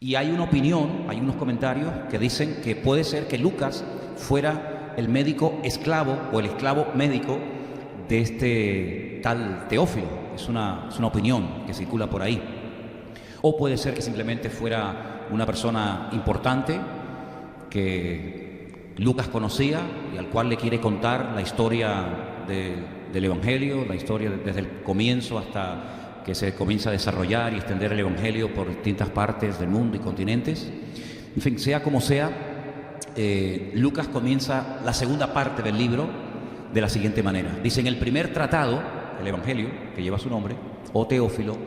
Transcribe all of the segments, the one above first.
Y hay una opinión, hay unos comentarios que dicen que puede ser que Lucas fuera el médico esclavo o el esclavo médico de este tal Teófilo. Es una opinión que circula por ahí. O puede ser que simplemente fuera una persona importante que Lucas conocía y al cual le quiere contar la historia del Evangelio, la historia desde el comienzo hasta que se comienza a desarrollar y extender el Evangelio por distintas partes del mundo y continentes. En fin, sea como sea, Lucas comienza la segunda parte del libro de la siguiente manera. Dice: en el primer tratado, el Evangelio, que lleva su nombre, o Teófilo,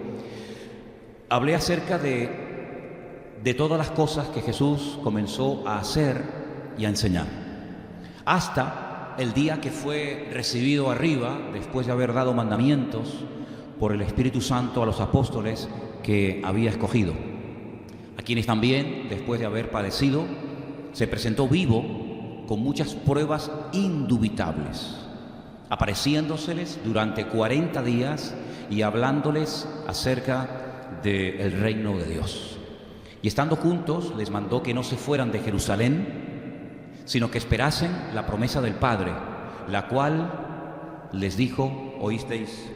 hablé acerca de todas las cosas que Jesús comenzó a hacer y a enseñar, hasta el día que fue recibido arriba, después de haber dado mandamientos por el Espíritu Santo a los apóstoles que había escogido, a quienes también, después de haber padecido, se presentó vivo con muchas pruebas indubitables, apareciéndoseles durante 40 días y hablándoles acerca del reino de Dios. Y estando juntos, les mandó que no se fueran de Jerusalén, sino que esperasen la promesa del Padre, la cual les dijo: oísteis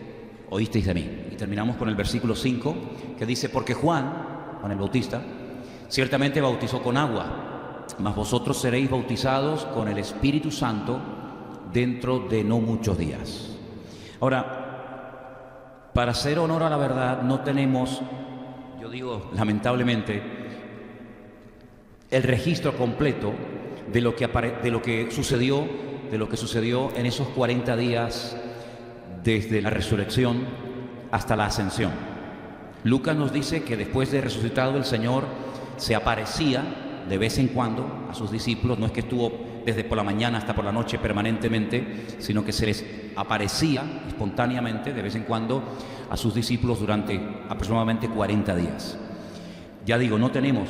de mí. Y terminamos con el versículo 5, que dice: porque Juan el Bautista, ciertamente bautizó con agua, mas vosotros seréis bautizados con el Espíritu Santo dentro de no muchos días. Ahora, para hacer honor a la verdad, no tenemos, yo digo lamentablemente, el registro completo de lo que sucedió en esos 40 días desde la resurrección hasta la ascensión. Lucas nos dice que después de resucitado el Señor se aparecía de vez en cuando a sus discípulos. No es que estuvo desde por la mañana hasta por la noche permanentemente, sino que se les aparecía espontáneamente de vez en cuando a sus discípulos durante aproximadamente 40 días. Ya digo, no tenemos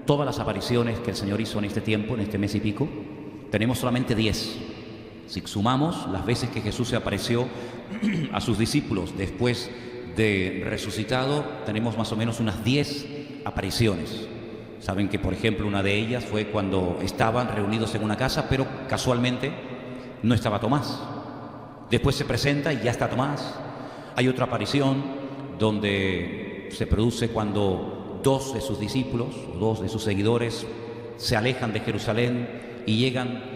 todas las apariciones que el Señor hizo en este tiempo, en este mes y pico. Tenemos solamente 10. Si sumamos las veces que Jesús se apareció a sus discípulos después de resucitado, tenemos más o menos unas 10 apariciones. Saben que, por ejemplo, una de ellas fue cuando estaban reunidos en una casa, pero casualmente no estaba Tomás. Después se presenta y ya está Tomás. Hay otra aparición donde se produce cuando 2 de sus discípulos o 2 de sus seguidores se alejan de Jerusalén y llegan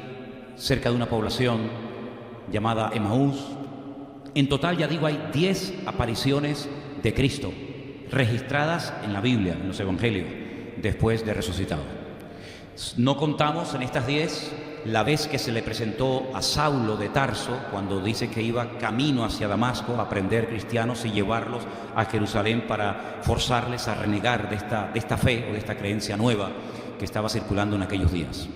cerca de una población llamada Emaús. En total, ya digo, hay 10 apariciones de Cristo registradas en la Biblia, en los Evangelios, después de resucitado. No contamos en estas 10 la vez que se le presentó a Saulo de Tarso, cuando dice que iba camino hacia Damasco a prender cristianos y llevarlos a Jerusalén para forzarles a renegar de esta fe o de esta creencia nueva que estaba circulando en aquellos días.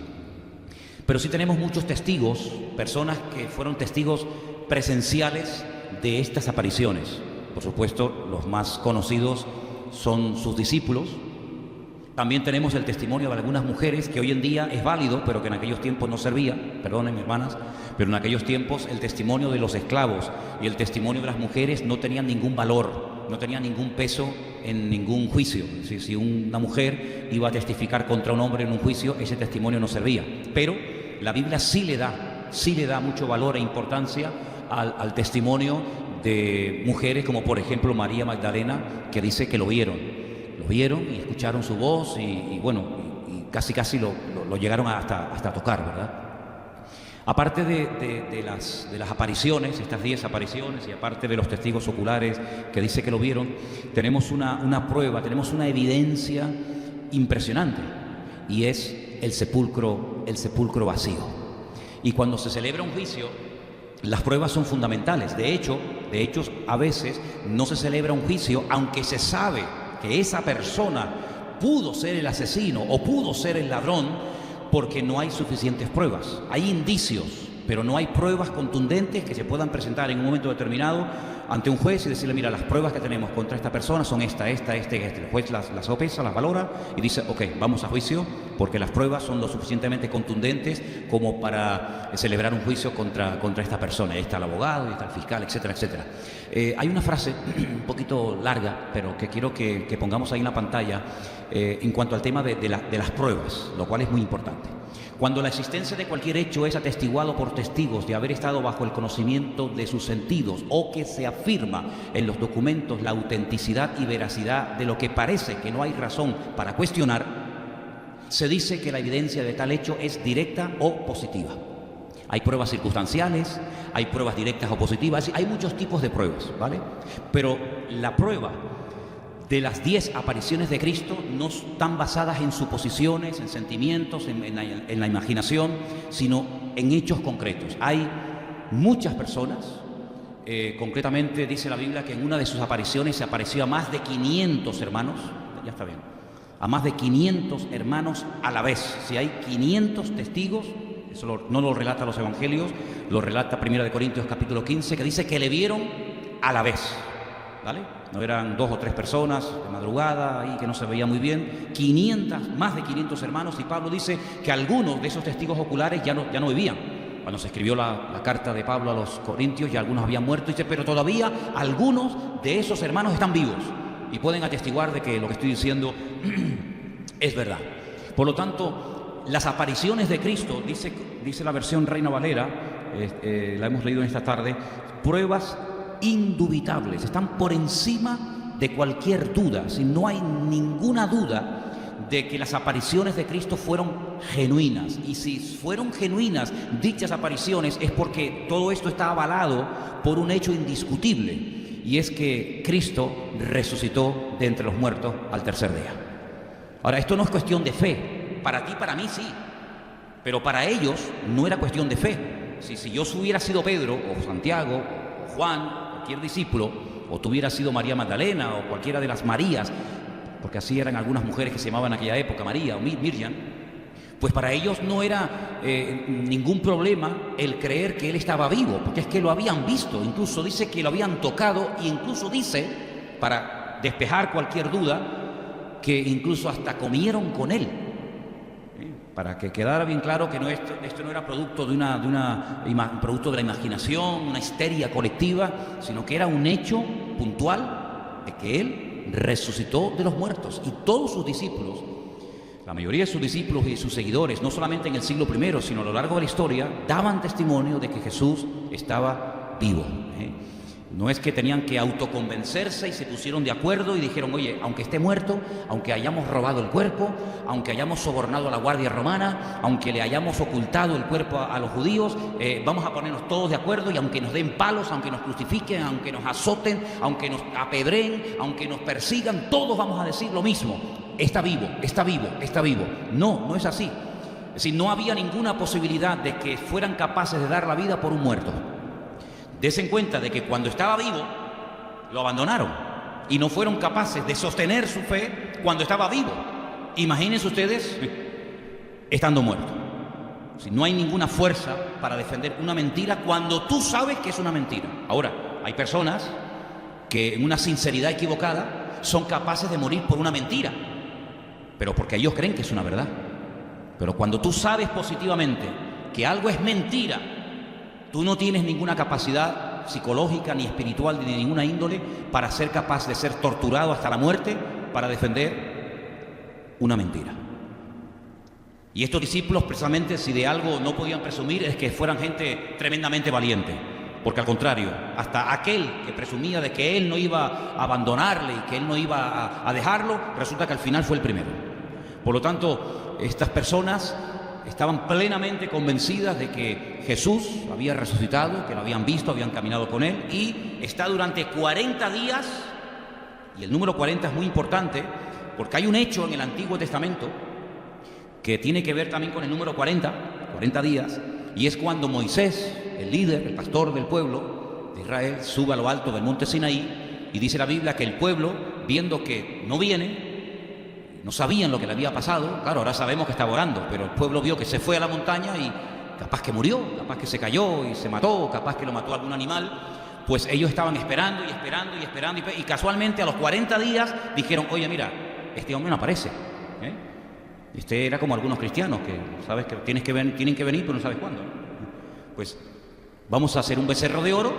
Pero sí tenemos muchos testigos, personas que fueron testigos presenciales de estas apariciones. Por supuesto, los más conocidos son sus discípulos. También tenemos el testimonio de algunas mujeres, que hoy en día es válido, pero que en aquellos tiempos no servía. Perdonen, hermanas, pero en aquellos tiempos el testimonio de los esclavos y el testimonio de las mujeres no tenían ningún valor, no tenían ningún peso en ningún juicio. Si una mujer iba a testificar contra un hombre en un juicio, ese testimonio no servía. Pero la Biblia sí le da mucho valor e importancia al testimonio de mujeres como, por ejemplo, María Magdalena, que dice que lo vieron y escucharon su voz y casi lo llegaron hasta tocar, ¿verdad? Aparte de las apariciones, estas 10 apariciones, y aparte de los testigos oculares que dice que lo vieron, tenemos una prueba, tenemos una evidencia impresionante, y es el sepulcro vacío. Y cuando se celebra un juicio, las pruebas son fundamentales. De hecho, a veces no se celebra un juicio, aunque se sabe que esa persona pudo ser el asesino o pudo ser el ladrón, porque no hay suficientes pruebas. Hay indicios, pero no hay pruebas contundentes que se puedan presentar en un momento determinado ante un juez y decirle, mira, las pruebas que tenemos contra esta persona son esta. El juez las sopesa, las valora y dice, ok, vamos a juicio, porque las pruebas son lo suficientemente contundentes como para celebrar un juicio contra esta persona. Ahí está el abogado, ahí está el fiscal, etcétera, etcétera. Hay una frase un poquito larga, pero que quiero que pongamos ahí en la pantalla, en cuanto al tema de las pruebas, lo cual es muy importante. Cuando la existencia de cualquier hecho es atestiguado por testigos de haber estado bajo el conocimiento de sus sentidos, o que se afirma en los documentos la autenticidad y veracidad de lo que parece que no hay razón para cuestionar, se dice que la evidencia de tal hecho es directa o positiva. Hay pruebas circunstanciales, hay pruebas directas o positivas, hay muchos tipos de pruebas, ¿vale? Pero la prueba de las 10 apariciones de Cristo no están basadas en suposiciones, en sentimientos, en la imaginación, sino en hechos concretos. Hay muchas personas, concretamente dice la Biblia que en una de sus apariciones se apareció a más de 500 hermanos, ya está bien, a más de 500 hermanos a la vez. Si hay 500 testigos, eso no lo relata los evangelios, lo relata 1 Corintios capítulo 15, que dice que le vieron a la vez, ¿vale? No eran 2 o 3 personas de madrugada y que no se veía muy bien, más de 500 hermanos, y Pablo dice que algunos de esos testigos oculares ya no vivían. Cuando se escribió la carta de Pablo a los Corintios, ya algunos habían muerto, dice, pero todavía algunos de esos hermanos están vivos y pueden atestiguar de que lo que estoy diciendo es verdad. Por lo tanto, las apariciones de Cristo, dice la versión Reina Valera, la hemos leído en esta tarde, pruebas indubitables, están por encima de cualquier duda. Si no hay ninguna duda de que las apariciones de Cristo fueron genuinas, y si fueron genuinas dichas apariciones es porque todo esto está avalado por un hecho indiscutible, y es que Cristo resucitó de entre los muertos al tercer día. Ahora, esto no es cuestión de fe, para ti, para mí sí, pero para ellos no era cuestión de fe. Si yo hubiera sido Pedro o Santiago o Juan, cualquier discípulo, o tuviera sido María Magdalena o cualquiera de las Marías, porque así eran algunas mujeres que se llamaban en aquella época, María o Miriam, pues para ellos no era ningún problema el creer que él estaba vivo, porque es que lo habían visto, incluso dice que lo habían tocado, e incluso dice, para despejar cualquier duda, que incluso hasta comieron con él. Para que quedara bien claro que esto no era producto producto de la imaginación, una histeria colectiva, sino que era un hecho puntual de que él resucitó de los muertos. Y todos sus discípulos, la mayoría de sus discípulos y sus seguidores, no solamente en el siglo I, sino a lo largo de la historia, daban testimonio de que Jesús estaba vivo. No es que tenían que autoconvencerse y se pusieron de acuerdo y dijeron, oye, aunque esté muerto, aunque hayamos robado el cuerpo, aunque hayamos sobornado a la Guardia Romana, aunque le hayamos ocultado el cuerpo a los judíos, vamos a ponernos todos de acuerdo, y aunque nos den palos, aunque nos crucifiquen, aunque nos azoten, aunque nos apedreen, aunque nos persigan, todos vamos a decir lo mismo: está vivo, está vivo, está vivo. No, no es así. Es decir, no había ninguna posibilidad de que fueran capaces de dar la vida por un muerto. Desen cuenta de que cuando estaba vivo, lo abandonaron y no fueron capaces de sostener su fe cuando estaba vivo. Imagínense ustedes estando muerto. Si no hay ninguna fuerza para defender una mentira cuando tú sabes que es una mentira. Ahora, hay personas que en una sinceridad equivocada son capaces de morir por una mentira, pero porque ellos creen que es una verdad. Pero cuando tú sabes positivamente que algo es mentira, tú no tienes ninguna capacidad psicológica, ni espiritual, ni de ninguna índole para ser capaz de ser torturado hasta la muerte para defender una mentira. Y estos discípulos, precisamente, si de algo no podían presumir, es que fueran gente tremendamente valiente. Porque al contrario, hasta aquel que presumía de que él no iba a abandonarle y que él no iba a dejarlo, resulta que al final fue el primero. Por lo tanto, estas personas estaban plenamente convencidas de que Jesús había resucitado, que lo habían visto, habían caminado con él, y está durante 40 días, y el número 40 es muy importante, porque hay un hecho en el Antiguo Testamento que tiene que ver también con el número 40 días, y es cuando Moisés, el líder, el pastor del pueblo de Israel, sube a lo alto del monte Sinaí, y dice la Biblia que el pueblo, viendo que no viene, no sabían lo que le había pasado. Claro, ahora sabemos que estaba orando, pero el pueblo vio que se fue a la montaña y capaz que murió, capaz que se cayó y se mató, capaz que lo mató algún animal. Pues ellos estaban esperando y esperando y esperando y casualmente a los 40 días dijeron, oye, mira, este hombre no aparece. Este era como algunos cristianos que sabes que tienen que venir, pero no sabes cuándo. Pues vamos a hacer un becerro de oro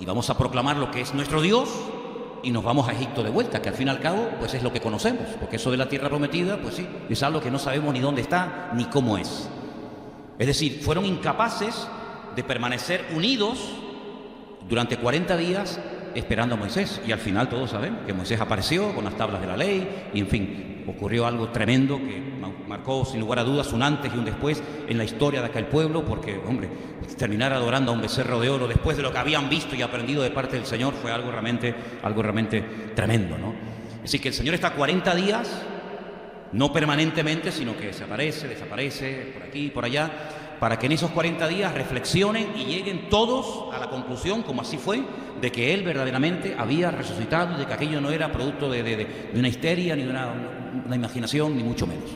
y vamos a proclamar lo que es nuestro Dios y nos vamos a Egipto de vuelta, que al fin y al cabo pues es lo que conocemos, porque eso de la tierra prometida, pues sí, es algo que no sabemos ni dónde está ni cómo es. Es decir, fueron incapaces de permanecer unidos durante 40 días esperando a Moisés, y al final todos sabemos que Moisés apareció con las tablas de la ley y en fin, ocurrió algo tremendo que marcó sin lugar a dudas un antes y un después en la historia de aquel pueblo, porque hombre, terminar adorando a un becerro de oro después de lo que habían visto y aprendido de parte del Señor fue algo realmente tremendo, ¿no? Así que el Señor está 40 días, no permanentemente, sino que desaparece por aquí y por allá, para que en esos 40 días reflexionen y lleguen todos a la conclusión, como así fue, de que Él verdaderamente había resucitado y de que aquello no era producto de una histeria, ni de una imaginación, ni mucho menos.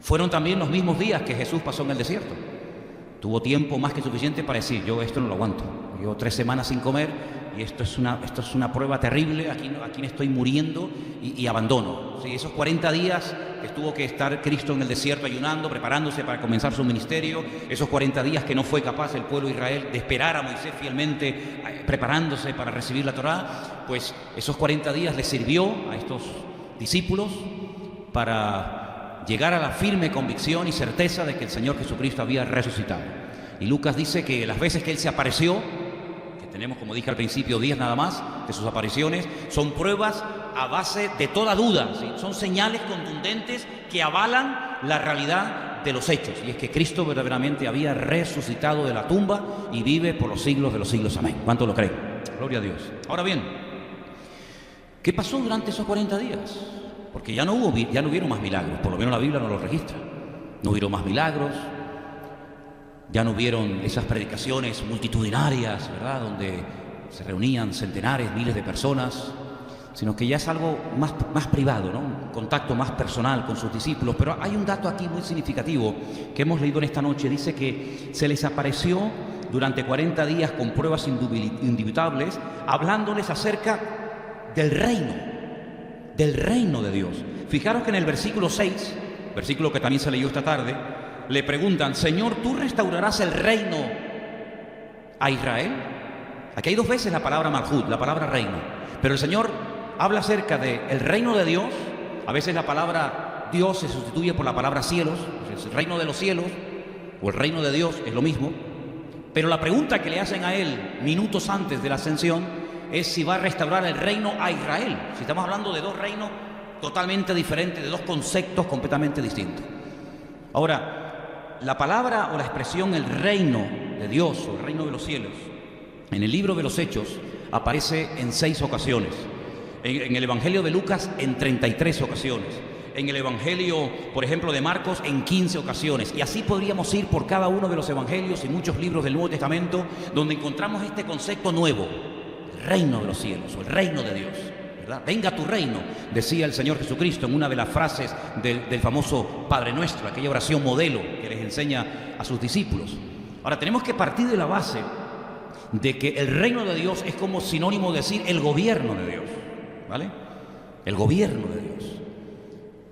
Fueron también los mismos días que Jesús pasó en el desierto. Tuvo tiempo más que suficiente para decir, yo esto no lo aguanto. Llevo 3 semanas sin comer y esto es una prueba terrible, aquí me estoy muriendo y abandono. Sí, esos 40 días que tuvo que estar Cristo en el desierto ayunando, preparándose para comenzar su ministerio, esos 40 días que no fue capaz el pueblo de Israel de esperar a Moisés fielmente, preparándose para recibir la Torá, pues esos 40 días les sirvió a estos discípulos para llegar a la firme convicción y certeza de que el Señor Jesucristo había resucitado. Y Lucas dice que las veces que Él se apareció, que tenemos, como dije al principio, 10 nada más de sus apariciones, son pruebas a base de toda duda, ¿sí? Son señales contundentes que avalan la realidad de los hechos, y es que Cristo verdaderamente había resucitado de la tumba y vive por los siglos de los siglos. Amén. ¿Cuánto lo creen? Gloria a Dios. Ahora bien, ¿qué pasó durante esos 40 días? Porque ya no hubieron más milagros, por lo menos la Biblia no lo registra. No hubieron más milagros, ya no hubieron esas predicaciones multitudinarias, ¿verdad?, donde se reunían centenares, miles de personas, sino que ya es algo más privado, ¿no?, un contacto más personal con sus discípulos. Pero hay un dato aquí muy significativo que hemos leído en esta noche. Dice que se les apareció durante 40 días con pruebas indubitables, hablándoles acerca del reino de Dios. Fijaros que en el versículo 6, versículo que también se leyó esta tarde, le preguntan, Señor, ¿tú restaurarás el reino a Israel? Aquí hay 2 veces la palabra malhut, la palabra reino, pero el Señor habla acerca del reino de Dios. A veces la palabra Dios se sustituye por la palabra cielos, el reino de los cielos o el reino de Dios es lo mismo, pero la pregunta que le hacen a Él minutos antes de la ascensión es si va a restaurar el reino a Israel. Si estamos hablando de 2 reinos totalmente diferentes, de 2 conceptos completamente distintos. Ahora, la palabra o la expresión el reino de Dios o el reino de los cielos en el libro de los Hechos aparece en 6 ocasiones. En el Evangelio de Lucas en 33 ocasiones. En el Evangelio, por ejemplo, de Marcos en 15 ocasiones. Y así podríamos ir por cada uno de los evangelios y muchos libros del Nuevo Testamento donde encontramos este concepto nuevo, el reino de los cielos o el reino de Dios, ¿verdad? Venga tu reino, decía el Señor Jesucristo en una de las frases del famoso Padre Nuestro, aquella oración modelo que les enseña a sus discípulos. Ahora, tenemos que partir de la base de que el reino de Dios es como sinónimo de decir el gobierno de Dios, ¿vale? El gobierno de Dios.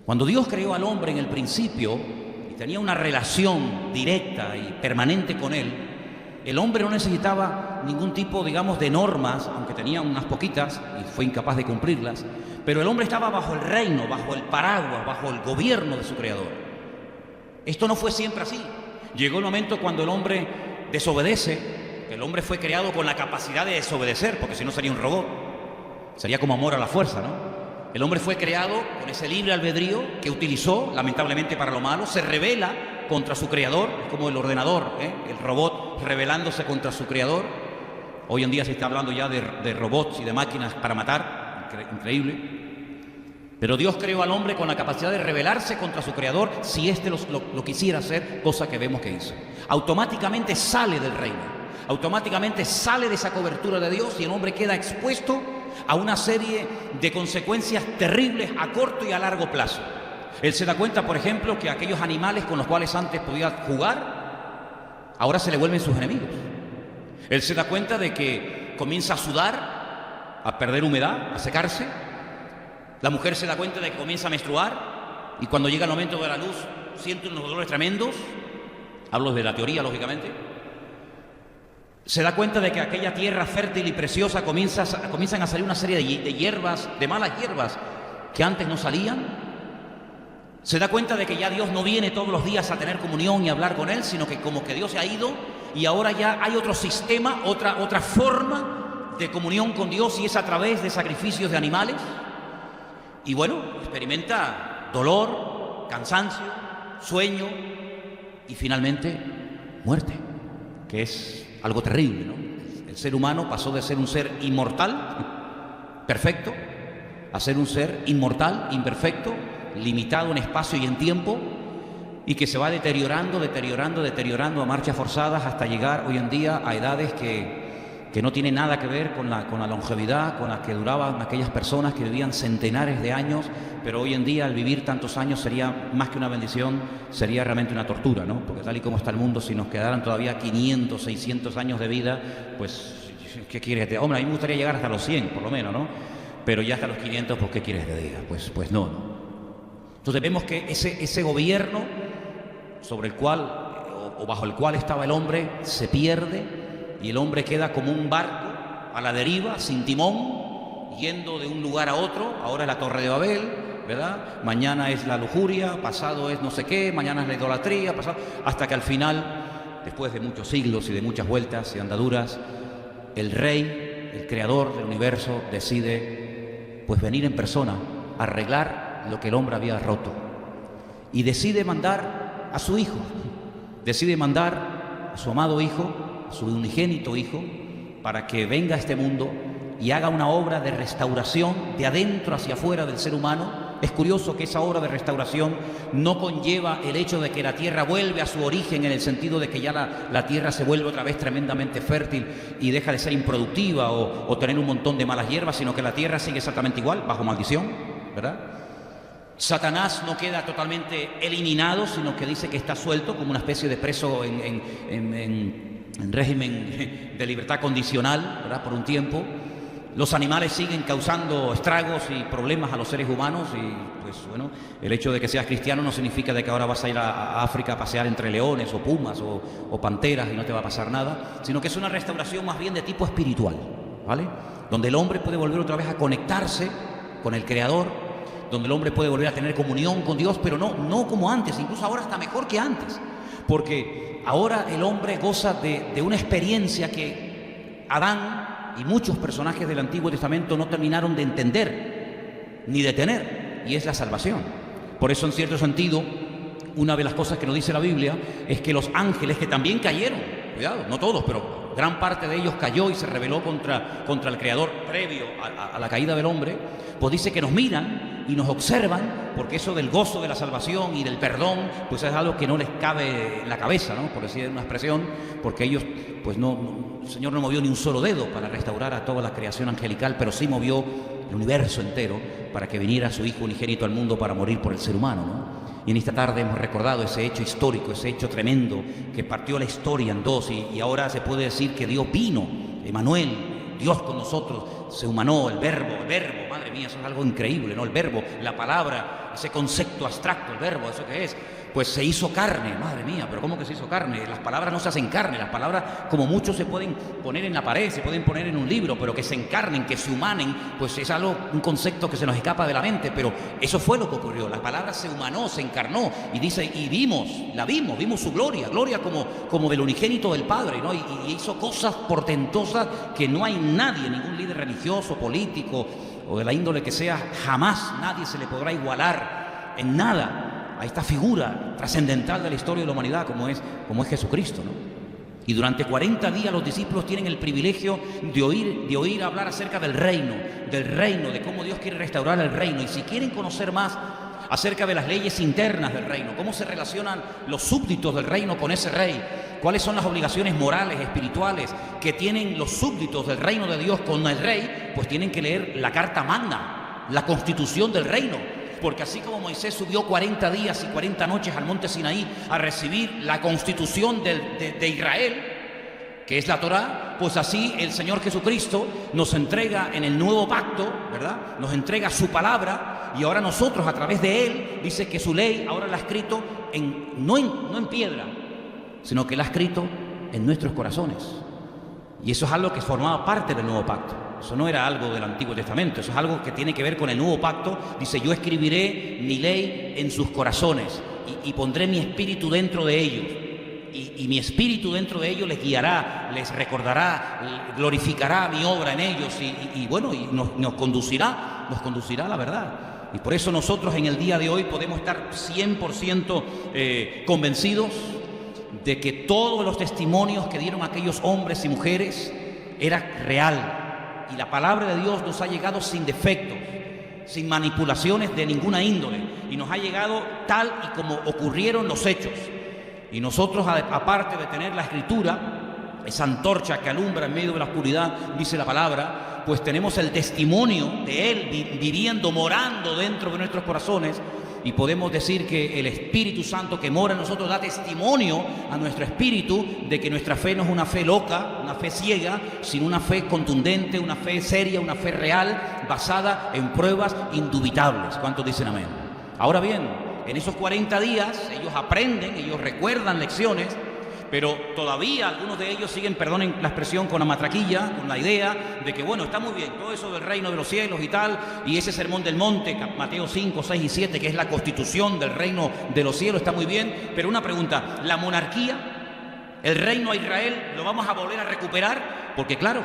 Cuando Dios creó al hombre en el principio y tenía una relación directa y permanente con él, el hombre no necesitaba ningún tipo, digamos, de normas, aunque tenía unas poquitas y fue incapaz de cumplirlas, pero el hombre estaba bajo el reino, bajo el paraguas, bajo el gobierno de su Creador. Esto no fue siempre así. Llegó el momento cuando el hombre desobedece. El hombre fue creado con la capacidad de desobedecer, porque si no sería un robot, sería como amor a la fuerza, ¿no? El hombre fue creado con ese libre albedrío que utilizó, lamentablemente, para lo malo. Se rebela contra su creador, es como el ordenador, el robot rebelándose contra su creador. Hoy en día se está hablando ya de robots y de máquinas para matar, increíble. Pero Dios creó al hombre con la capacidad de rebelarse contra su creador si éste lo quisiera hacer, cosa que vemos que hizo. Automáticamente sale del reino, automáticamente sale de esa cobertura de Dios y el hombre queda expuesto a una serie de consecuencias terribles a corto y a largo plazo. Él se da cuenta, por ejemplo, que aquellos animales con los cuales antes podía jugar, ahora se le vuelven sus enemigos. Él se da cuenta de que comienza a sudar, a perder humedad, a secarse. La mujer se da cuenta de que comienza a menstruar y cuando llega el momento de la luz siente unos dolores tremendos. Hablo de la teoría, lógicamente. Se da cuenta de que aquella tierra fértil y preciosa comienzan a salir una serie de hierbas, de malas hierbas que antes no salían. Se da cuenta de que ya Dios no viene todos los días a tener comunión y a hablar con Él, sino que como que Dios se ha ido y ahora ya hay otro sistema, otra forma de comunión con Dios, y es a través de sacrificios de animales. Y bueno, experimenta dolor, cansancio, sueño y finalmente muerte, que es algo terrible, ¿no? El ser humano pasó de ser un ser inmortal, perfecto, a ser un ser inmortal, imperfecto, limitado en espacio y en tiempo, y que se va deteriorando a marchas forzadas hasta llegar hoy en día a edades que no tienen nada que ver con la longevidad con la que duraban aquellas personas que vivían centenares de años, pero hoy en día el vivir tantos años sería más que una bendición, sería realmente una tortura, ¿no? Porque tal y como está el mundo, si nos quedaran todavía 500, 600 años de vida, pues, ¿qué quieres que te... Hombre, a mí me gustaría llegar hasta los 100, por lo menos, ¿no? Pero ya hasta los 500, pues, ¿qué quieres que te diga? Pues no, ¿no? Entonces vemos que ese gobierno sobre el cual, o bajo el cual estaba el hombre, se pierde y el hombre queda como un barco a la deriva, sin timón, yendo de un lugar a otro. Ahora es la Torre de Babel, ¿verdad? Mañana es la lujuria, pasado es no sé qué, mañana es la idolatría, hasta que al final, después de muchos siglos y de muchas vueltas y andaduras, el Rey, el Creador del universo, decide pues venir en persona a arreglar lo que el hombre había roto, y decide mandar a su hijo, decide mandar a su amado hijo, a su unigénito hijo, para que venga a este mundo y haga una obra de restauración de adentro hacia afuera del ser humano. Es curioso que esa obra de restauración no conlleva el hecho de que la tierra vuelve a su origen, en el sentido de que ya la tierra se vuelve otra vez tremendamente fértil y deja de ser improductiva o tener un montón de malas hierbas, sino que la tierra sigue exactamente igual, bajo maldición, ¿verdad? Satanás no queda totalmente eliminado, sino que dice que está suelto como una especie de preso en régimen de libertad condicional, ¿verdad? Por un tiempo. Los animales siguen causando estragos y problemas a los seres humanos, y pues bueno, el hecho de que seas cristiano no significa de que ahora vas a ir a África a pasear entre leones o pumas o panteras y no te va a pasar nada, sino que es una restauración más bien de tipo espiritual, ¿vale? Donde el hombre puede volver otra vez a conectarse con el Creador, donde el hombre puede volver a tener comunión con Dios, pero no como antes, incluso ahora está mejor que antes, porque ahora el hombre goza de una experiencia que Adán y muchos personajes del Antiguo Testamento no terminaron de entender ni de tener, y es la salvación. Por eso, en cierto sentido, una de las cosas que nos dice la Biblia es que los ángeles, que también cayeron, cuidado, no todos, pero gran parte de ellos cayó y se rebeló contra el Creador previo a la caída del hombre, pues dice que nos miran y nos observan, porque eso del gozo de la salvación y del perdón, pues es algo que no les cabe en la cabeza, ¿no? Por decir una expresión, porque ellos, pues el Señor no movió ni un solo dedo para restaurar a toda la creación angelical, pero sí movió el universo entero para que viniera su Hijo unigénito al mundo para morir por el ser humano, ¿no? Y en esta tarde hemos recordado ese hecho histórico, ese hecho tremendo que partió la historia en dos, y ahora se puede decir que Dios vino, Emmanuel, Dios con nosotros, se humanó, el verbo, madre mía, eso es algo increíble, ¿no? El verbo, la palabra, ese concepto abstracto, el verbo, ¿eso qué es? Pues se hizo carne, madre mía, pero ¿cómo que se hizo carne? Las palabras no se hacen carne, las palabras como muchos se pueden poner en la pared, se pueden poner en un libro, pero que se encarnen, que se humanen, pues es algo, un concepto que se nos escapa de la mente, pero eso fue lo que ocurrió. La palabra se humanó, se encarnó, y dice, y vimos su gloria como del unigénito del Padre, ¿no? Y hizo cosas portentosas que no hay nadie, ningún líder religioso, político o de la índole que sea, jamás nadie se le podrá igualar en nada a esta figura trascendental de la historia de la humanidad como es Jesucristo, ¿no? Y durante 40 días los discípulos tienen el privilegio de oír hablar acerca del reino, de cómo Dios quiere restaurar el reino. Y si quieren conocer más acerca de las leyes internas del reino, cómo se relacionan los súbditos del reino con ese rey, cuáles son las obligaciones morales, espirituales que tienen los súbditos del reino de Dios con el rey, pues tienen que leer la Carta Magna, la Constitución del reino. Porque así como Moisés subió 40 días y 40 noches al monte Sinaí a recibir la constitución de Israel, que es la Torá, pues así el Señor Jesucristo nos entrega en el nuevo pacto, ¿verdad? Nos entrega su palabra, y ahora nosotros a través de Él, dice que su ley ahora la ha escrito no en piedra, sino que la ha escrito en nuestros corazones. Y eso es algo que formaba parte del nuevo pacto. Eso no era algo del Antiguo Testamento, eso es algo que tiene que ver con el nuevo pacto. Dice, yo escribiré mi ley en sus corazones y pondré mi espíritu dentro de ellos. Y mi espíritu dentro de ellos les guiará, les recordará, glorificará mi obra en ellos y nos conducirá a la verdad. Y por eso nosotros en el día de hoy podemos estar 100% convencidos de que todos los testimonios que dieron aquellos hombres y mujeres era real. Y la palabra de Dios nos ha llegado sin defectos, sin manipulaciones de ninguna índole, y nos ha llegado tal y como ocurrieron los hechos. Y nosotros, aparte de tener la Escritura, esa antorcha que alumbra en medio de la oscuridad, dice la palabra, pues tenemos el testimonio de Él viviendo, morando dentro de nuestros corazones, y podemos decir que el Espíritu Santo que mora en nosotros da testimonio a nuestro espíritu de que nuestra fe no es una fe loca, una fe ciega, sino una fe contundente, una fe seria, una fe real, basada en pruebas indubitables. ¿Cuántos dicen amén? Ahora bien, en esos 40 días ellos aprenden, ellos recuerdan lecciones, pero todavía algunos de ellos siguen, perdonen la expresión, con la matraquilla, con la idea de que, bueno, está muy bien, todo eso del reino de los cielos y tal, y ese sermón del monte, Mateo 5, 6 y 7, que es la constitución del reino de los cielos, está muy bien, pero una pregunta, ¿la monarquía, el reino a Israel, lo vamos a volver a recuperar? Porque claro,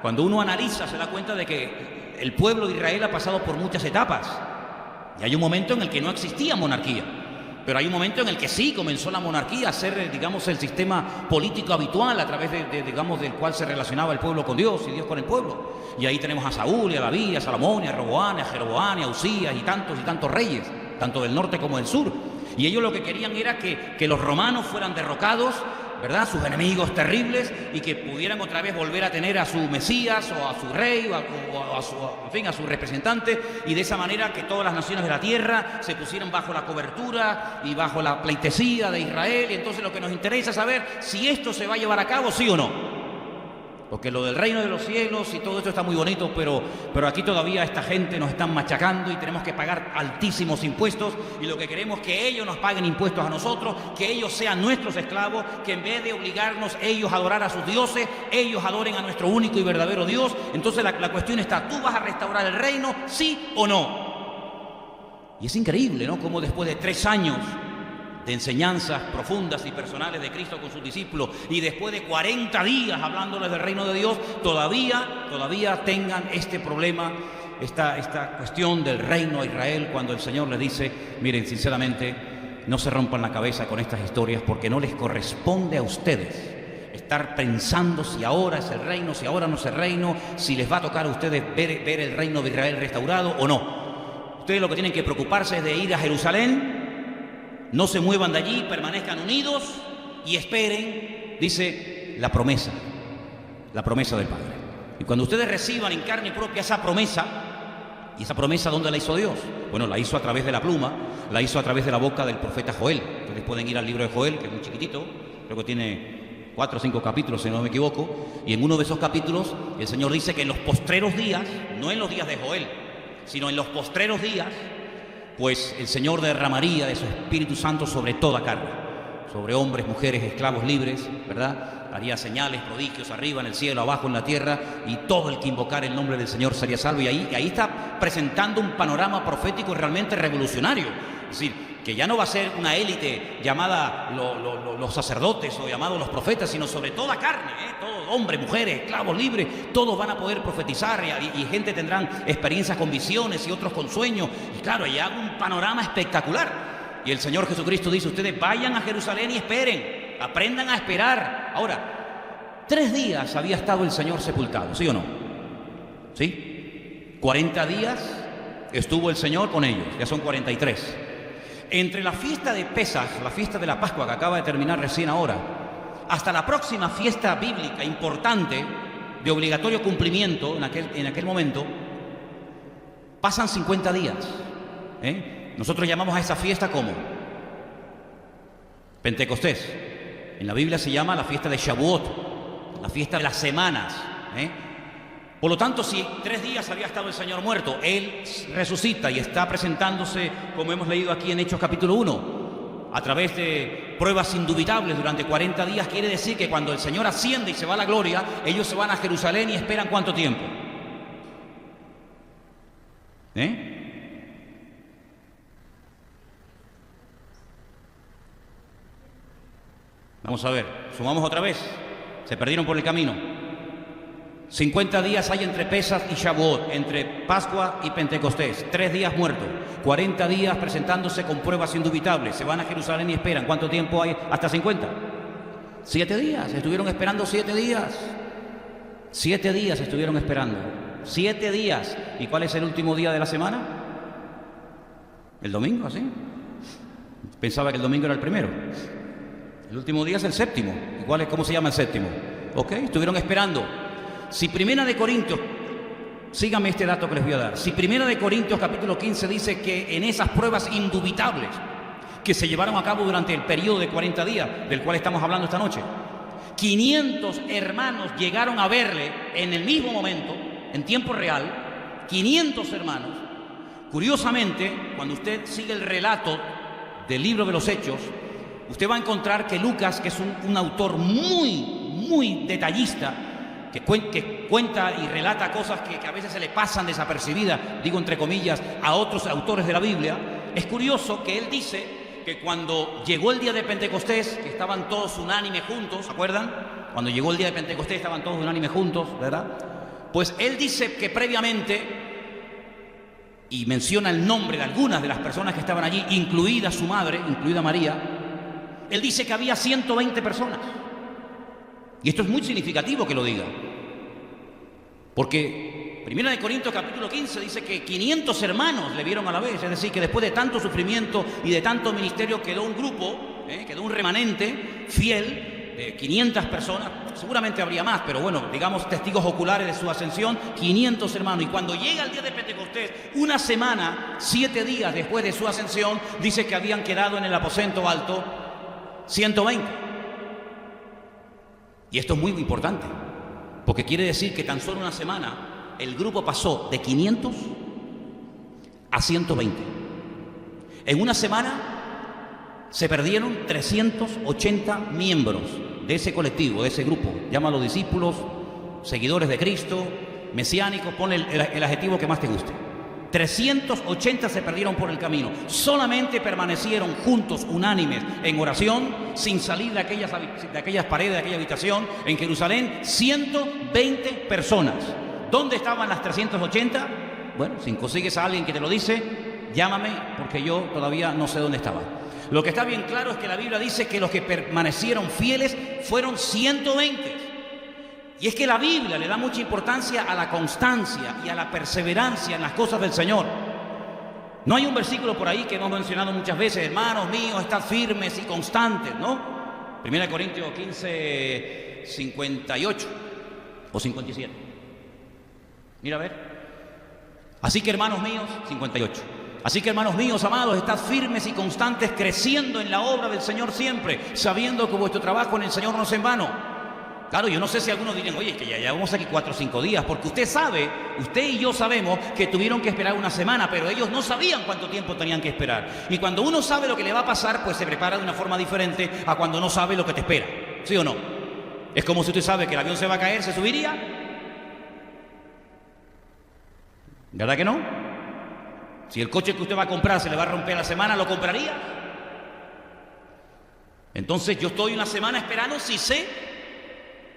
cuando uno analiza se da cuenta de que el pueblo de Israel ha pasado por muchas etapas, y hay un momento en el que no existía monarquía. Pero hay un momento en el que sí comenzó la monarquía a ser, digamos, el sistema político habitual a través del cual se relacionaba el pueblo con Dios y Dios con el pueblo. Y ahí tenemos a Saúl, y a David, a Salomón, y a Roboán, a Jeroboán, y a Usías, y tantos reyes, tanto del norte como del sur. Y ellos lo que querían era que los romanos fueran derrocados, ¿verdad?, sus enemigos terribles, y que pudieran otra vez volver a tener a su Mesías o a su rey o a su representante, y de esa manera que todas las naciones de la tierra se pusieran bajo la cobertura y bajo la pleitesía de Israel. Y entonces lo que nos interesa es saber si esto se va a llevar a cabo, sí o no. Porque lo del reino de los cielos y todo esto está muy bonito, pero aquí todavía esta gente nos están machacando y tenemos que pagar altísimos impuestos, y lo que queremos es que ellos nos paguen impuestos a nosotros, que ellos sean nuestros esclavos, que en vez de obligarnos ellos a adorar a sus dioses, ellos adoren a nuestro único y verdadero Dios. Entonces la cuestión está, ¿tú vas a restaurar el reino, sí o no? Y es increíble, ¿no?, cómo después de 3 años de enseñanzas profundas y personales de Cristo con sus discípulos, y después de 40 días hablándoles del reino de Dios, todavía tengan este problema, esta cuestión del reino a Israel, cuando el Señor les dice, miren, sinceramente, no se rompan la cabeza con estas historias, porque no les corresponde a ustedes estar pensando si ahora es el reino, si ahora no es el reino, si les va a tocar a ustedes ver el reino de Israel restaurado o no. Ustedes lo que tienen que preocuparse es de ir a Jerusalén. No se muevan de allí, permanezcan unidos y esperen, dice, la promesa del Padre. Y cuando ustedes reciban en carne propia esa promesa, ¿y esa promesa dónde la hizo Dios? Bueno, la hizo a través de la pluma, la hizo a través de la boca del profeta Joel. Ustedes pueden ir al libro de Joel, que es muy chiquitito, creo que tiene 4 o 5 capítulos, si no me equivoco, y en uno de esos capítulos el Señor dice que en los postreros días, no en los días de Joel, sino en los postreros días, pues el Señor derramaría de su Espíritu Santo sobre toda carne, sobre hombres, mujeres, esclavos libres, ¿verdad? Haría señales, prodigios arriba en el cielo, abajo en la tierra, y todo el que invocara el nombre del Señor sería salvo. Y ahí está presentando un panorama profético realmente revolucionario. Es decir, que ya no va a ser una élite llamada los sacerdotes o llamados los profetas, sino sobre toda carne, todos hombres, mujeres, esclavos libres, todos van a poder profetizar, y gente tendrán experiencias con visiones y otros con sueños. Y claro, hay un panorama espectacular. Y el Señor Jesucristo dice, ustedes vayan a Jerusalén y esperen, aprendan a esperar. Ahora, 3 días había estado el Señor sepultado, ¿sí o no? ¿Sí? 40 días estuvo el Señor con ellos, ya son 43. Entre la fiesta de Pesaj, la fiesta de la Pascua que acaba de terminar recién ahora, hasta la próxima fiesta bíblica importante de obligatorio cumplimiento en aquel momento, pasan 50 días. Nosotros llamamos a esa fiesta como Pentecostés. En la Biblia se llama la fiesta de Shavuot, la fiesta de las semanas. Por lo tanto, si 3 días había estado el Señor muerto, Él resucita y está presentándose, como hemos leído aquí en Hechos capítulo 1, a través de pruebas indubitables durante 40 días, quiere decir que cuando el Señor asciende y se va a la gloria, ellos se van a Jerusalén y esperan ¿cuánto tiempo? Vamos a ver, sumamos otra vez. Se perdieron por el camino. 50 días hay entre Pesach y Shavuot, entre Pascua y Pentecostés. 3 días muertos. 40 días presentándose con pruebas indubitables. Se van a Jerusalén y esperan. ¿Cuánto tiempo hay? Hasta 50. 7 días. Estuvieron esperando 7 días. 7 días estuvieron esperando. 7 días. ¿Y cuál es el último día de la semana? El domingo, ¿sí? Pensaba que el domingo era el primero. El último día es el séptimo. ¿Y cuál es? ¿Cómo se llama el séptimo? Ok, estuvieron esperando. Si Primera de Corintios, síganme este dato que les voy a dar. Si Primera de Corintios capítulo 15 dice que en esas pruebas indubitables que se llevaron a cabo durante el periodo de 40 días, del cual estamos hablando esta noche, 500 hermanos llegaron a verle en el mismo momento, en tiempo real, 500 hermanos. Curiosamente, cuando usted sigue el relato del libro de los Hechos, usted va a encontrar que Lucas, que es un autor muy detallista, que cuenta y relata cosas que a veces se le pasan desapercibidas, digo entre comillas, a otros autores de la Biblia, es curioso que él dice que cuando llegó el día de Pentecostés, que estaban todos unánimes juntos, ¿se acuerdan? Cuando llegó el día de Pentecostés estaban todos unánimes juntos, ¿verdad? Pues él dice que previamente, y menciona el nombre de algunas de las personas que estaban allí, incluida su madre, incluida María, él dice que había 120 personas. Y esto es muy significativo que lo diga. Porque Primera de Corintios capítulo 15 dice que 500 hermanos le vieron a la vez. Es decir, que después de tanto sufrimiento y de tanto ministerio quedó un grupo, quedó un remanente fiel de 500 personas. Seguramente habría más, pero bueno, digamos testigos oculares de su ascensión, 500 hermanos. Y cuando llega el día de Pentecostés, una semana, 7 días después de su ascensión, dice que habían quedado en el aposento alto 120. Y esto es muy importante, porque quiere decir que tan solo una semana el grupo pasó de 500 a 120. En una semana se perdieron 380 miembros de ese colectivo, de ese grupo. Llámalo discípulos, seguidores de Cristo, mesiánicos, ponle el adjetivo que más te guste. 380 se perdieron por el camino. Solamente permanecieron juntos, unánimes, en oración, sin salir de aquellas paredes, de aquella habitación, en Jerusalén, 120 personas. ¿Dónde estaban las 380? Bueno, si consigues a alguien que te lo dice, llámame, porque yo todavía no sé dónde estaba. Lo que está bien claro es que la Biblia dice que los que permanecieron fieles fueron 120. Y es que la Biblia le da mucha importancia a la constancia y a la perseverancia en las cosas del Señor. No hay un versículo por ahí que hemos mencionado muchas veces, hermanos míos, estad firmes y constantes, ¿no? 1 Corintios 15, 58 o 57. Mira a ver. Así que hermanos míos, 58. Así que hermanos míos, amados, estad firmes y constantes, creciendo en la obra del Señor siempre, sabiendo que vuestro trabajo en el Señor no es en vano. Claro, yo no sé si algunos dirán, oye, que ya llevamos aquí 4 o 5 días, porque usted sabe, usted y yo sabemos que tuvieron que esperar una semana, pero ellos no sabían cuánto tiempo tenían que esperar. Y cuando uno sabe lo que le va a pasar, pues se prepara de una forma diferente a cuando no sabe lo que te espera. ¿Sí o no? Es como si usted sabe que el avión se va a caer, ¿se subiría? ¿Verdad que no? Si el coche que usted va a comprar se le va a romper a la semana, ¿lo compraría? Entonces yo estoy una semana esperando si sé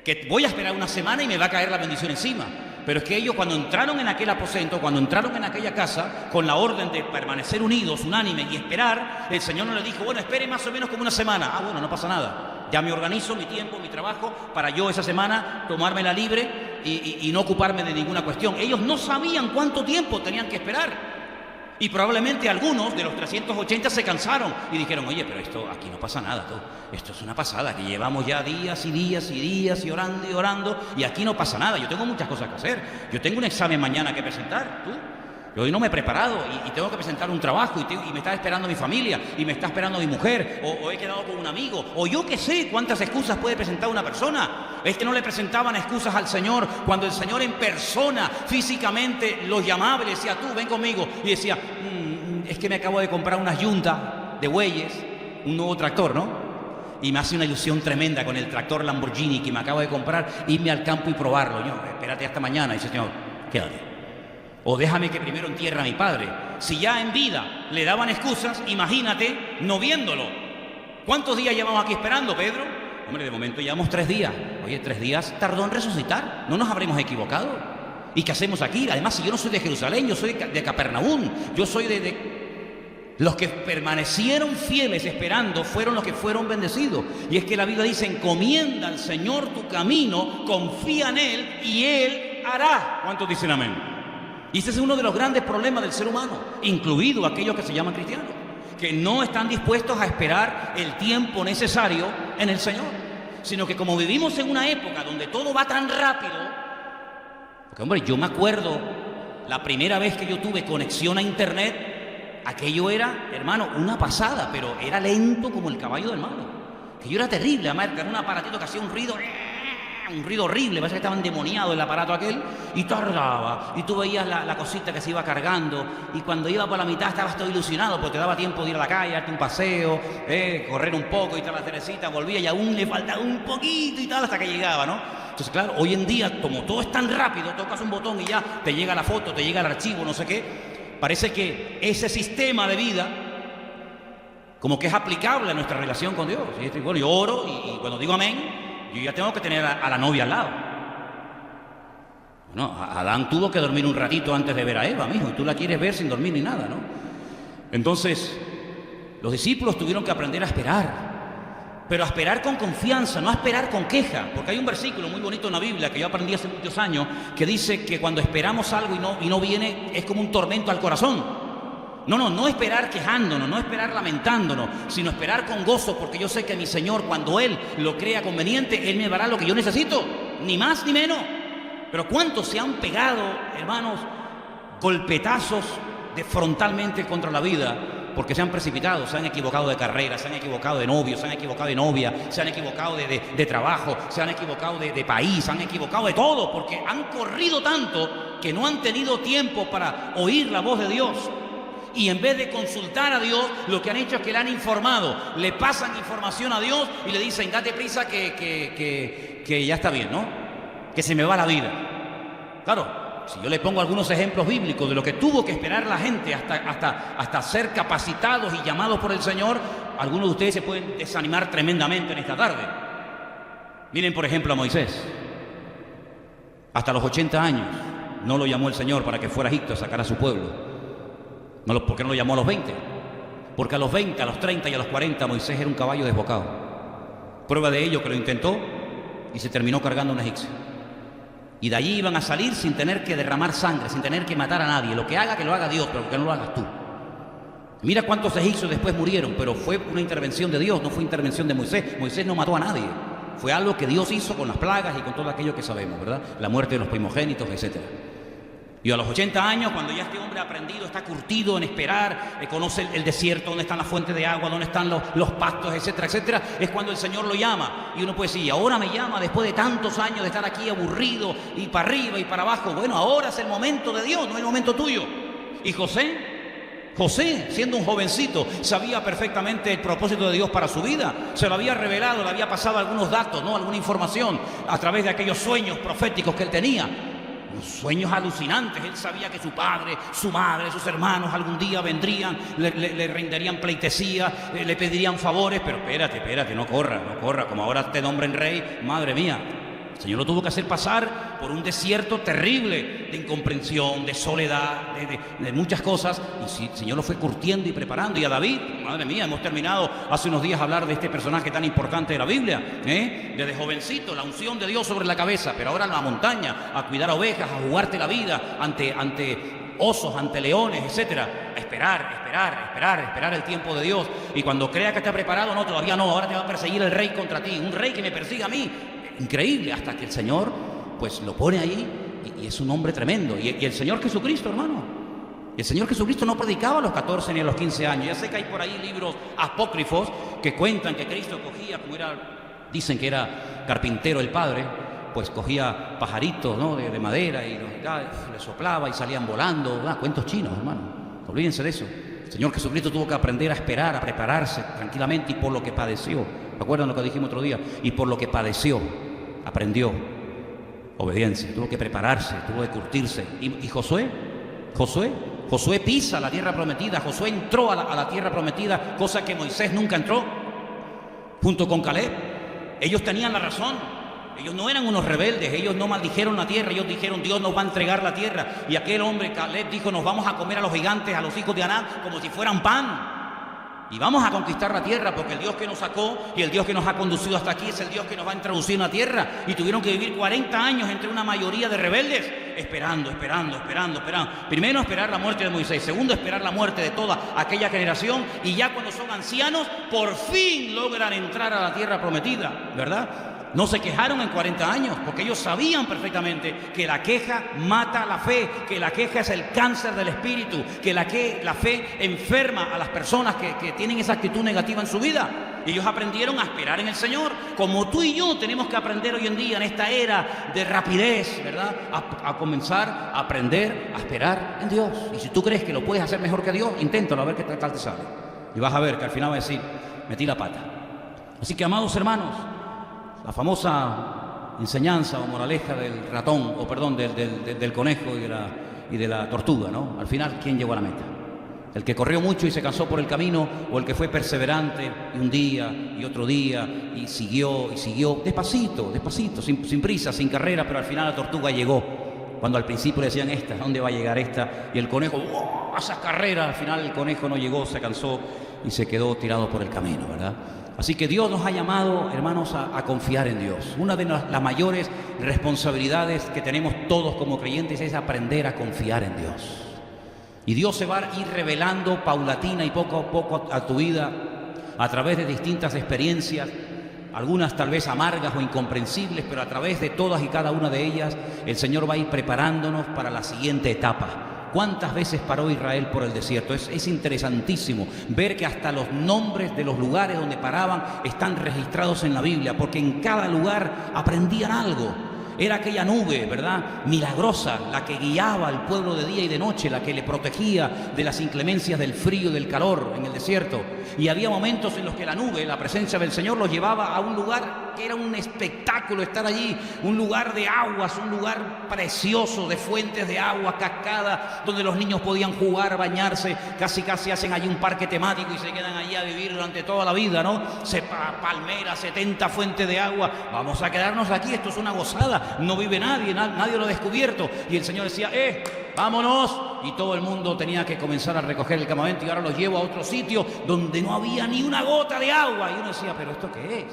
que voy a esperar una semana y me va a caer la bendición encima. Pero es que ellos cuando entraron en aquel aposento, cuando entraron en aquella casa, con la orden de permanecer unidos, unánimes y esperar, el Señor no les dijo, bueno, espere más o menos como una semana. Ah, bueno, no pasa nada. Ya me organizo mi tiempo, mi trabajo, para yo esa semana tomármela libre y no ocuparme de ninguna cuestión. Ellos no sabían cuánto tiempo tenían que esperar. Y probablemente algunos de los 380 se cansaron y dijeron, oye, pero esto aquí no pasa nada, tú. Esto es una pasada, que llevamos ya días y días y días y orando y aquí no pasa nada. Yo tengo muchas cosas que hacer. Yo tengo un examen mañana que presentar, tú. Yo hoy no me he preparado y tengo que presentar un trabajo y me está esperando mi familia y me está esperando mi mujer o he quedado con un amigo o yo qué sé cuántas excusas puede presentar una persona. Es que no le presentaban excusas al Señor cuando el Señor en persona, físicamente, los llamaba y le decía, tú ven conmigo. Y decía, es que me acabo de comprar unas yuntas de bueyes, un nuevo tractor, ¿no? Y me hace una ilusión tremenda con el tractor Lamborghini que me acabo de comprar, irme al campo y probarlo. Yo, espérate hasta mañana. Y dice, Señor, quédate. O déjame que primero entierre a mi padre. Si ya en vida le daban excusas, imagínate no viéndolo. ¿Cuántos días llevamos aquí esperando, Pedro? Hombre, de momento llevamos 3 días. Oye, 3 días tardó en resucitar. ¿No nos habremos equivocado? ¿Y qué hacemos aquí? Además, si yo no soy de Jerusalén, yo soy de Capernaum. Yo soy de... Los que permanecieron fieles esperando fueron los que fueron bendecidos. Y es que la Biblia dice, encomienda al Señor tu camino, confía en Él y Él hará. ¿Cuántos dicen amén? Y ese es uno de los grandes problemas del ser humano, incluido aquellos que se llaman cristianos, que no están dispuestos a esperar el tiempo necesario en el Señor, sino que como vivimos en una época donde todo va tan rápido, porque hombre, yo me acuerdo la primera vez que yo tuve conexión a internet, aquello era, hermano, una pasada, pero era lento como el caballo del malo, que yo era terrible, además era un aparatito que hacía un ruido horrible, parece que estaba endemoniado el aparato aquel, y tardaba, y tú veías la cosita que se iba cargando, y cuando iba por la mitad estabas todo ilusionado, porque te daba tiempo de ir a la calle, darte un paseo, correr un poco, y tal, la Teresita, volvía, y aún le faltaba un poquito y tal, hasta que llegaba, ¿no? Entonces, claro, hoy en día, como todo es tan rápido, tocas un botón y ya te llega la foto, te llega el archivo, no sé qué, parece que ese sistema de vida como que es aplicable a nuestra relación con Dios. Y bueno, yo oro y cuando digo amén, yo ya tengo que tener a la novia al lado. Bueno, Adán tuvo que dormir un ratito antes de ver a Eva, mijo, y tú la quieres ver sin dormir ni nada, ¿no? Entonces, los discípulos tuvieron que aprender a esperar, pero a esperar con confianza, no a esperar con queja, porque hay un versículo muy bonito en la Biblia que yo aprendí hace muchos años, que dice que cuando esperamos algo y no viene, es como un tormento al corazón. No esperar quejándonos, no esperar lamentándonos, sino esperar con gozo, porque yo sé que mi Señor, cuando Él lo crea conveniente, Él me dará lo que yo necesito, ni más ni menos. Pero ¿cuántos se han pegado, hermanos, golpetazos frontalmente contra la vida? Porque se han precipitado, se han equivocado de carrera, se han equivocado de novio, se han equivocado de novia, se han equivocado de trabajo, se han equivocado de país, se han equivocado de todo, porque han corrido tanto que no han tenido tiempo para oír la voz de Dios. Y en vez de consultar a Dios, lo que han hecho es que le han informado, le pasan información a Dios y le dicen, date prisa que ya está bien, ¿no? Que se me va la vida. Claro, si yo le pongo algunos ejemplos bíblicos de lo que tuvo que esperar la gente hasta ser capacitados y llamados por el Señor, algunos de ustedes se pueden desanimar tremendamente en esta tarde. Miren, por ejemplo, a Moisés. Hasta los 80 años no lo llamó el Señor para que fuera a Egipto a sacar a su pueblo. ¿Por qué no lo llamó a los 20? Porque a los 20, a los 30 y a los 40 Moisés era un caballo desbocado. Prueba de ello que lo intentó y se terminó cargando un egipcio. Y de allí iban a salir sin tener que derramar sangre, sin tener que matar a nadie. Lo que haga, que lo haga Dios, pero que no lo hagas tú. Mira cuántos egipcios después murieron, pero fue una intervención de Dios, no fue intervención de Moisés. Moisés no mató a nadie. Fue algo que Dios hizo con las plagas y con todo aquello que sabemos, ¿verdad? La muerte de los primogénitos, etcétera. Y a los 80 años, cuando ya este hombre ha aprendido, está curtido en esperar, conoce el desierto, dónde están las fuentes de agua, dónde están los pastos, etcétera, etcétera, es cuando el Señor lo llama. Y uno puede decir, ahora me llama después de tantos años de estar aquí aburrido, y para arriba y para abajo. Bueno, ahora es el momento de Dios, no es el momento tuyo. Y José, siendo un jovencito, sabía perfectamente el propósito de Dios para su vida. Se lo había revelado, le había pasado algunos datos, ¿no? Alguna información a través de aquellos sueños proféticos que él tenía. Sueños alucinantes. Él sabía que su padre, su madre, sus hermanos algún día vendrían, le renderían pleitesía, le pedirían favores, pero espérate, no corra, como ahora te nombren rey, madre mía. El Señor lo tuvo que hacer pasar por un desierto terrible de incomprensión, de soledad, de muchas cosas. Y sí, el Señor lo fue curtiendo y preparando. Y a David, madre mía, hemos terminado hace unos días hablar de este personaje tan importante de la Biblia, desde jovencito, la unción de Dios sobre la cabeza, pero ahora en la montaña, a cuidar ovejas, a jugarte la vida ante osos, ante leones, etcétera. A esperar el tiempo de Dios. Y cuando crea que está preparado, no, todavía no, ahora te va a perseguir el rey contra ti, un rey que me persiga a mí. Increíble, hasta que el Señor pues lo pone ahí y es un hombre tremendo. Y el Señor Jesucristo, hermano, El Señor Jesucristo no predicaba a los 14 ni a los 15 años. Ya sé que hay por ahí libros apócrifos que cuentan que Cristo cogía, como era, dicen que era carpintero el Padre, pues cogía pajaritos, ¿no?, de madera y les soplaba y salían volando. Cuentos chinos, hermano. Olvídense de eso. El Señor Jesucristo tuvo que aprender a esperar, a prepararse tranquilamente, y por lo que padeció. ¿Recuerdan lo que dijimos otro día? Y por lo que padeció, aprendió obediencia. Tuvo que prepararse, tuvo que curtirse. ¿Y Josué? Josué pisa la tierra prometida. Josué entró a la tierra prometida, cosa que Moisés nunca entró, junto con Caleb. Ellos tenían la razón. Ellos no eran unos rebeldes, ellos no maldijeron la tierra, ellos dijeron: Dios nos va a entregar la tierra. Y aquel hombre, Caleb, dijo: nos vamos a comer a los gigantes, a los hijos de Anak, como si fueran pan. Y vamos a conquistar la tierra, porque el Dios que nos sacó y el Dios que nos ha conducido hasta aquí es el Dios que nos va a introducir en la tierra. Y tuvieron que vivir 40 años entre una mayoría de rebeldes, esperando. Primero, esperar la muerte de Moisés. Segundo, esperar la muerte de toda aquella generación. Y ya cuando son ancianos, por fin logran entrar a la tierra prometida, ¿verdad? No se quejaron en 40 años, porque ellos sabían perfectamente que la queja mata la fe, que la queja es el cáncer del espíritu, que la fe enferma a las personas que tienen esa actitud negativa en su vida. Y ellos aprendieron a esperar en el Señor, como tú y yo tenemos que aprender hoy en día, en esta era de rapidez, ¿verdad? A comenzar a aprender a esperar en Dios. Y si tú crees que lo puedes hacer mejor que Dios, inténtalo, a ver qué tal te sale. Y vas a ver que al final va a decir: metí la pata. Así que, amados hermanos, la famosa enseñanza o moraleja del ratón, o perdón, del conejo y de la tortuga, ¿no? Al final, ¿quién llegó a la meta? ¿El que corrió mucho y se cansó por el camino, o el que fue perseverante y un día y otro día y siguió despacito, sin prisa, sin carrera, pero al final la tortuga llegó? Cuando al principio le decían: esta, ¿dónde va a llegar esta? Y el conejo, ¡oh!, esas carreras. Al final el conejo no llegó, se cansó y se quedó tirado por el camino, ¿verdad? Así que Dios nos ha llamado, hermanos, a confiar en Dios. Una de las mayores responsabilidades que tenemos todos como creyentes es aprender a confiar en Dios. Y Dios se va a ir revelando paulatina y poco a poco a tu vida a través de distintas experiencias, algunas tal vez amargas o incomprensibles, pero a través de todas y cada una de ellas el Señor va a ir preparándonos para la siguiente etapa. ¿Cuántas veces paró Israel por el desierto? Es interesantísimo ver que hasta los nombres de los lugares donde paraban están registrados en la Biblia, porque en cada lugar aprendían algo. Era aquella nube, ¿verdad?, milagrosa, la que guiaba al pueblo de día y de noche, la que le protegía de las inclemencias del frío y del calor en el desierto. Y había momentos en los que la nube, la presencia del Señor, los llevaba a un lugar que era un espectáculo estar allí, un lugar de aguas, un lugar precioso, de fuentes de agua, cascadas, donde los niños podían jugar, bañarse, casi hacen allí un parque temático y se quedan allí a vivir durante toda la vida, ¿no? Palmeras, 70 fuentes de agua. Vamos a quedarnos aquí, esto es una gozada, no vive nadie lo ha descubierto. Y el Señor decía: vámonos. Y todo el mundo tenía que comenzar a recoger el campamento, y ahora los llevo a otro sitio donde no había ni una gota de agua. Y uno decía: ¿pero esto qué es?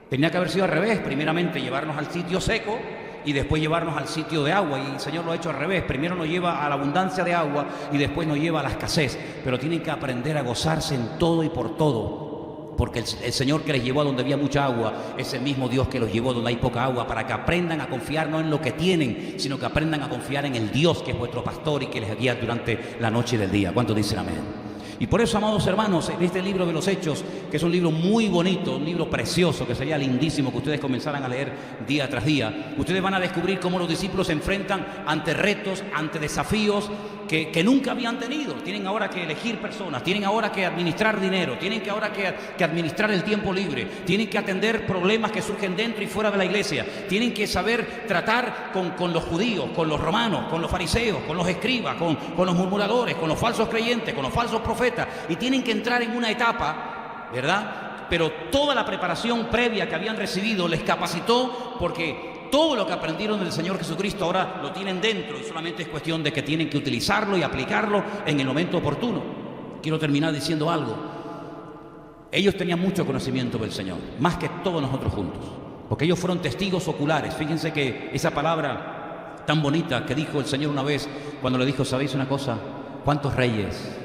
Tenía que haber sido al revés, primeramente llevarnos al sitio seco y después llevarnos al sitio de agua. Y el Señor lo ha hecho al revés: primero nos lleva a la abundancia de agua y después nos lleva a la escasez. Pero tienen que aprender a gozarse en todo y por todo, porque el Señor que les llevó a donde había mucha agua es el mismo Dios que los llevó donde hay poca agua, para que aprendan a confiar no en lo que tienen, sino que aprendan a confiar en el Dios que es vuestro pastor y que les guía durante la noche y el día. ¿Cuántos dicen amén? Y por eso, amados hermanos, en este libro de los Hechos, que es un libro muy bonito, un libro precioso, que sería lindísimo que ustedes comenzaran a leer día tras día, ustedes van a descubrir cómo los discípulos se enfrentan ante retos, ante desafíos que nunca habían tenido. Tienen ahora que elegir personas, tienen ahora que administrar dinero, tienen que ahora que administrar el tiempo libre, tienen que atender problemas que surgen dentro y fuera de la iglesia, tienen que saber tratar con los judíos, con los romanos, con los fariseos, con los escribas, con los murmuradores, con los falsos creyentes, con los falsos profetas, y tienen que entrar en una etapa, ¿verdad? Pero toda la preparación previa que habían recibido les capacitó, porque todo lo que aprendieron del Señor Jesucristo ahora lo tienen dentro, y solamente es cuestión de que tienen que utilizarlo y aplicarlo en el momento oportuno. Quiero terminar diciendo algo. Ellos tenían mucho conocimiento del Señor, más que todos nosotros juntos, porque ellos fueron testigos oculares. Fíjense que esa palabra tan bonita que dijo el Señor una vez, cuando le dijo: ¿sabéis una cosa? ¿Cuántos reyes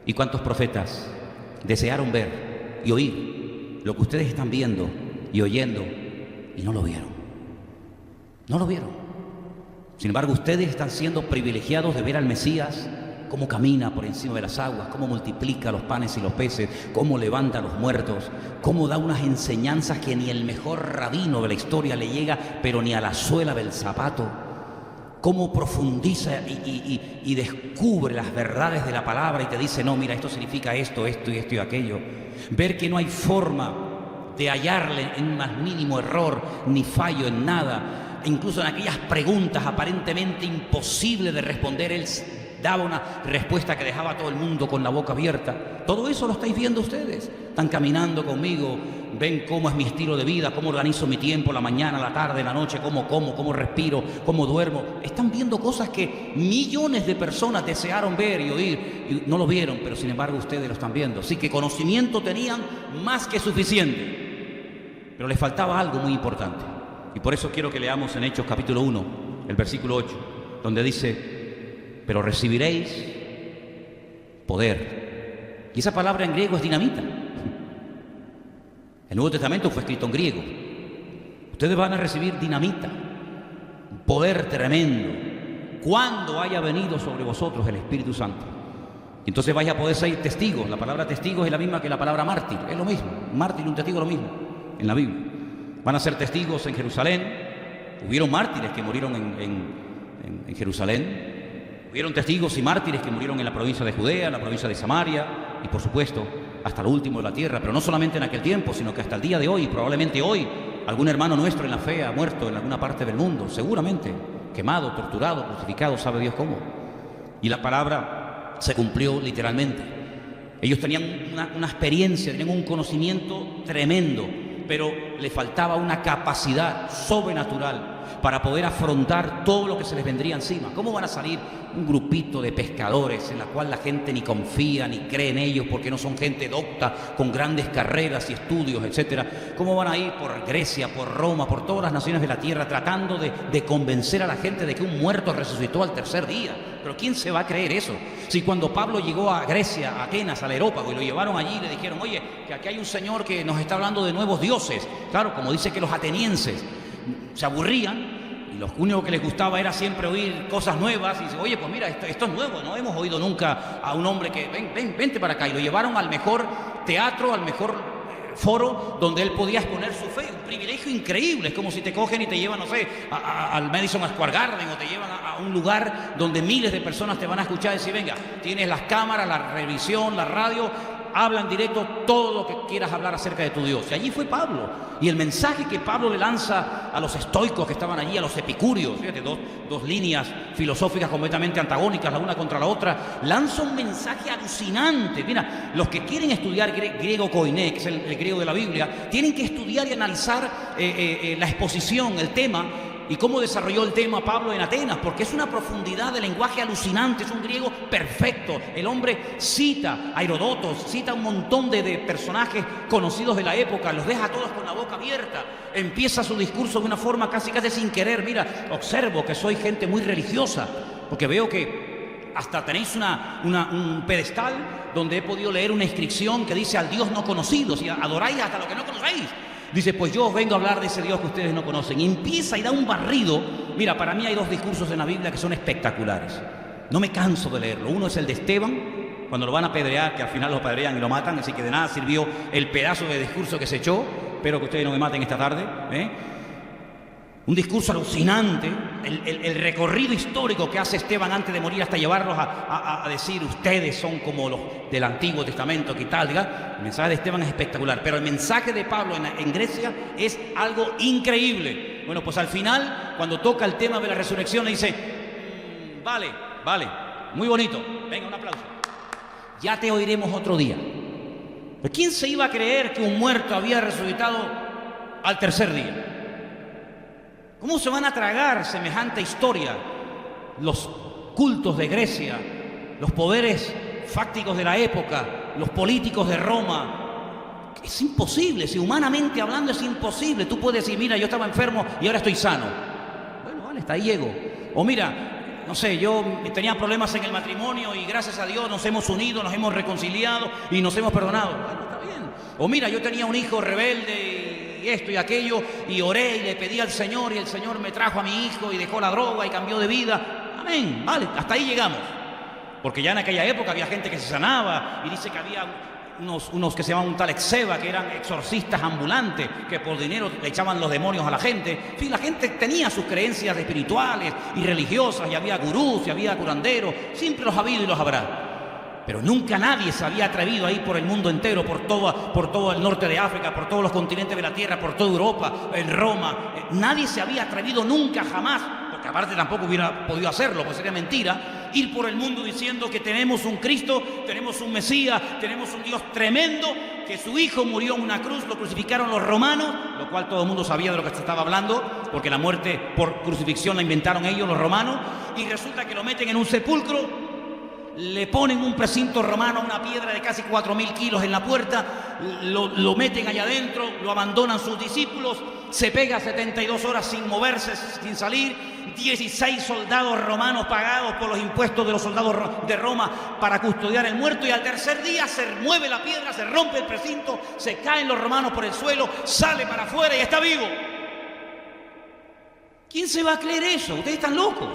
y cuántos profetas desearon ver y oír lo que ustedes están viendo y oyendo, y no lo vieron? No lo vieron. Sin embargo, ustedes están siendo privilegiados de ver al Mesías, cómo camina por encima de las aguas, cómo multiplica los panes y los peces, cómo levanta a los muertos, cómo da unas enseñanzas que ni el mejor rabino de la historia le llega, pero ni a la suela del zapato, cómo profundiza y descubre las verdades de la palabra y te dice, no, mira, esto significa esto, esto y esto y aquello. Ver que no hay forma de hallarle en un más mínimo error ni fallo en nada, incluso en aquellas preguntas aparentemente imposibles de responder, él daba una respuesta que dejaba a todo el mundo con la boca abierta. Todo eso lo estáis viendo ustedes. Están caminando conmigo, ven cómo es mi estilo de vida, cómo organizo mi tiempo, la mañana, la tarde, la noche, cómo como, cómo respiro, cómo duermo. Están viendo cosas que millones de personas desearon ver y oír y no lo vieron, pero sin embargo ustedes lo están viendo. Así que conocimiento tenían más que suficiente, pero les faltaba algo muy importante. Y por eso quiero que leamos en Hechos capítulo 1, el versículo 8, donde dice, pero recibiréis poder. Y esa palabra en griego es dinamita. El Nuevo Testamento fue escrito en griego. Ustedes van a recibir dinamita, un poder tremendo, cuando haya venido sobre vosotros el Espíritu Santo. Entonces vais a poder ser testigos. La palabra testigo es la misma que la palabra mártir, es lo mismo. Un mártir y un testigo es lo mismo en la Biblia. Van a ser testigos en Jerusalén. Hubieron mártires que murieron en Jerusalén. Hubieron testigos y mártires que murieron en la provincia de Judea, en la provincia de Samaria y, por supuesto, hasta lo último de la tierra. Pero no solamente en aquel tiempo, sino que hasta el día de hoy, probablemente hoy, algún hermano nuestro en la fe ha muerto en alguna parte del mundo, seguramente, quemado, torturado, crucificado, sabe Dios cómo. Y la palabra se cumplió literalmente. Ellos tenían una experiencia, tenían un conocimiento tremendo, pero le faltaba una capacidad sobrenatural para poder afrontar todo lo que se les vendría encima. ¿Cómo van a salir un grupito de pescadores en la cual la gente ni confía ni cree en ellos porque no son gente docta, con grandes carreras y estudios, etcétera? ¿Cómo van a ir por Grecia, por Roma, por todas las naciones de la tierra tratando de convencer a la gente de que un muerto resucitó al tercer día? ¿Pero quién se va a creer eso? Si cuando Pablo llegó a Grecia, a Atenas, al Areópago, y lo llevaron allí y le dijeron, oye, que aquí hay un señor que nos está hablando de nuevos dioses. Claro, como dice que los atenienses se aburrían y lo único que les gustaba era siempre oír cosas nuevas y dice, oye, pues mira, esto es nuevo, no hemos oído nunca a un hombre que vente para acá, y lo llevaron al mejor teatro, al mejor foro donde él podía exponer su fe, un privilegio increíble. Es como si te cogen y te llevan, no sé, al Madison Square Garden, o te llevan a un lugar donde miles de personas te van a escuchar y decir, venga, tienes las cámaras, la revisión, la radio, habla en directo todo lo que quieras hablar acerca de tu Dios. Y allí fue Pablo. Y el mensaje que Pablo le lanza a los estoicos que estaban allí, a los epicúreos, fíjate, dos líneas filosóficas completamente antagónicas la una contra la otra, lanza un mensaje alucinante. Mira, los que quieren estudiar griego koiné, que es el griego de la Biblia, tienen que estudiar y analizar la exposición, el tema, y cómo desarrolló el tema Pablo en Atenas, porque es una profundidad de lenguaje alucinante, es un griego perfecto. El hombre cita a Heródoto, cita un montón de personajes conocidos de la época, los deja a todos con la boca abierta, empieza su discurso de una forma casi sin querer. Mira, observo que soy gente muy religiosa, porque veo que hasta tenéis un pedestal donde he podido leer una inscripción que dice al Dios no conocido, si adoráis hasta lo que no conocéis. Dice, pues yo os vengo a hablar de ese Dios que ustedes no conocen. Y empieza y da un barrido. Mira, para mí hay dos discursos en la Biblia que son espectaculares. No me canso de leerlo. Uno es el de Esteban, cuando lo van a apedrear, que al final lo apedrean y lo matan. Así que de nada sirvió el pedazo de discurso que se echó. Espero que ustedes no me maten esta tarde, Un discurso alucinante, el recorrido histórico que hace Esteban antes de morir hasta llevarlos a decir, ustedes son como los del Antiguo Testamento, que tal, diga. El mensaje de Esteban es espectacular, pero el mensaje de Pablo en Grecia es algo increíble. Bueno, pues al final, cuando toca el tema de la resurrección, le dice, vale, muy bonito, venga, un aplauso. Ya te oiremos otro día. ¿Pero quién se iba a creer que un muerto había resucitado al tercer día? ¿Cómo se van a tragar semejante historia? Los cultos de Grecia, los poderes fácticos de la época, los políticos de Roma. Es imposible, si humanamente hablando es imposible. Tú puedes decir, mira, yo estaba enfermo y ahora estoy sano. Bueno, vale, hasta ahí llego. O mira, no sé, yo tenía problemas en el matrimonio y gracias a Dios nos hemos unido, nos hemos reconciliado y nos hemos perdonado. Bueno, está bien. O mira, yo tenía un hijo rebelde y esto y aquello, y oré y le pedí al Señor, y el Señor me trajo a mi hijo y dejó la droga y cambió de vida. Amén, vale, hasta ahí llegamos. Porque ya en aquella época había gente que se sanaba, y dice que había unos que se llamaban un tal Exeba, que eran exorcistas ambulantes, que por dinero le echaban los demonios a la gente. En fin, la gente tenía sus creencias espirituales y religiosas, y había gurús, y había curanderos, siempre los ha habido y los habrá. Pero nunca nadie se había atrevido a ir por el mundo entero, por todo el norte de África, por todos los continentes de la tierra, por toda Europa, en Roma. Nadie se había atrevido nunca, jamás, porque aparte tampoco hubiera podido hacerlo, pues sería mentira, ir por el mundo diciendo que tenemos un Cristo, tenemos un Mesías, tenemos un Dios tremendo, que su Hijo murió en una cruz, lo crucificaron los romanos, lo cual todo el mundo sabía de lo que se estaba hablando, porque la muerte por crucifixión la inventaron ellos, los romanos, y resulta que lo meten en un sepulcro. Le ponen un precinto romano, una piedra de casi 4.000 kilos en la puerta, lo meten allá adentro, lo abandonan sus discípulos, se pega 72 horas sin moverse, sin salir, 16 soldados romanos pagados por los impuestos de los soldados de Roma para custodiar el muerto, y al tercer día se mueve la piedra, se rompe el precinto, se caen los romanos por el suelo, sale para afuera y está vivo. ¿Quién se va a creer eso? Ustedes están locos.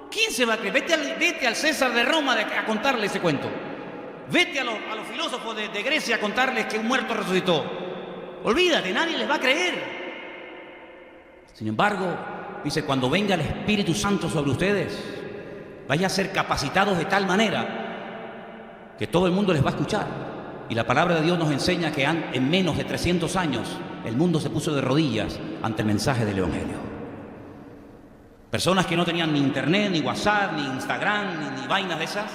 ¿Quién se va a creer? Vete al César de Roma a contarle ese cuento. Vete a los filósofos de Grecia a contarles que un muerto resucitó. Olvídate, nadie les va a creer. Sin embargo, dice, cuando venga el Espíritu Santo sobre ustedes, vayan a ser capacitados de tal manera que todo el mundo les va a escuchar. Y la palabra de Dios nos enseña que en menos de 300 años el mundo se puso de rodillas ante el mensaje del Evangelio. Personas que no tenían ni internet, ni WhatsApp, ni Instagram, ni vainas de esas,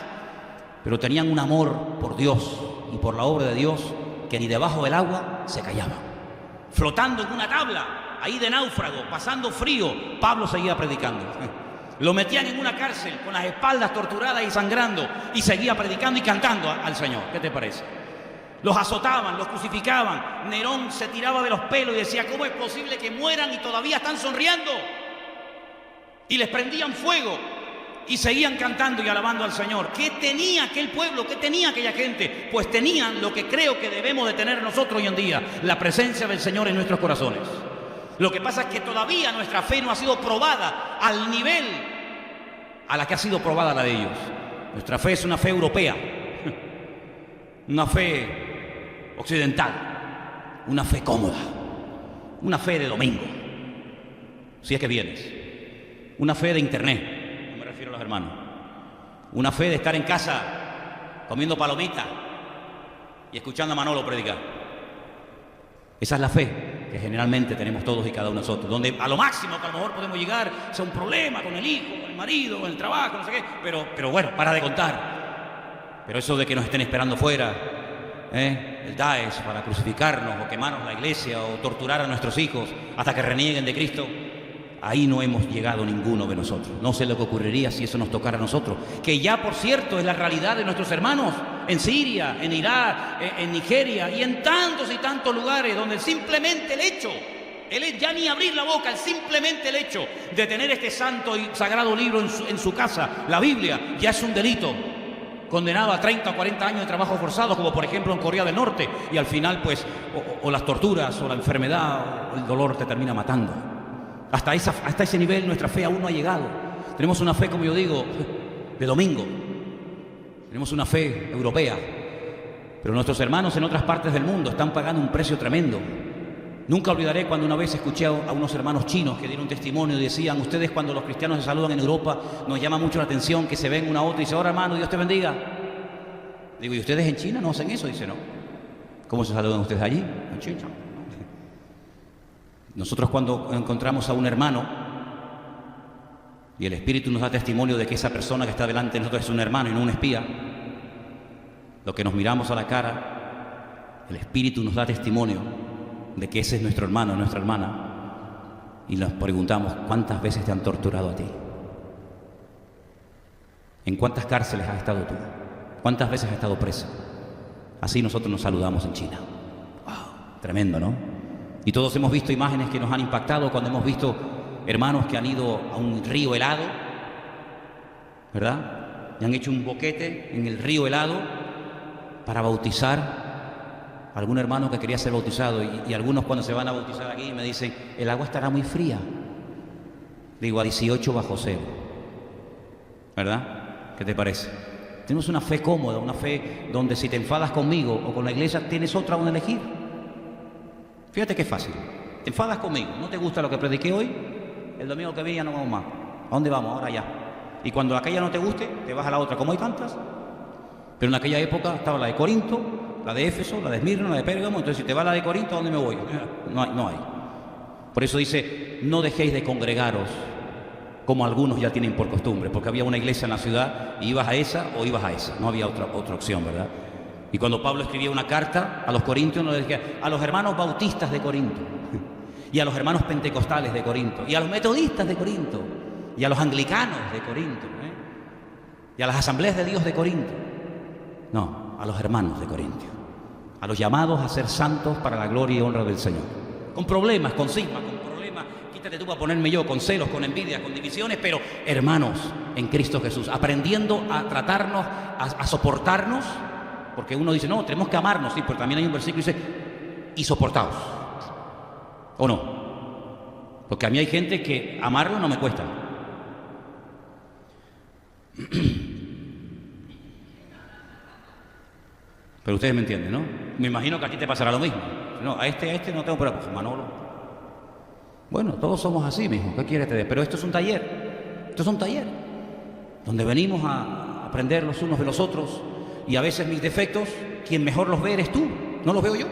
pero tenían un amor por Dios y por la obra de Dios que ni debajo del agua se callaban. Flotando en una tabla, ahí de náufrago, pasando frío, Pablo seguía predicando. Lo metían en una cárcel con las espaldas torturadas y sangrando, y seguía predicando y cantando al Señor. ¿Qué te parece? Los azotaban, los crucificaban. Nerón se tiraba de los pelos y decía, ¿cómo es posible que mueran y todavía están sonriendo? Y les prendían fuego y seguían cantando y alabando al Señor. ¿Qué tenía aquel pueblo? ¿Qué tenía aquella gente? Pues tenían lo que creo que debemos de tener nosotros hoy en día, la presencia del Señor en nuestros corazones. Lo que pasa es que todavía nuestra fe no ha sido probada al nivel a la que ha sido probada la de ellos. Nuestra fe es una fe europea, una fe occidental, una fe cómoda, una fe de domingo, si es que vienes. Una fe de internet, no me refiero a los hermanos. Una fe de estar en casa comiendo palomitas y escuchando a Manolo predicar. Esa es la fe que generalmente tenemos todos y cada uno de nosotros, donde a lo máximo que a lo mejor podemos llegar sea un problema con el hijo, con el marido, con el trabajo, no sé qué, pero bueno, para de contar. Pero eso de que nos estén esperando fuera, el Daesh para crucificarnos o quemarnos la iglesia o torturar a nuestros hijos hasta que renieguen de Cristo, ahí no hemos llegado ninguno de nosotros. No sé lo que ocurriría si eso nos tocara a nosotros, que ya por cierto es la realidad de nuestros hermanos en Siria, en Irak, en Nigeria y en tantos y tantos lugares donde simplemente el hecho, ya ni abrir la boca, simplemente el hecho de tener este santo y sagrado libro en su casa, la Biblia, ya es un delito, condenado a 30 o 40 años de trabajo forzado, como por ejemplo en Corea del Norte, y al final pues o las torturas o la enfermedad o el dolor te termina matando. Hasta ese nivel nuestra fe aún no ha llegado. Tenemos una fe, como yo digo, de domingo. Tenemos una fe europea. Pero nuestros hermanos en otras partes del mundo están pagando un precio tremendo. Nunca olvidaré cuando una vez escuché a unos hermanos chinos que dieron testimonio y decían, ustedes cuando los cristianos se saludan en Europa, nos llama mucho la atención que se ven una a otra y dice, ahora hermano, Dios te bendiga. Digo, ¿y ustedes en China no hacen eso? Dice, no. ¿Cómo se saludan ustedes allí? En China. Nosotros cuando encontramos a un hermano y el Espíritu nos da testimonio de que esa persona que está delante de nosotros es un hermano y no un espía, lo que nos miramos a la cara, el Espíritu nos da testimonio de que ese es nuestro hermano, nuestra hermana, y nos preguntamos, ¿cuántas veces te han torturado a ti? ¿En cuántas cárceles has estado tú? ¿Cuántas veces has estado preso? Así nosotros nos saludamos en China. ¡Wow! Tremendo, ¿no? Y todos hemos visto imágenes que nos han impactado cuando hemos visto hermanos que han ido a un río helado, ¿verdad? Y han hecho un boquete en el río helado para bautizar algún hermano que quería ser bautizado y algunos cuando se van a bautizar aquí me dicen, el agua estará muy fría. Digo, a 18 bajo cero. ¿Verdad? ¿Qué te parece? Tenemos una fe cómoda, una fe donde si te enfadas conmigo o con la iglesia, tienes otra donde elegir. Fíjate qué fácil. Te enfadas conmigo, no te gusta lo que prediqué hoy, el domingo que viene ya no vamos más. ¿A dónde vamos? Ahora ya. Y cuando aquella no te guste, te vas a la otra, como hay tantas. Pero en aquella época estaba la de Corinto, la de Éfeso, la de Esmirna, la de Pérgamo. Entonces si te va la de Corinto, ¿a dónde me voy? No hay. Por eso dice, no dejéis de congregaros, como algunos ya tienen por costumbre, porque había una iglesia en la ciudad y ibas a esa o ibas a esa, no había otra opción, ¿verdad? Y cuando Pablo escribía una carta a los corintios, nos decía a los hermanos bautistas de Corinto, y a los hermanos pentecostales de Corinto, y a los metodistas de Corinto, y a los anglicanos de Corinto, y a las asambleas de Dios de Corinto. No, a los hermanos de Corinto, a los llamados a ser santos para la gloria y honra del Señor. Con problemas, con cismas, con problemas, quítate tú para ponerme yo, con celos, con envidias, con divisiones, pero hermanos en Cristo Jesús, aprendiendo a tratarnos, a soportarnos, porque uno dice, no, tenemos que amarnos, sí, pero también hay un versículo que dice, y soportaos, ¿o no? Porque a mí hay gente que amarlo no me cuesta. Pero ustedes me entienden, ¿no? Me imagino que a ti te pasará lo mismo. No, a este no tengo preocupación, Manolo. Bueno, todos somos así, mijo. ¿Qué quieres tener? Pero esto es un taller. Esto es un taller donde venimos a aprender los unos de los otros. Y a veces mis defectos, quien mejor los ve eres tú, no los veo yo.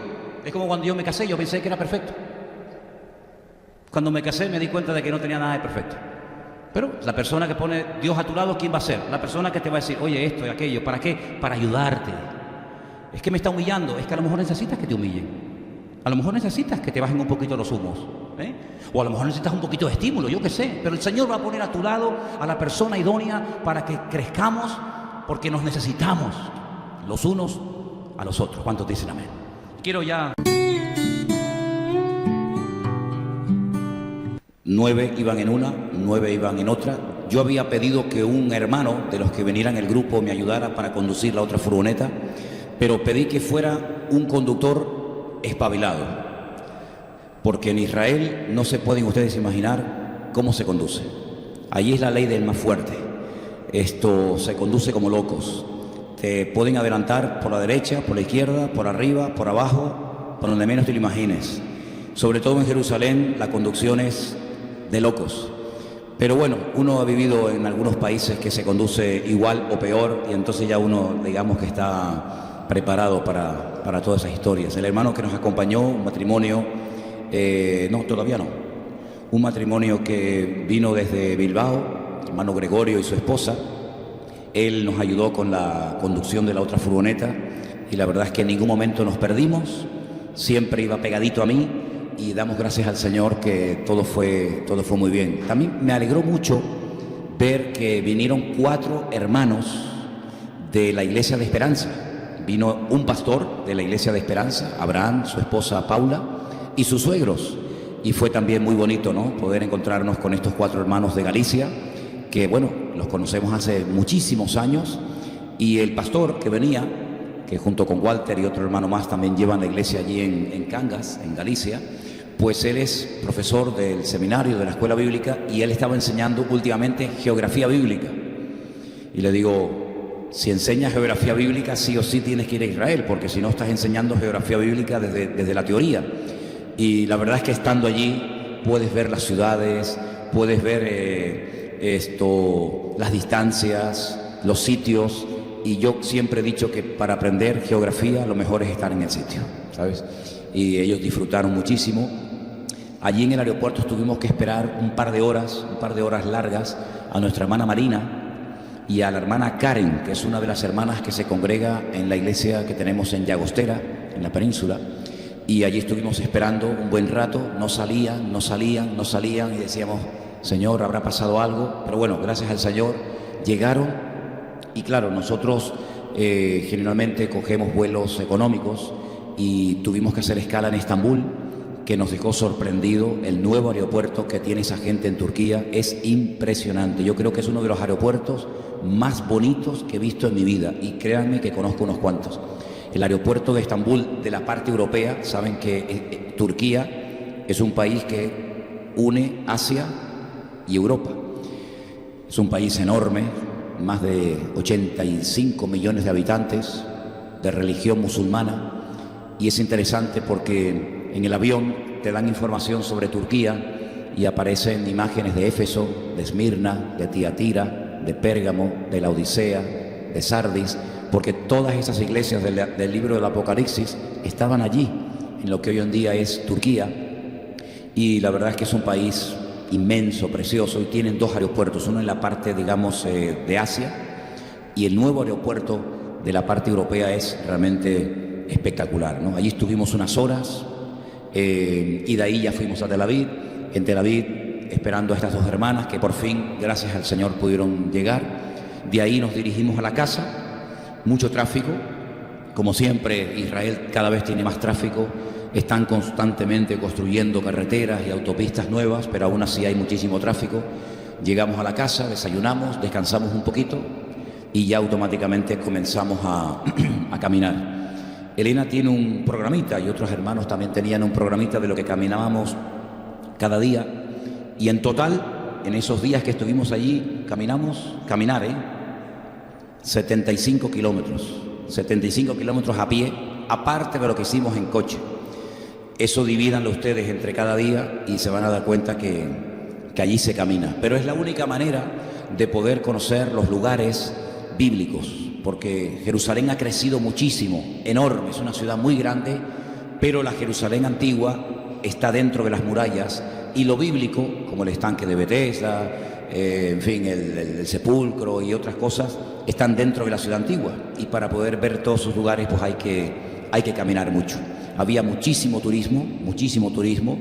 Es como cuando yo me casé, yo pensé que era perfecto. Cuando me casé me di cuenta de que no tenía nada de perfecto. Pero la persona que pone Dios a tu lado, ¿quién va a ser? La persona que te va a decir, oye, esto y aquello, ¿para qué? Para ayudarte. Es que me está humillando, es que a lo mejor necesitas que te humillen. A lo mejor necesitas que te bajen un poquito los humos, ¿eh? O a lo mejor necesitas un poquito de estímulo, yo qué sé. Pero el Señor va a poner a tu lado a la persona idónea para que crezcamos, porque nos necesitamos los unos a los otros. ¿Cuántos dicen amén? Quiero ya... 9 iban en una, 9 iban en otra. Yo había pedido que un hermano de los que vinieran el grupo me ayudara para conducir la otra furgoneta, pero pedí que fuera un conductor espabilado, porque en Israel no se pueden ustedes imaginar cómo se conduce. Allí es la ley del más fuerte. Esto se conduce como locos. Te pueden adelantar por la derecha, por la izquierda, por arriba, por abajo, por donde menos te lo imagines. Sobre todo en Jerusalén la conducción es de locos. Pero bueno, uno ha vivido en algunos países que se conduce igual o peor, y entonces ya uno, digamos, que está preparado para todas esas historias. El hermano que nos acompañó, un matrimonio, no, todavía no, un matrimonio que vino desde Bilbao, hermano Gregorio y su esposa. Él nos ayudó con la conducción de la otra furgoneta y la verdad es que en ningún momento nos perdimos, siempre iba pegadito a mí y damos gracias al Señor que todo fue muy bien. También me alegró mucho ver que vinieron 4 hermanos de la Iglesia de Esperanza. Vino un pastor de la Iglesia de Esperanza, Abraham, su esposa Paula y sus suegros. Y fue también muy bonito, ¿no?, poder encontrarnos con estos 4 hermanos de Galicia, que bueno, los conocemos hace muchísimos años. Y el pastor que venía, que junto con Walter y otro hermano más también llevan la iglesia allí en Cangas, en Galicia, pues él es profesor del seminario de la escuela bíblica y él estaba enseñando últimamente geografía bíblica. Y le digo, si enseñas geografía bíblica, sí o sí tienes que ir a Israel, porque si no estás enseñando geografía bíblica desde la teoría. Y la verdad es que estando allí puedes ver las ciudades, puedes ver las distancias, los sitios. Y yo siempre he dicho que para aprender geografía lo mejor es estar en el sitio, ¿sabes? Y ellos disfrutaron muchísimo. Allí en el aeropuerto tuvimos que esperar un par de horas largas a nuestra hermana Marina y a la hermana Karen, que es una de las hermanas que se congrega en la iglesia que tenemos en Llagostera, en la península. Y allí estuvimos esperando un buen rato, no salían y decíamos, Señor, ¿habrá pasado algo? Pero bueno, gracias al Señor llegaron. Y claro, nosotros generalmente cogemos vuelos económicos y tuvimos que hacer escala en Estambul, que nos dejó sorprendido. El nuevo aeropuerto que tiene esa gente en Turquía es impresionante. Yo creo que es uno de los aeropuertos más bonitos que he visto en mi vida y créanme que conozco unos cuantos. El aeropuerto de Estambul, de la parte europea, saben que Turquía es un país que une Asia y Europa. Es un país enorme, más de 85 millones de habitantes, de religión musulmana, y es interesante porque en el avión te dan información sobre Turquía y aparecen imágenes de Éfeso, de Esmirna, de Tiatira, de Pérgamo, de la Odisea, de Sardis, porque todas esas iglesias del libro del Apocalipsis estaban allí, en lo que hoy en día es Turquía, y la verdad es que es un país inmenso, precioso, y tienen dos aeropuertos, uno en la parte, digamos, de Asia, y el nuevo aeropuerto de la parte europea es realmente espectacular, ¿no? Allí estuvimos unas horas, y de ahí ya fuimos a Tel Aviv. En Tel Aviv, esperando a estas dos hermanas que por fin, gracias al Señor, pudieron llegar. De ahí nos dirigimos a la casa. Mucho tráfico, como siempre. Israel cada vez tiene más tráfico, están constantemente construyendo carreteras y autopistas nuevas, pero aún así hay muchísimo tráfico. Llegamos a la casa, desayunamos, descansamos un poquito y ya automáticamente comenzamos a caminar. Elena tiene un programita y otros hermanos también tenían un programita de lo que caminábamos cada día, y en total, en esos días que estuvimos allí, caminar, 75 kilómetros a pie, aparte de lo que hicimos en coche. Eso divídanlo ustedes entre cada día y se van a dar cuenta que allí se camina. Pero es la única manera de poder conocer los lugares bíblicos, porque Jerusalén ha crecido muchísimo, enorme, es una ciudad muy grande, pero la Jerusalén antigua está dentro de las murallas, y lo bíblico, como el estanque de Betesda, en fin, el sepulcro y otras cosas, están dentro de la ciudad antigua, y para poder ver todos sus lugares pues hay que caminar mucho. Había muchísimo turismo,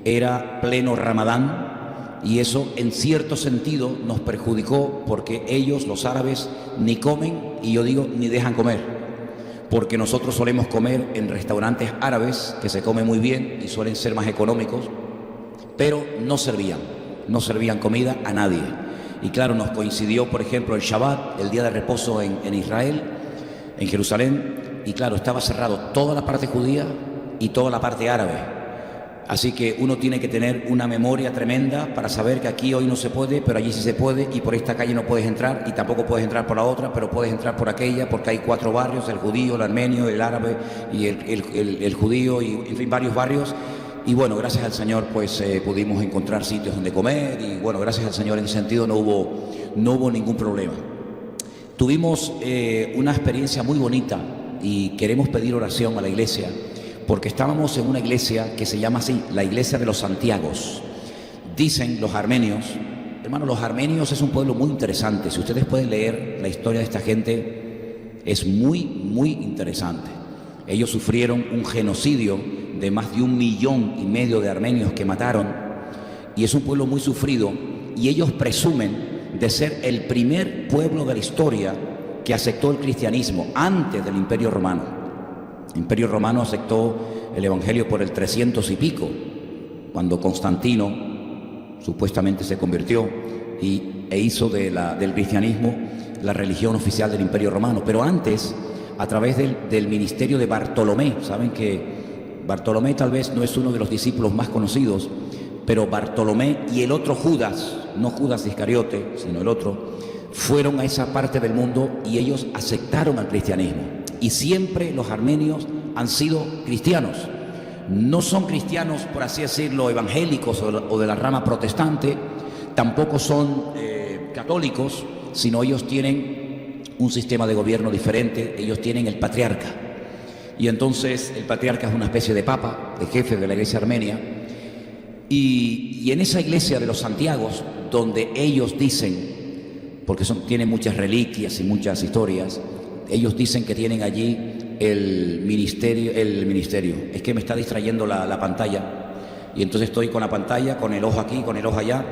era pleno Ramadán, y eso en cierto sentido nos perjudicó, porque ellos, los árabes, ni comen, y yo digo ni dejan comer, porque nosotros solemos comer en restaurantes árabes que se come muy bien y suelen ser más económicos, pero no servían comida a nadie. Y claro, nos coincidió, por ejemplo, el Shabbat, el día de reposo en Israel, en Jerusalén, y claro, estaba cerrado toda la parte judía y toda la parte árabe. Así que uno tiene que tener una memoria tremenda para saber que aquí hoy no se puede, pero allí sí se puede, y por esta calle no puedes entrar, y tampoco puedes entrar por la otra, pero puedes entrar por aquella, porque hay 4 barrios, el judío, el armenio, el árabe y el judío, y en fin, varios barrios. Y bueno, gracias al Señor pues pudimos encontrar sitios donde comer, y bueno, gracias al Señor en ese sentido no hubo ningún problema. Tuvimos una experiencia muy bonita, y queremos pedir oración a la iglesia, porque estábamos en una iglesia que se llama así, la iglesia de los Santiagos. Dicen los armenios, hermanos, los armenios es un pueblo muy interesante. Si ustedes pueden leer la historia de esta gente, es muy, muy interesante. Ellos sufrieron un genocidio de más de 1,5 millones de armenios que mataron, y es un pueblo muy sufrido, y ellos presumen de ser el primer pueblo de la historia que aceptó el cristianismo antes del Imperio Romano. El Imperio Romano aceptó el Evangelio por el 300 y pico, cuando Constantino supuestamente se convirtió e hizo del cristianismo la religión oficial del Imperio Romano. Pero antes, a través del ministerio de Bartolomé, saben que Bartolomé tal vez no es uno de los discípulos más conocidos, pero Bartolomé y el otro Judas, no Judas Iscariote, sino el otro, fueron a esa parte del mundo y ellos aceptaron al cristianismo. Y siempre los armenios han sido cristianos. No son cristianos, por así decirlo, evangélicos o de la rama protestante, tampoco son católicos, sino ellos tienen un sistema de gobierno diferente. Ellos tienen el patriarca, y entonces el patriarca es una especie de papa, de jefe de la iglesia armenia, y en esa iglesia de los Santiagos, donde ellos dicen, porque tienen muchas reliquias y muchas historias, ellos dicen que tienen allí el ministerio, es que me está distrayendo la pantalla, y entonces estoy con la pantalla, con el ojo aquí, con el ojo allá.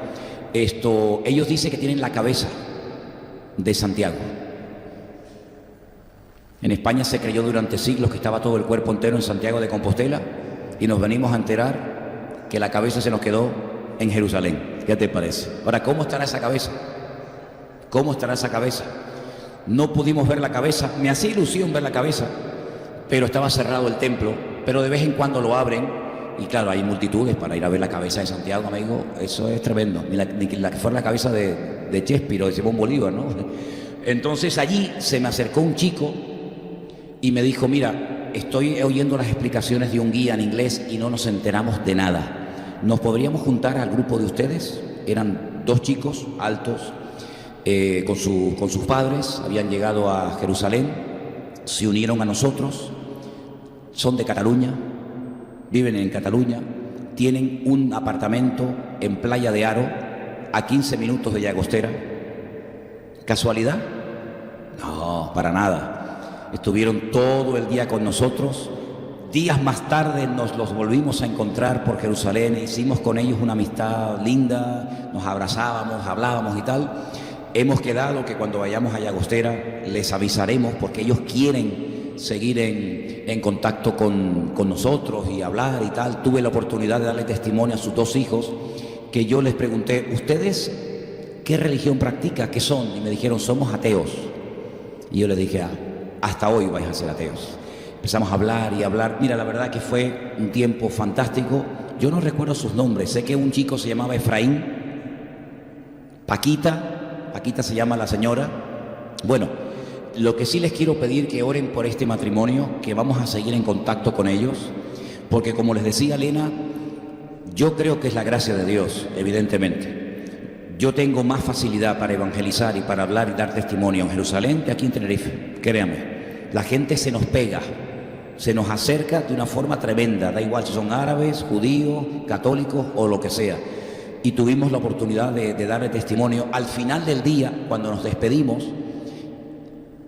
Ellos dicen que tienen la cabeza de Santiago. En España se creyó durante siglos que estaba todo el cuerpo entero en Santiago de Compostela, y nos venimos a enterar que la cabeza se nos quedó en Jerusalén. ¿Qué te parece? Ahora, ¿cómo estará esa cabeza? ¿Cómo estará esa cabeza? No pudimos ver la cabeza. Me hacía ilusión ver la cabeza, pero estaba cerrado el templo, pero de vez en cuando lo abren, y claro, hay multitudes para ir a ver la cabeza de Santiago, amigo, eso es tremendo, ni la que fuera la cabeza de Chespiró, de Simón Bolívar, ¿no? Entonces allí se me acercó un chico y me dijo, mira, estoy oyendo las explicaciones de un guía en inglés y no nos enteramos de nada. ¿Nos podríamos juntar al grupo de ustedes? Eran 2 chicos altos, con sus padres, habían llegado a Jerusalén, se unieron a nosotros, son de Cataluña, viven en Cataluña, tienen un apartamento en Playa de Haro, a 15 minutos de Llagostera. ¿Casualidad? No, para nada. Estuvieron todo el día con nosotros. Días más tarde nos los volvimos a encontrar por Jerusalén, hicimos con ellos una amistad linda, nos abrazábamos, hablábamos y tal. Hemos quedado que cuando vayamos a Llagostera les avisaremos porque ellos quieren seguir en contacto con nosotros y hablar y tal. Tuve la oportunidad de darle testimonio a sus 2 hijos, que yo les pregunté, ¿ustedes qué religión practican? ¿Qué son? Y me dijeron, somos ateos. Y yo les dije, hasta hoy vais a ser ateos. Empezamos a hablar y hablar. Mira, la verdad que fue un tiempo fantástico. Yo no recuerdo sus nombres. Sé que un chico se llamaba Efraín, Paquita se llama la señora. Bueno, lo que sí les quiero pedir que oren por este matrimonio, que vamos a seguir en contacto con ellos, porque como les decía Elena, yo creo que es la gracia de Dios, evidentemente. Yo tengo más facilidad para evangelizar y para hablar y dar testimonio en Jerusalén que aquí en Tenerife, créanme. La gente se nos pega, se nos acerca de una forma tremenda, da igual si son árabes, judíos, católicos o lo que sea. Y tuvimos la oportunidad de darle testimonio. Al final del día, cuando nos despedimos,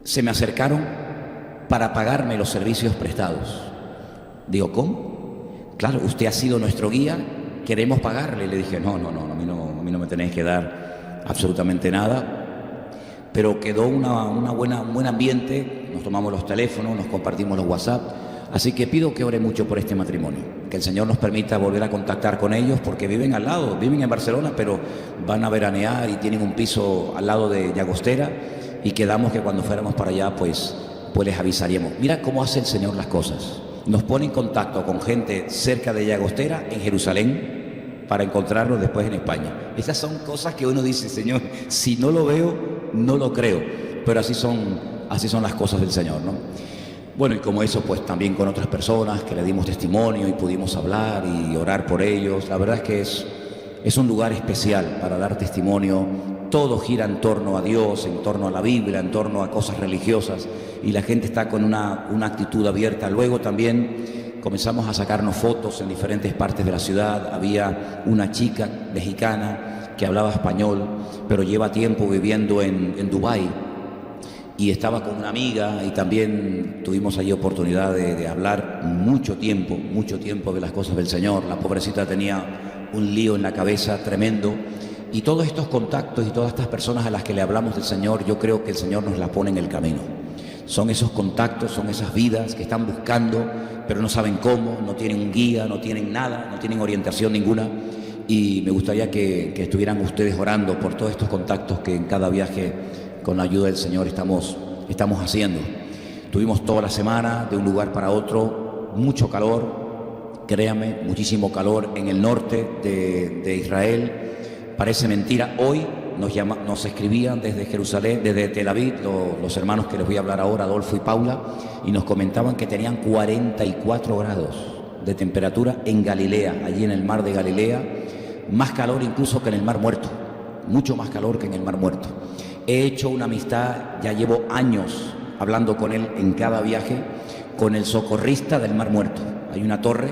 se me acercaron para pagarme los servicios prestados. Digo, ¿cómo? Claro, usted ha sido nuestro guía, queremos pagarle. Le dije, no, a mí no me tenéis que dar absolutamente nada. Pero quedó un buen ambiente, nos tomamos los teléfonos, nos compartimos los WhatsApp. Así que pido que ore mucho por este matrimonio, que el Señor nos permita volver a contactar con ellos, porque viven al lado, viven en Barcelona, pero van a veranear y tienen un piso al lado de Llagostera, y quedamos que cuando fuéramos para allá, pues les avisaríamos. Mira cómo hace el Señor las cosas. Nos pone en contacto con gente cerca de Llagostera, en Jerusalén, para encontrarlos después en España. Esas son cosas que uno dice, Señor, si no lo veo, no lo creo. Pero así son las cosas del Señor, ¿no? Bueno, y como eso, pues también con otras personas que le dimos testimonio y pudimos hablar y orar por ellos. La verdad es que es un lugar especial para dar testimonio. Todo gira en torno a Dios, en torno a la Biblia, en torno a cosas religiosas, y la gente está con una actitud abierta. Luego también comenzamos a sacarnos fotos en diferentes partes de la ciudad. Había una chica mexicana que hablaba español, pero lleva tiempo viviendo en Dubái, y estaba con una amiga, y también tuvimos allí oportunidad de hablar mucho tiempo de las cosas del Señor. La pobrecita tenía un lío en la cabeza tremendo, y todos estos contactos y todas estas personas a las que le hablamos del Señor, yo creo que el Señor nos la pone en el camino. Son esos contactos, son esas vidas que están buscando, pero no saben cómo, no tienen un guía, no tienen nada, no tienen orientación ninguna. Y me gustaría que estuvieran ustedes orando por todos estos contactos que en cada viaje, con la ayuda del Señor, estamos haciendo. Tuvimos toda la semana de un lugar para otro, mucho calor, créame, muchísimo calor en el norte de Israel. Parece mentira, hoy nos escribían desde Jerusalén, desde Tel Aviv, los hermanos que les voy a hablar ahora, Adolfo y Paula, y nos comentaban que tenían 44 grados de temperatura en Galilea, allí en el mar de Galilea, más calor incluso que en el Mar Muerto, mucho más calor que en el Mar Muerto. He hecho una amistad, ya llevo años hablando con él en cada viaje, con el socorrista del Mar Muerto. Hay una torre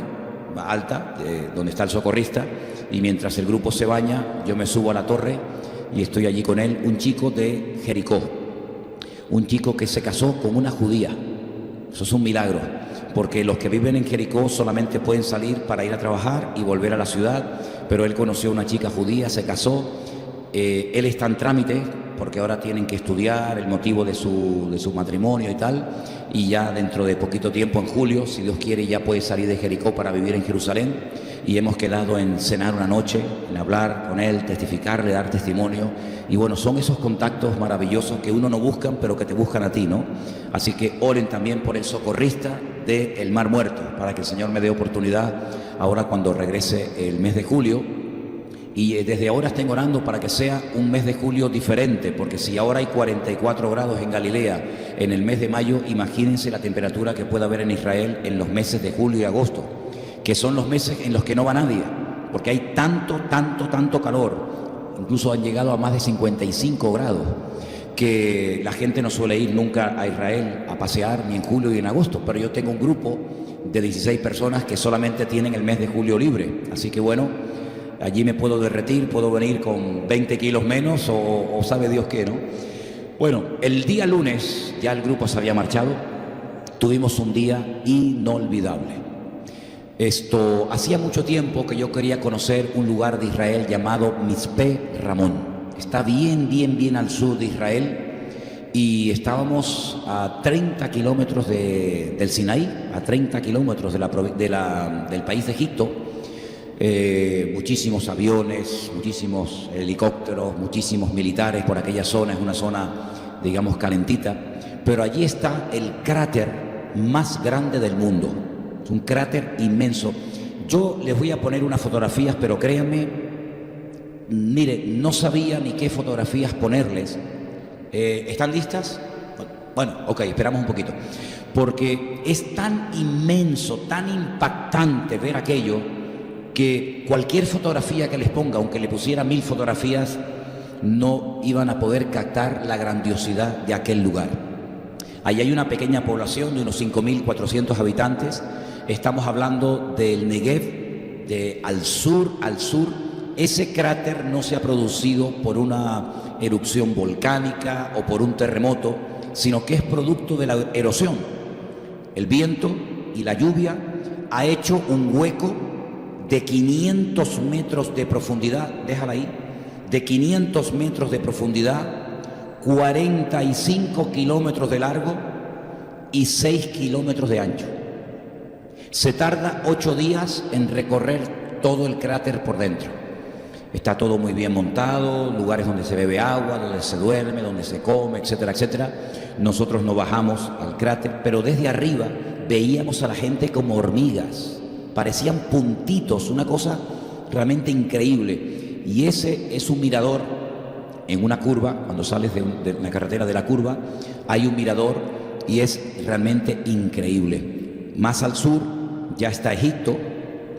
alta donde está el socorrista, y mientras el grupo se baña, yo me subo a la torre y estoy allí con él, un chico de Jericó, un chico que se casó con una judía. Eso es un milagro, porque los que viven en Jericó solamente pueden salir para ir a trabajar y volver a la ciudad, pero él conoció a una chica judía, se casó. Él está en trámite porque ahora tienen que estudiar el motivo de su matrimonio y tal, y ya dentro de poquito tiempo, en julio, si Dios quiere, ya puede salir de Jericó para vivir en Jerusalén, y hemos quedado en cenar una noche, en hablar con él, testificarle, dar testimonio, y bueno, son esos contactos maravillosos que uno no buscan, pero que te buscan a ti, ¿no? Así que oren también por el socorrista del Mar Muerto, para que el Señor me dé oportunidad ahora cuando regrese el mes de julio. Y desde ahora estén orando para que sea un mes de julio diferente, porque si ahora hay 44 grados en Galilea en el mes de mayo, imagínense la temperatura que puede haber en Israel en los meses de julio y agosto, que son los meses en los que no va nadie, porque hay tanto calor, incluso han llegado a más de 55 grados, que la gente no suele ir nunca a Israel a pasear ni en julio ni en agosto, pero yo tengo un grupo de 16 personas que solamente tienen el mes de julio libre, así que bueno, allí me puedo derretir, puedo venir con 20 kilos menos o sabe Dios qué, ¿no? Bueno, el día lunes, ya el grupo se había marchado, tuvimos un día inolvidable. Hacía mucho tiempo que yo quería conocer un lugar de Israel llamado Mitzpe Ramón. Está bien al sur de Israel y estábamos a 30 kilómetros del Sinaí, a 30 kilómetros del país de Egipto. Muchísimos aviones, muchísimos helicópteros, muchísimos militares por aquella zona, es una zona, digamos, calentita, pero allí está el cráter más grande del mundo, es un cráter inmenso. Yo les voy a poner unas fotografías, pero créanme, mire, no sabía ni qué fotografías ponerles. ¿Están listas? Bueno, ok, esperamos un poquito, porque es tan inmenso, tan impactante ver aquello, que cualquier fotografía que les ponga, aunque le pusiera 1000 fotografías, no iban a poder captar la grandiosidad de aquel lugar. Ahí hay una pequeña población de unos 5400 habitantes. Estamos hablando del Negev, al sur. Ese cráter no se ha producido por una erupción volcánica o por un terremoto, sino que es producto de la erosión. El viento y la lluvia ha hecho un hueco de 500 metros de profundidad, déjala ahí, de 500 metros de profundidad, 45 kilómetros de largo y 6 kilómetros de ancho. Se tarda 8 días en recorrer todo el cráter por dentro. Está todo muy bien montado, lugares donde se bebe agua, donde se duerme, donde se come, etcétera, etcétera. Nosotros no bajamos al cráter, pero desde arriba veíamos a la gente como hormigas. Parecían puntitos, una cosa realmente increíble. Y ese es un mirador en una curva, cuando sales de la carretera de la curva, hay un mirador y es realmente increíble. Más al sur ya está Egipto,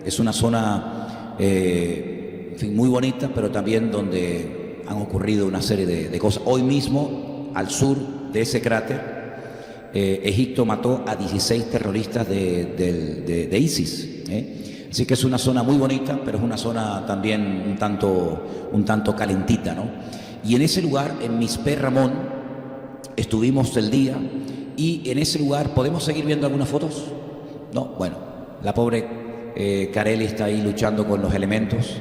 es una zona en fin, muy bonita, pero también donde han ocurrido una serie de cosas. Hoy mismo, al sur de ese cráter, Egipto mató a 16 terroristas de ISIS. Así que es una zona muy bonita, pero es una zona también un tanto calentita, ¿no? Y en ese lugar, en Mitzpe Ramón, estuvimos el día, y en ese lugar, ¿podemos seguir viendo algunas fotos? No, bueno, la pobre Carely está ahí luchando con los elementos.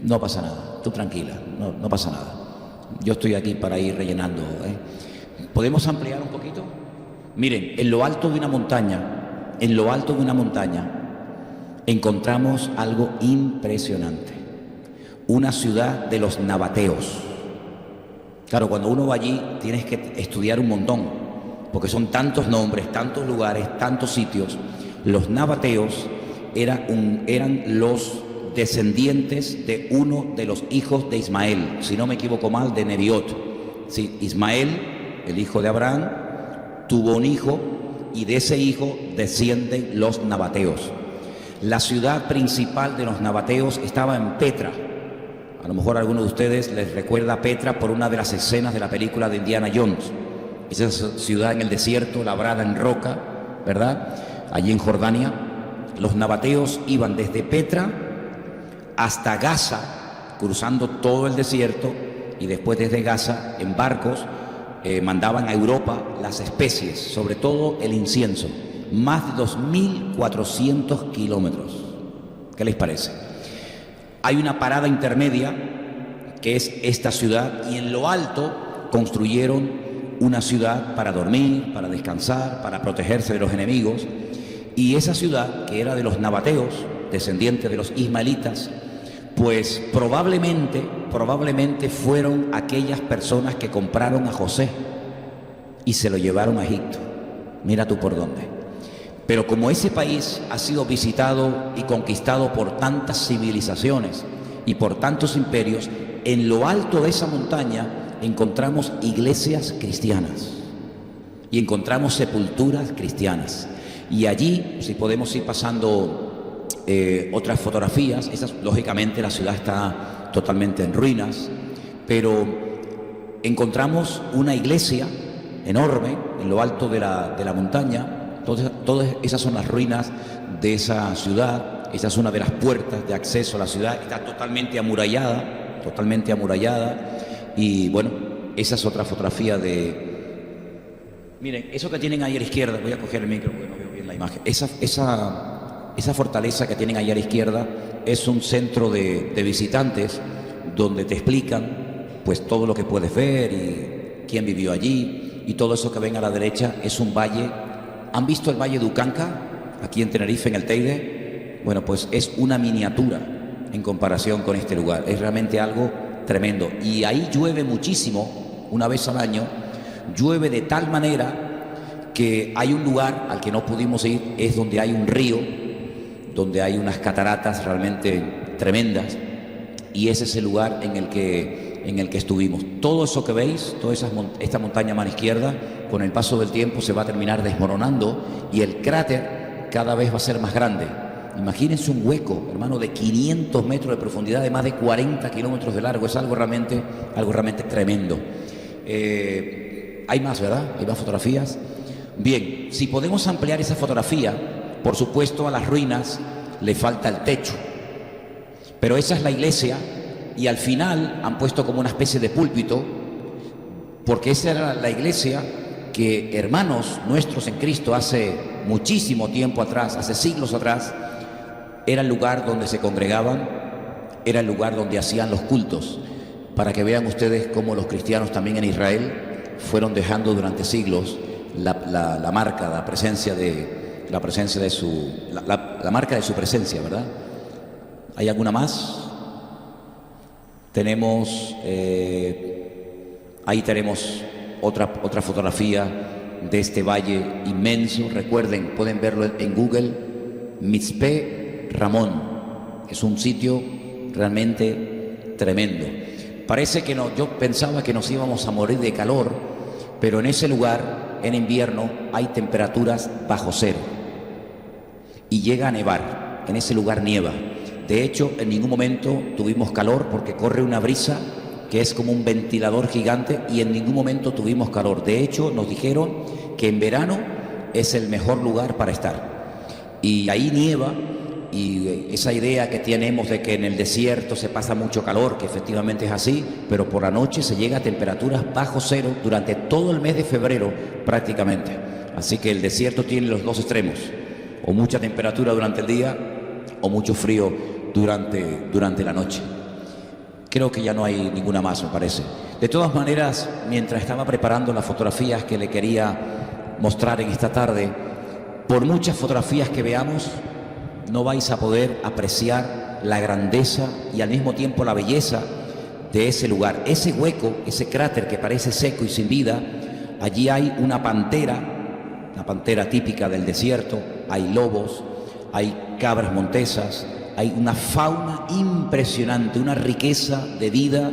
No pasa nada, tú tranquila, no pasa nada. Yo estoy aquí para ir rellenando. ¿Podemos ampliar un poquito? Miren, en lo alto de una montaña, encontramos algo impresionante. Una ciudad de los nabateos. Claro, cuando uno va allí tienes que estudiar un montón, porque son tantos nombres, tantos lugares, tantos sitios. Los nabateos eran los descendientes de uno de los hijos de Ismael, si no me equivoco mal, de Nebiot. Sí, Ismael, el hijo de Abraham, tuvo un hijo, y de ese hijo descienden los nabateos. La ciudad principal de los nabateos estaba en Petra. A lo mejor a alguno de ustedes les recuerda a Petra por una de las escenas de la película de Indiana Jones. Esa ciudad en el desierto, labrada en roca, ¿verdad? Allí en Jordania. Los nabateos iban desde Petra hasta Gaza, cruzando todo el desierto, y después desde Gaza, en barcos, mandaban a Europa las especies, sobre todo el incienso. Más de 2.400 kilómetros. ¿Qué les parece? Hay una parada intermedia que es esta ciudad, y en lo alto construyeron una ciudad para dormir, para descansar, para protegerse de los enemigos. Y esa ciudad, que era de los nabateos, descendientes de los ismaelitas, pues probablemente fueron aquellas personas que compraron a José y se lo llevaron a Egipto. Mira tú por dónde. Pero como ese país ha sido visitado y conquistado por tantas civilizaciones y por tantos imperios, en lo alto de esa montaña encontramos iglesias cristianas y encontramos sepulturas cristianas. Y allí, si podemos ir pasando otras fotografías, esas, lógicamente la ciudad está totalmente en ruinas, pero encontramos una iglesia enorme en lo alto de la montaña. Todas esas son las ruinas de esa ciudad. Esa es una de las puertas de acceso a la ciudad. Está totalmente amurallada, y bueno, esa es otra fotografía de... Miren, eso que tienen ahí a la izquierda, voy a coger el micro porque no veo bien la imagen. Esa fortaleza que tienen ahí a la izquierda es un centro de visitantes donde te explican pues todo lo que puedes ver y quién vivió allí, y todo eso que ven a la derecha es un valle. ¿Han visto el Valle de Ucanca, aquí en Tenerife, en el Teide? Bueno, pues es una miniatura en comparación con este lugar. Es realmente algo tremendo. Y ahí llueve muchísimo, una vez al año. Llueve de tal manera que hay un lugar al que no pudimos ir, es donde hay un río, donde hay unas cataratas realmente tremendas. Y ese es el lugar en el que estuvimos. Todo eso que veis, esta montaña a mano izquierda, con el paso del tiempo se va a terminar desmoronando y el cráter cada vez va a ser más grande. Imagínense un hueco, hermano, de 500 metros de profundidad, de más de 40 kilómetros de largo. Es algo realmente tremendo. Hay más, ¿verdad? Hay más fotografías. Bien, si podemos ampliar esa fotografía, por supuesto a las ruinas le falta el techo, pero esa es la iglesia. Y al final han puesto como una especie de púlpito, porque esa era la iglesia que hermanos nuestros en Cristo hace muchísimo tiempo atrás, hace siglos atrás, era el lugar donde se congregaban, era el lugar donde hacían los cultos, para que vean ustedes cómo los cristianos también en Israel fueron dejando durante siglos la marca, la marca de su presencia, ¿verdad? ¿Hay alguna más? Tenemos, ahí tenemos otra fotografía de este valle inmenso. Recuerden, pueden verlo en Google, Mitzpe Ramón. Es un sitio realmente tremendo. Parece que no, yo pensaba que nos íbamos a morir de calor, pero en ese lugar, en invierno, hay temperaturas bajo cero. Y llega a nevar, en ese lugar nieva. De hecho, en ningún momento tuvimos calor porque corre una brisa que es como un ventilador gigante, y en ningún momento tuvimos calor. De hecho, nos dijeron que en verano es el mejor lugar para estar. Y ahí nieva, y esa idea que tenemos de que en el desierto se pasa mucho calor, que efectivamente es así, pero por la noche se llega a temperaturas bajo cero durante todo el mes de febrero prácticamente. Así que el desierto tiene los dos extremos, o mucha temperatura durante el día o mucho frío durante la noche. Creo que ya no hay ninguna más, me parece. De todas maneras, mientras estaba preparando las fotografías que le quería mostrar en esta tarde, por muchas fotografías que veamos, no vais a poder apreciar la grandeza y al mismo tiempo la belleza de ese lugar. Ese hueco, ese cráter que parece seco y sin vida, allí hay una pantera típica del desierto, hay lobos, hay cabras montesas, hay una fauna impresionante, una riqueza de vida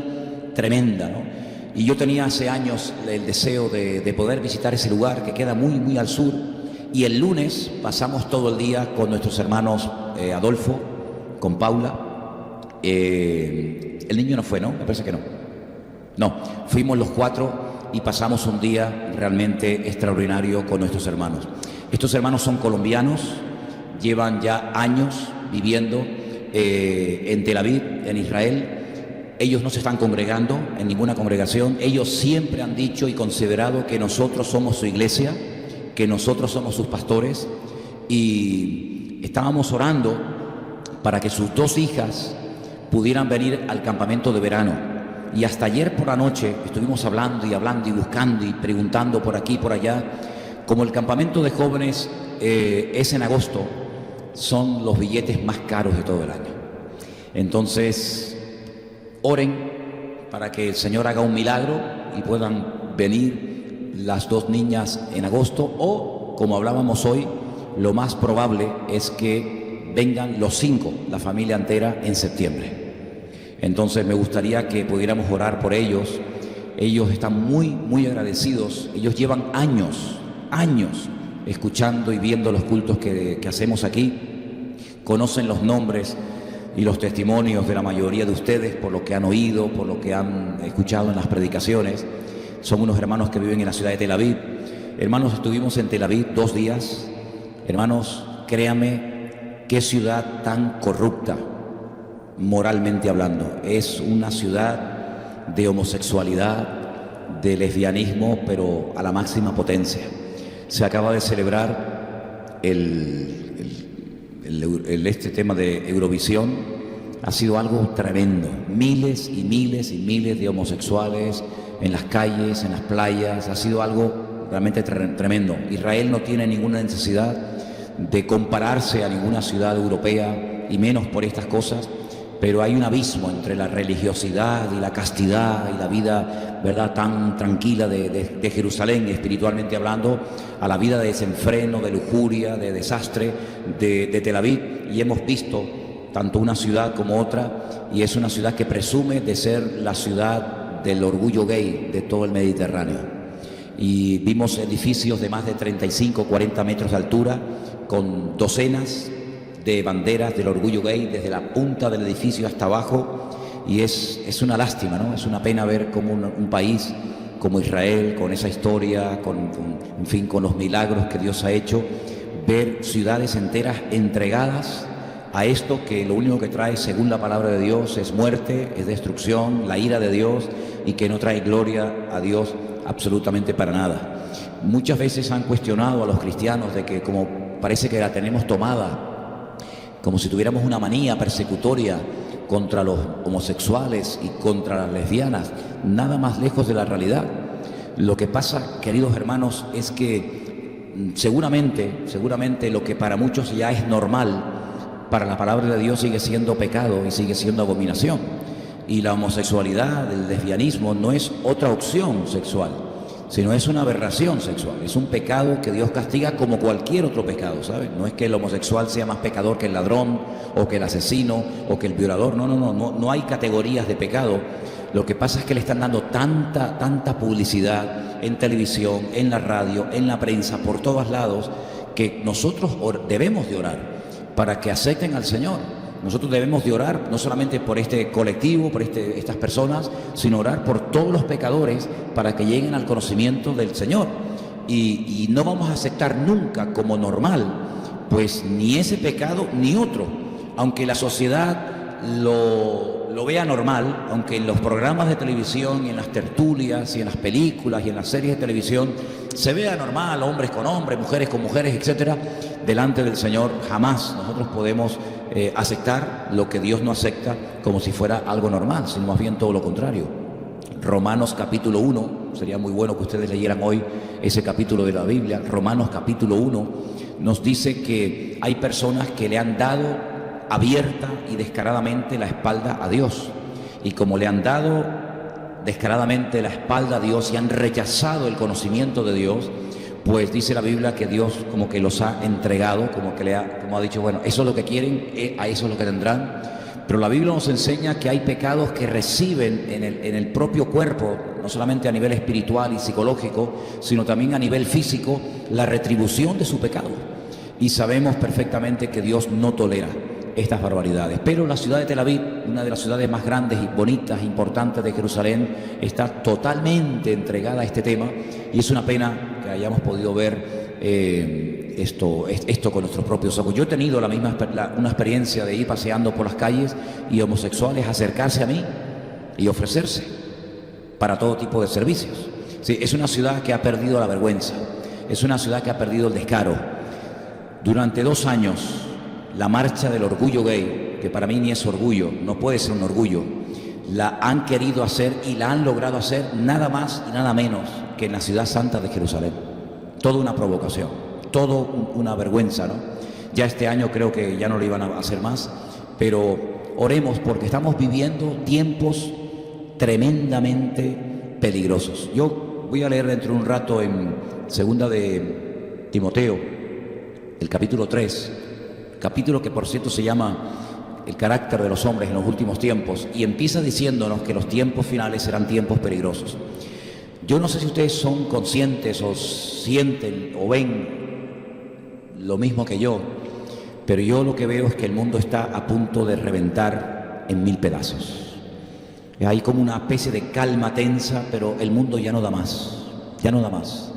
tremenda, ¿no? Y yo tenía hace años el deseo de poder visitar ese lugar que queda muy, muy al sur. Y el lunes pasamos todo el día con nuestros hermanos Adolfo, con Paula. El niño no fue, ¿no? Me parece que no. No, fuimos los cuatro y pasamos un día realmente extraordinario con nuestros hermanos. Estos hermanos son colombianos, llevan ya años viviendo en Tel Aviv, en Israel. Ellos no se están congregando en ninguna congregación. Ellos siempre han dicho y considerado que nosotros somos su iglesia, que nosotros somos sus pastores, y estábamos orando para que sus dos hijas pudieran venir al campamento de verano. Y hasta ayer por la noche estuvimos hablando y buscando y preguntando por aquí y por allá. Como el campamento de jóvenes es en agosto, son los billetes más caros de todo el año. Entonces, oren para que el Señor haga un milagro y puedan venir las 2 niñas en agosto, o, como hablábamos hoy, lo más probable es que vengan los 5, la familia entera, en septiembre. Entonces me gustaría que pudiéramos orar por ellos. Ellos están muy agradecidos. Ellos llevan años escuchando y viendo los cultos que hacemos aquí. Conocen los nombres y los testimonios de la mayoría de ustedes por lo que han oído, por lo que han escuchado en las predicaciones. Son unos hermanos que viven en la ciudad de Tel Aviv. Hermanos, estuvimos en Tel Aviv 2 días. Hermanos, créanme, qué ciudad tan corrupta, moralmente hablando. Es una ciudad de homosexualidad, de lesbianismo, pero a la máxima potencia. Se acaba de celebrar este tema de Eurovisión. Ha sido algo tremendo. Miles y miles de homosexuales en las calles, en las playas. Ha sido algo realmente tremendo. Israel no tiene ninguna necesidad de compararse a ninguna ciudad europea, y menos por estas cosas, pero hay un abismo entre la religiosidad y la castidad y la vida, ¿verdad?, tan tranquila de Jerusalén, espiritualmente hablando, a la vida de desenfreno, de lujuria, de desastre de Tel Aviv. Y hemos visto tanto una ciudad como otra, y es una ciudad que presume de ser la ciudad del orgullo gay de todo el Mediterráneo. Y vimos edificios de más de 35, 40 metros de altura, con docenas de banderas del orgullo gay desde la punta del edificio hasta abajo. Y es una lástima, ¿no? Es una pena ver cómo un país como Israel, con esa historia, en fin, con los milagros que Dios ha hecho, ver ciudades enteras entregadas a esto que lo único que trae, según la palabra de Dios, es muerte, es destrucción, la ira de Dios, y que no trae gloria a Dios absolutamente para nada. Muchas veces han cuestionado a los cristianos de que, como parece que la tenemos tomada, como si tuviéramos una manía persecutoria contra los homosexuales y contra las lesbianas. Nada más lejos de la realidad. Lo que pasa, queridos hermanos, es que seguramente lo que para muchos ya es normal, para la palabra de Dios sigue siendo pecado y sigue siendo abominación. Y la homosexualidad, el lesbianismo, no es otra opción sexual, sino es una aberración sexual. Es un pecado que Dios castiga como cualquier otro pecado, ¿sabes? No es que el homosexual sea más pecador que el ladrón, o que el asesino, o que el violador. No hay categorías de pecado. Lo que pasa es que le están dando tanta publicidad en televisión, en la radio, en la prensa, por todos lados, que nosotros debemos de orar para que acepten al Señor. Nosotros debemos de orar no solamente por este colectivo, por estas personas, sino orar por todos los pecadores para que lleguen al conocimiento del Señor. Y no vamos a aceptar nunca como normal, pues ni ese pecado ni otro, aunque la sociedad lo vea normal, aunque en los programas de televisión y en las tertulias y en las películas y en las series de televisión se vea normal, hombres con hombres, mujeres con mujeres, etcétera. Delante del Señor jamás nosotros podemos aceptar lo que Dios no acepta como si fuera algo normal, sino más bien todo lo contrario. Romanos capítulo 1, sería muy bueno que ustedes leyeran hoy ese capítulo de la Biblia. Romanos capítulo 1 nos dice que hay personas que le han dado abierta y descaradamente la espalda a Dios, y como le han dado descaradamente la espalda a Dios y han rechazado el conocimiento de Dios, pues dice la Biblia que Dios como que los ha entregado, como ha dicho, bueno, eso es lo que quieren, a eso es lo que tendrán. Pero la Biblia nos enseña que hay pecados que reciben en el propio cuerpo, no solamente a nivel espiritual y psicológico, sino también a nivel físico, la retribución de su pecado. Y sabemos perfectamente que Dios no tolera estas barbaridades. Pero la ciudad de Tel Aviv, una de las ciudades más grandes y bonitas, importantes de Jerusalén, está totalmente entregada a este tema, y es una pena que hayamos podido ver esto con nuestros propios ojos. Yo he tenido una experiencia de ir paseando por las calles y homosexuales acercarse a mí y ofrecerse para todo tipo de servicios. Sí, es una ciudad que ha perdido la vergüenza, es una ciudad que ha perdido el descaro. Durante 2 años, la marcha del orgullo gay, que para mí ni es orgullo, no puede ser un orgullo, la han querido hacer y la han logrado hacer nada más y nada menos que en la ciudad santa de Jerusalén. Toda una provocación, todo una vergüenza, ¿no? Ya este año creo que ya no lo iban a hacer más, pero oremos porque estamos viviendo tiempos tremendamente peligrosos. Yo voy a leer dentro de un rato en segunda de Timoteo, el capítulo 3, capítulo que por cierto se llama El carácter de los hombres en los últimos tiempos, y empieza diciéndonos que los tiempos finales serán tiempos peligrosos. Yo no sé si ustedes son conscientes o sienten o ven lo mismo que yo, pero yo lo que veo es que el mundo está a punto de reventar en 1000 pedazos. Hay como una especie de calma tensa, pero el mundo ya no da más, ya no da más.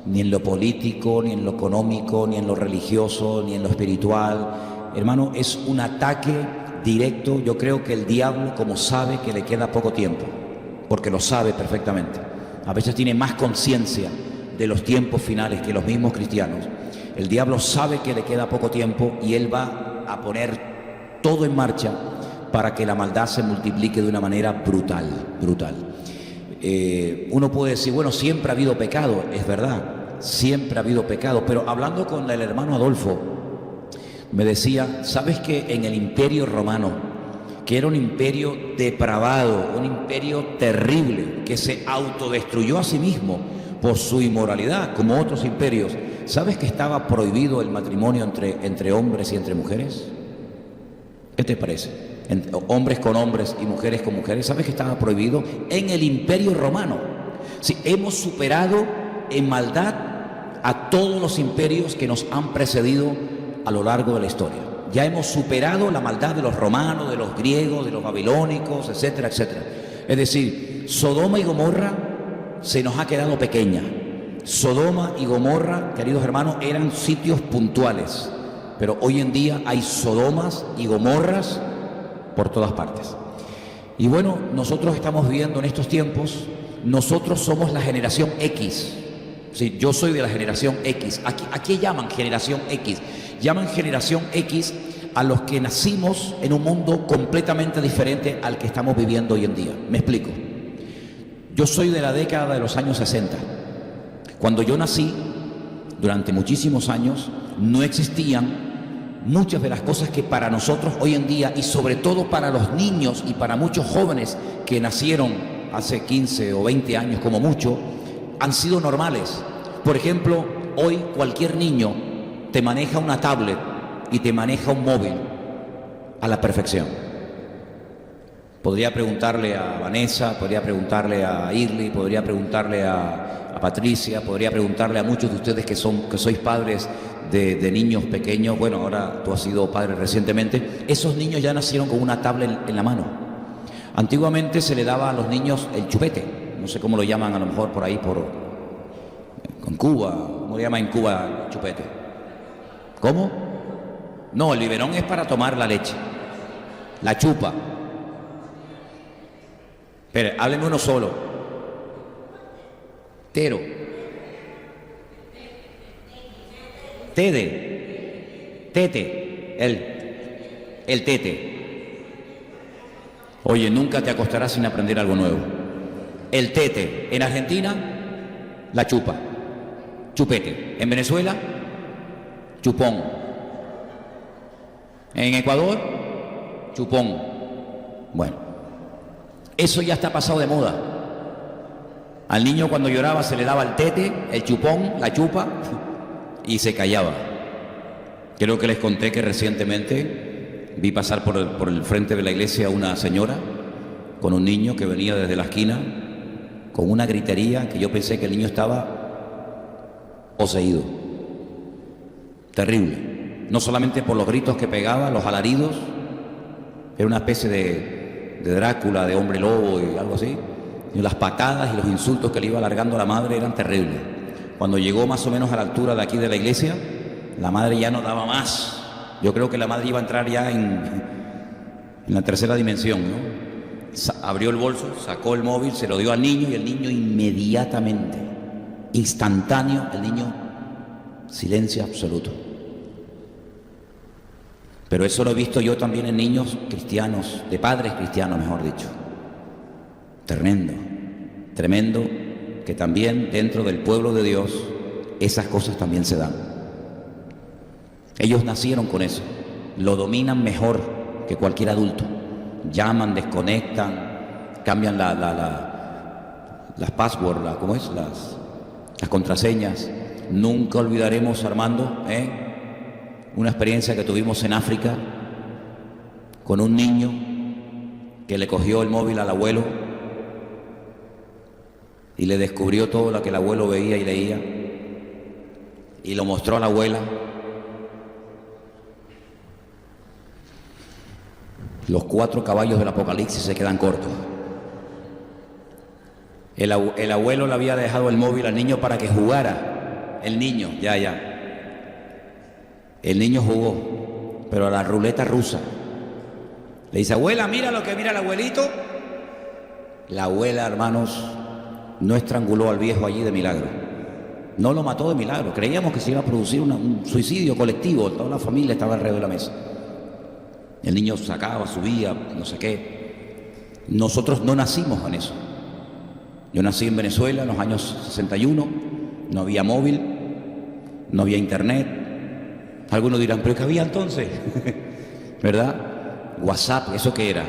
Ni en lo político, ni en lo económico, ni en lo religioso, ni en lo espiritual. Hermano, es un ataque directo. Yo creo que el diablo, como sabe que le queda poco tiempo, porque lo sabe perfectamente, a veces tiene más conciencia de los tiempos finales que los mismos cristianos. El diablo sabe que le queda poco tiempo y él va a poner todo en marcha para que la maldad se multiplique de una manera brutal, brutal. Uno puede decir, bueno, siempre ha habido pecado, es verdad, siempre ha habido pecado, pero hablando con el hermano Adolfo, me decía, ¿sabes que en el Imperio Romano, que era un imperio depravado, un imperio terrible, que se autodestruyó a sí mismo por su inmoralidad, como otros imperios, ¿sabes que estaba prohibido el matrimonio entre hombres y entre mujeres? ¿Qué te parece? Hombres con hombres y mujeres con mujeres, ¿sabes que estaba prohibido en el Imperio Romano? Sí, hemos superado en maldad a todos los imperios que nos han precedido a lo largo de la historia. Ya hemos superado la maldad de los romanos, de los griegos, de los babilónicos, etcétera, etcétera. Es decir, Sodoma y Gomorra se nos ha quedado pequeña. Sodoma y Gomorra, queridos hermanos, eran sitios puntuales, pero hoy en día hay Sodomas y Gomorras por todas partes. Y bueno, nosotros estamos viviendo en estos tiempos, nosotros somos la generación X. Sí, yo soy de la generación X. ¿A qué llaman generación X? Llaman generación X a los que nacimos en un mundo completamente diferente al que estamos viviendo hoy en día. Me explico. Yo soy de la década de los años 60. Cuando yo nací, durante muchísimos años, no existían muchas de las cosas que para nosotros hoy en día, y sobre todo para los niños y para muchos jóvenes que nacieron hace 15 o 20 años como mucho, han sido normales. Por ejemplo, hoy cualquier niño te maneja una tablet y te maneja un móvil a la perfección. Podría preguntarle a Vanessa, podría preguntarle a Irly, podría preguntarle a Patricia, podría preguntarle a muchos de ustedes que sois padres de niños pequeños. Bueno, ahora tú has sido padre recientemente. Esos niños ya nacieron con una tablet en la mano. Antiguamente se le daba a los niños el chupete, no sé cómo lo llaman a lo mejor por ahí, en Cuba, ¿cómo le llaman en Cuba el chupete? ¿Cómo? No, el biberón es para tomar la leche, la chupa. Espera, hábleme uno solo. Tero. Tete. El tete. Oye, nunca te acostarás sin aprender algo nuevo. El tete. En Argentina, la chupa. Chupete. En Venezuela, chupón. En Ecuador, chupón. Bueno, eso ya está pasado de moda. Al niño cuando lloraba se le daba el tete, el chupón, la chupa, y se callaba. Creo que les conté que recientemente vi pasar por el frente de la iglesia una señora con un niño que venía desde la esquina con una gritería que yo pensé que el niño estaba poseído. Terrible. No solamente por los gritos que pegaba, los alaridos, era una especie de Drácula, de hombre lobo y algo así. Y las patadas y los insultos que le iba alargando a la madre eran terribles. Cuando llegó más o menos a la altura de aquí de la iglesia, la madre ya no daba más. Yo creo que la madre iba a entrar ya en la tercera dimensión, ¿no? Abrió el bolso, sacó el móvil, se lo dio al niño y el niño inmediatamente, instantáneo, el niño, silencio absoluto. Pero eso lo he visto yo también en niños cristianos, de padres cristianos, mejor dicho. Tremendo, tremendo que también dentro del pueblo de Dios esas cosas también se dan. Ellos nacieron con eso, lo dominan mejor que cualquier adulto. Llaman, desconectan, cambian las passwords, ¿cómo es? Las contraseñas. Nunca olvidaremos, Armando, una experiencia que tuvimos en África con un niño que le cogió el móvil al abuelo y le descubrió todo lo que el abuelo veía y leía y lo mostró a la abuela. Los 4 caballos del Apocalipsis se quedan cortos. El abuelo le había dejado el móvil al niño para que jugara. El niño, el niño jugó, pero a la ruleta rusa. Le dice, abuela, mira lo que mira el abuelito. La abuela, hermanos, no estranguló al viejo allí de milagro. No lo mató de milagro. Creíamos que se iba a producir un suicidio colectivo. Toda la familia estaba alrededor de la mesa. El niño sacaba, subía, no sé qué. Nosotros no nacimos en eso. Yo nací en Venezuela en los años 61. No había móvil, no había internet. Algunos dirán, ¿pero qué había entonces? ¿Verdad? WhatsApp, ¿eso qué era?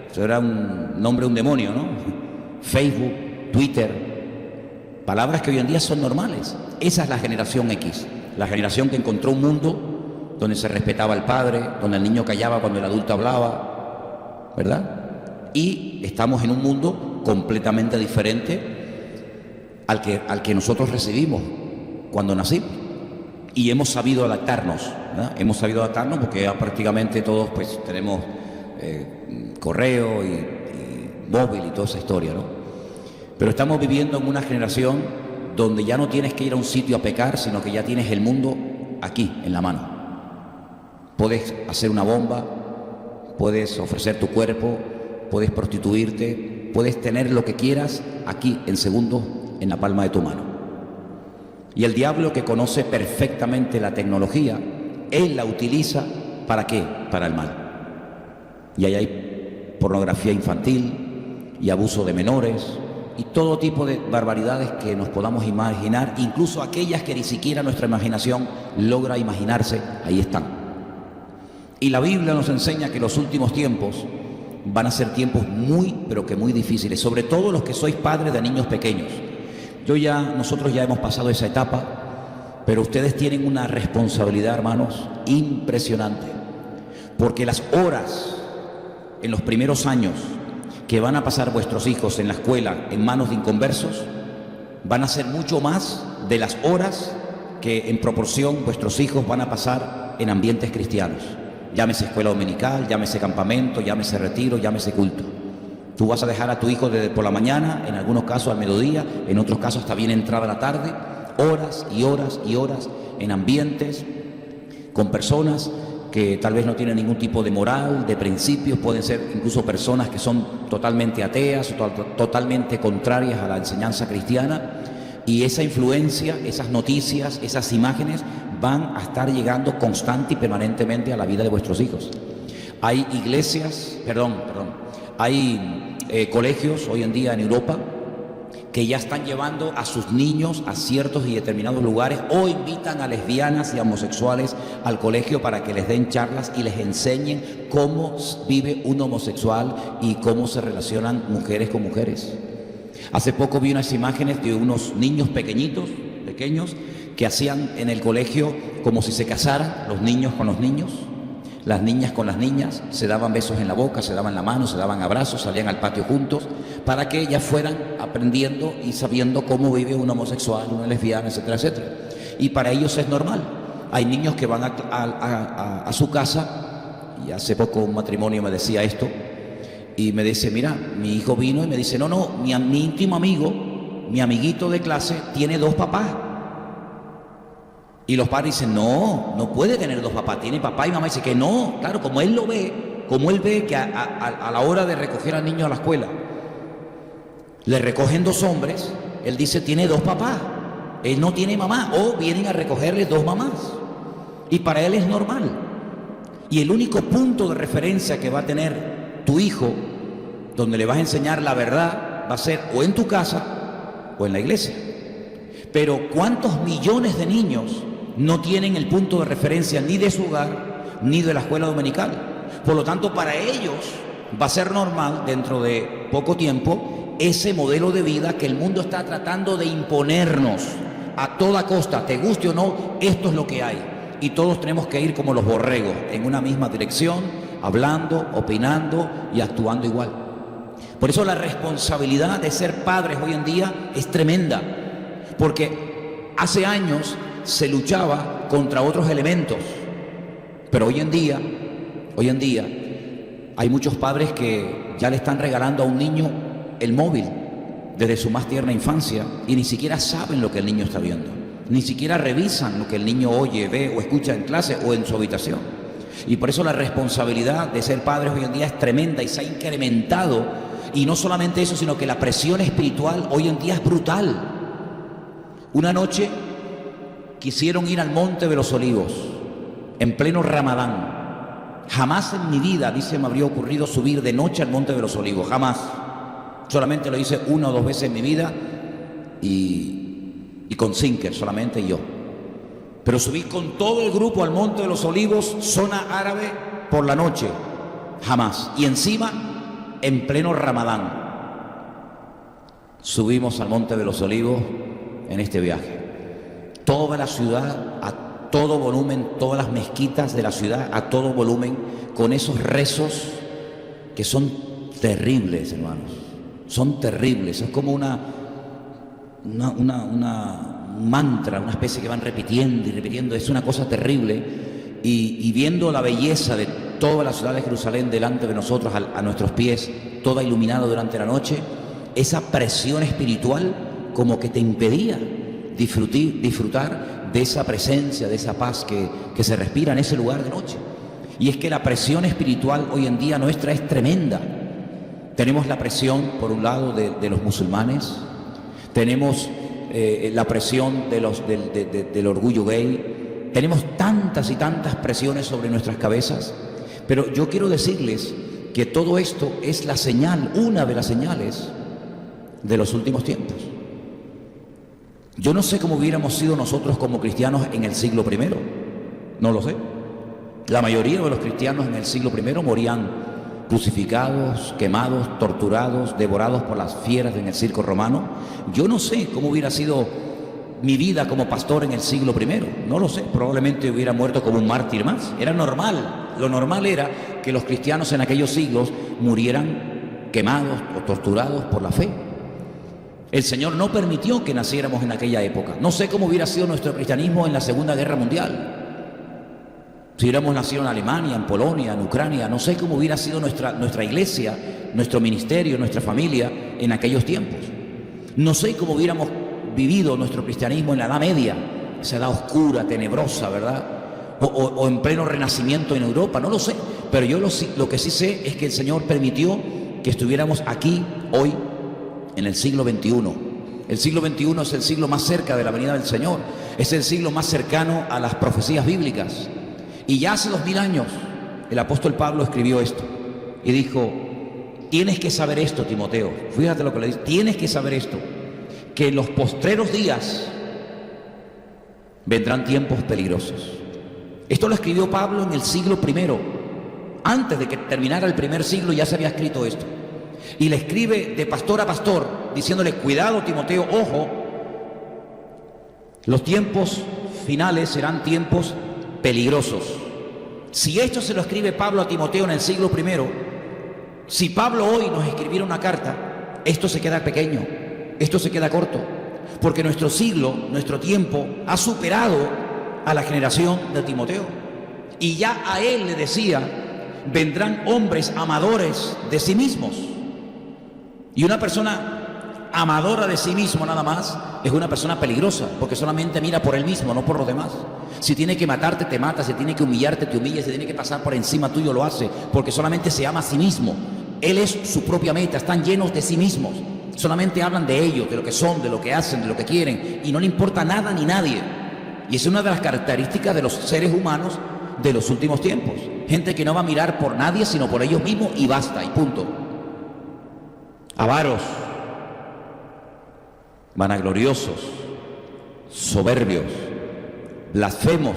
Eso era un nombre de un demonio, ¿no? Facebook, Twitter, palabras que hoy en día son normales. Esa es la generación X, la generación que encontró un mundo donde se respetaba al padre, donde el niño callaba cuando el adulto hablaba, ¿verdad? Y estamos en un mundo completamente diferente al que nosotros recibimos cuando nacimos. Y hemos sabido adaptarnos, ¿verdad? Hemos sabido adaptarnos porque ya prácticamente todos pues tenemos correo y móvil y toda esa historia, ¿no? Pero estamos viviendo en una generación donde ya no tienes que ir a un sitio a pecar, sino que ya tienes el mundo aquí, en la mano. Puedes hacer una bomba, puedes ofrecer tu cuerpo, puedes prostituirte, puedes tener lo que quieras aquí en segundos en la palma de tu mano. Y el diablo, que conoce perfectamente la tecnología, él la utiliza ¿para qué? Para el mal. Y ahí hay pornografía infantil y abuso de menores y todo tipo de barbaridades que nos podamos imaginar, incluso aquellas que ni siquiera nuestra imaginación logra imaginarse, ahí están. Y la Biblia nos enseña que los últimos tiempos van a ser tiempos muy, pero que muy difíciles, sobre todo los que sois padres de niños pequeños. Nosotros ya hemos pasado esa etapa, pero ustedes tienen una responsabilidad, hermanos, impresionante, porque las horas en los primeros años que van a pasar vuestros hijos en la escuela en manos de inconversos van a ser mucho más de las horas que en proporción vuestros hijos van a pasar en ambientes cristianos. Llámese escuela dominical, llámese campamento, llámese retiro, llámese culto. Tú vas a dejar a tu hijo desde por la mañana, en algunos casos al mediodía, en otros casos hasta bien entrada la tarde, horas y horas y horas en ambientes con personas que tal vez no tienen ningún tipo de moral, de principios, pueden ser incluso personas que son totalmente ateas, totalmente contrarias a la enseñanza cristiana, y esa influencia, esas noticias, esas imágenes van a estar llegando constante y permanentemente a la vida de vuestros hijos. Hay iglesias, hay colegios hoy en día en Europa que ya están llevando a sus niños a ciertos y determinados lugares o invitan a lesbianas y a homosexuales al colegio para que les den charlas y les enseñen cómo vive un homosexual y cómo se relacionan mujeres con mujeres. Hace poco vi unas imágenes de unos niños pequeños, que hacían en el colegio como si se casaran los niños con los niños, las niñas con las niñas, se daban besos en la boca, se daban la mano, se daban abrazos, salían al patio juntos, para que ellas fueran aprendiendo y sabiendo cómo vive un homosexual, una lesbiana, etcétera, etcétera. Y para ellos es normal. Hay niños que van a su casa, y hace poco un matrimonio me decía esto, y me dice, mira, mi hijo vino y me dice, no, mi íntimo amigo, mi amiguito de clase, tiene 2 papás. Y los padres dicen, no puede tener 2 papás, tiene papá y mamá. Y dice que no, claro, como él ve que a la hora de recoger al niño a la escuela, le recogen 2 hombres, él dice, tiene 2 papás, él no tiene mamá, o vienen a recogerle 2 mamás. Y para él es normal. Y el único punto de referencia que va a tener tu hijo donde le vas a enseñar la verdad va a ser o en tu casa o en la iglesia. Pero ¿cuántos millones de niños no tienen el punto de referencia ni de su hogar ni de la escuela dominical? Por lo tanto, para ellos va a ser normal dentro de poco tiempo ese modelo de vida que el mundo está tratando de imponernos a toda costa, te guste o no, esto es lo que hay. Y todos tenemos que ir como los borregos, en una misma dirección, hablando, opinando y actuando igual. Por eso la responsabilidad de ser padres hoy en día es tremenda, porque hace años se luchaba contra otros elementos, pero hoy en día hay muchos padres que ya le están regalando a un niño el móvil desde su más tierna infancia y ni siquiera saben lo que el niño está viendo, ni siquiera revisan lo que el niño oye, ve o escucha en clase o en su habitación. Y por eso la responsabilidad de ser padres hoy en día es tremenda y se ha incrementado. Y no solamente eso, sino que la presión espiritual hoy en día es brutal. Una noche quisieron ir al Monte de los Olivos en pleno Ramadán. Jamás en mi vida a mí se me habría ocurrido subir de noche al Monte de los Olivos, jamás. Solamente lo hice 1 o 2 veces en mi vida y con Sinker, solamente yo. Pero subí con todo el grupo al Monte de los Olivos, zona árabe, por la noche, jamás. Y encima, en pleno Ramadán, subimos al Monte de los Olivos en este viaje. Toda la ciudad, a todo volumen, todas las mezquitas de la ciudad, a todo volumen, con esos rezos que son terribles, hermanos. Son terribles, es como un mantra, una especie que van repitiendo y repitiendo, es una cosa terrible. Y viendo la belleza de toda la ciudad de Jerusalén delante de nosotros, a nuestros pies, toda iluminada durante la noche, esa presión espiritual como que te impedía disfrutar de esa presencia, de esa paz que se respira en ese lugar de noche. Y es que la presión espiritual hoy en día nuestra es tremenda. Tenemos la presión, por un lado, de los musulmanes, tenemos la presión del orgullo gay, tenemos tantas y tantas presiones sobre nuestras cabezas, pero yo quiero decirles que todo esto es la señal, una de las señales de los últimos tiempos. Yo no sé cómo hubiéramos sido nosotros como cristianos en el siglo I, no lo sé. La mayoría de los cristianos en el siglo I morían crucificados, quemados, torturados, devorados por las fieras en el circo romano. Yo no sé cómo hubiera sido mi vida como pastor en el siglo I, no lo sé, probablemente hubiera muerto como un mártir más. Era normal, lo normal era que los cristianos en aquellos siglos murieran quemados o torturados por la fe. El Señor no permitió que naciéramos en aquella época. No sé cómo hubiera sido nuestro cristianismo en la Segunda Guerra Mundial. Si hubiéramos nacido en Alemania, en Polonia, en Ucrania, no sé cómo hubiera sido nuestra iglesia, nuestro ministerio, nuestra familia en aquellos tiempos. No sé cómo hubiéramos vivido nuestro cristianismo en la Edad Media, esa edad oscura, tenebrosa, ¿verdad? O en pleno renacimiento en Europa, no lo sé. Pero yo lo que sí sé es que el Señor permitió que estuviéramos aquí, hoy, en el siglo XXI. El siglo XXI es el siglo más cerca de la venida del Señor. Es el siglo más cercano a las profecías bíblicas. Y ya hace 2000 años el apóstol Pablo escribió esto y dijo: tienes que saber esto, Timoteo. Fíjate lo que le dice: tienes que saber esto, que en los postreros días vendrán tiempos peligrosos. Esto lo escribió Pablo en el siglo I. Antes de que terminara el primer siglo ya se había escrito esto. Y le escribe de pastor a pastor, diciéndole: cuidado, Timoteo, ojo, los tiempos finales serán tiempos peligrosos. Si esto se lo escribe Pablo a Timoteo en el siglo I, si Pablo hoy nos escribiera una carta, esto se queda pequeño, esto se queda corto, porque nuestro siglo, nuestro tiempo, ha superado a la generación de Timoteo. Y ya a él le decía: vendrán hombres amadores de sí mismos. Y una persona amadora de sí mismo nada más es una persona peligrosa, porque solamente mira por él mismo, no por los demás. Si tiene que matarte, te mata. Si tiene que humillarte, te humilla. Si tiene que pasar por encima tuyo, lo hace, porque solamente se ama a sí mismo. Él es su propia meta. Están llenos de sí mismos. Solamente hablan de ellos, de lo que son, de lo que hacen, de lo que quieren, y no le importa nada ni nadie. Y es una de las características de los seres humanos de los últimos tiempos. Gente que no va a mirar por nadie, sino por ellos mismos, y basta, y punto. avaros, vanagloriosos, soberbios, blasfemos,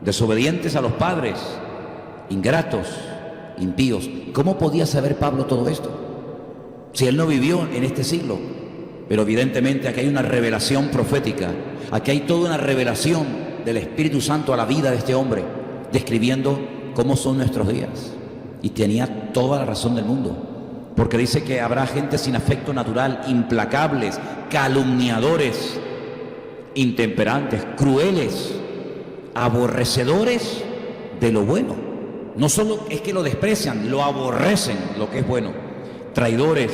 desobedientes a los padres, ingratos, impíos. ¿Cómo podía saber Pablo todo esto? Si él no vivió en este siglo. Pero evidentemente aquí hay una revelación profética, aquí hay toda una revelación del Espíritu Santo a la vida de este hombre, describiendo cómo son nuestros días. Y tenía toda la razón del mundo, porque dice que habrá gente sin afecto natural, implacables, calumniadores, intemperantes, crueles, aborrecedores de lo bueno. No solo es que lo desprecian, lo aborrecen, lo que es bueno. Traidores,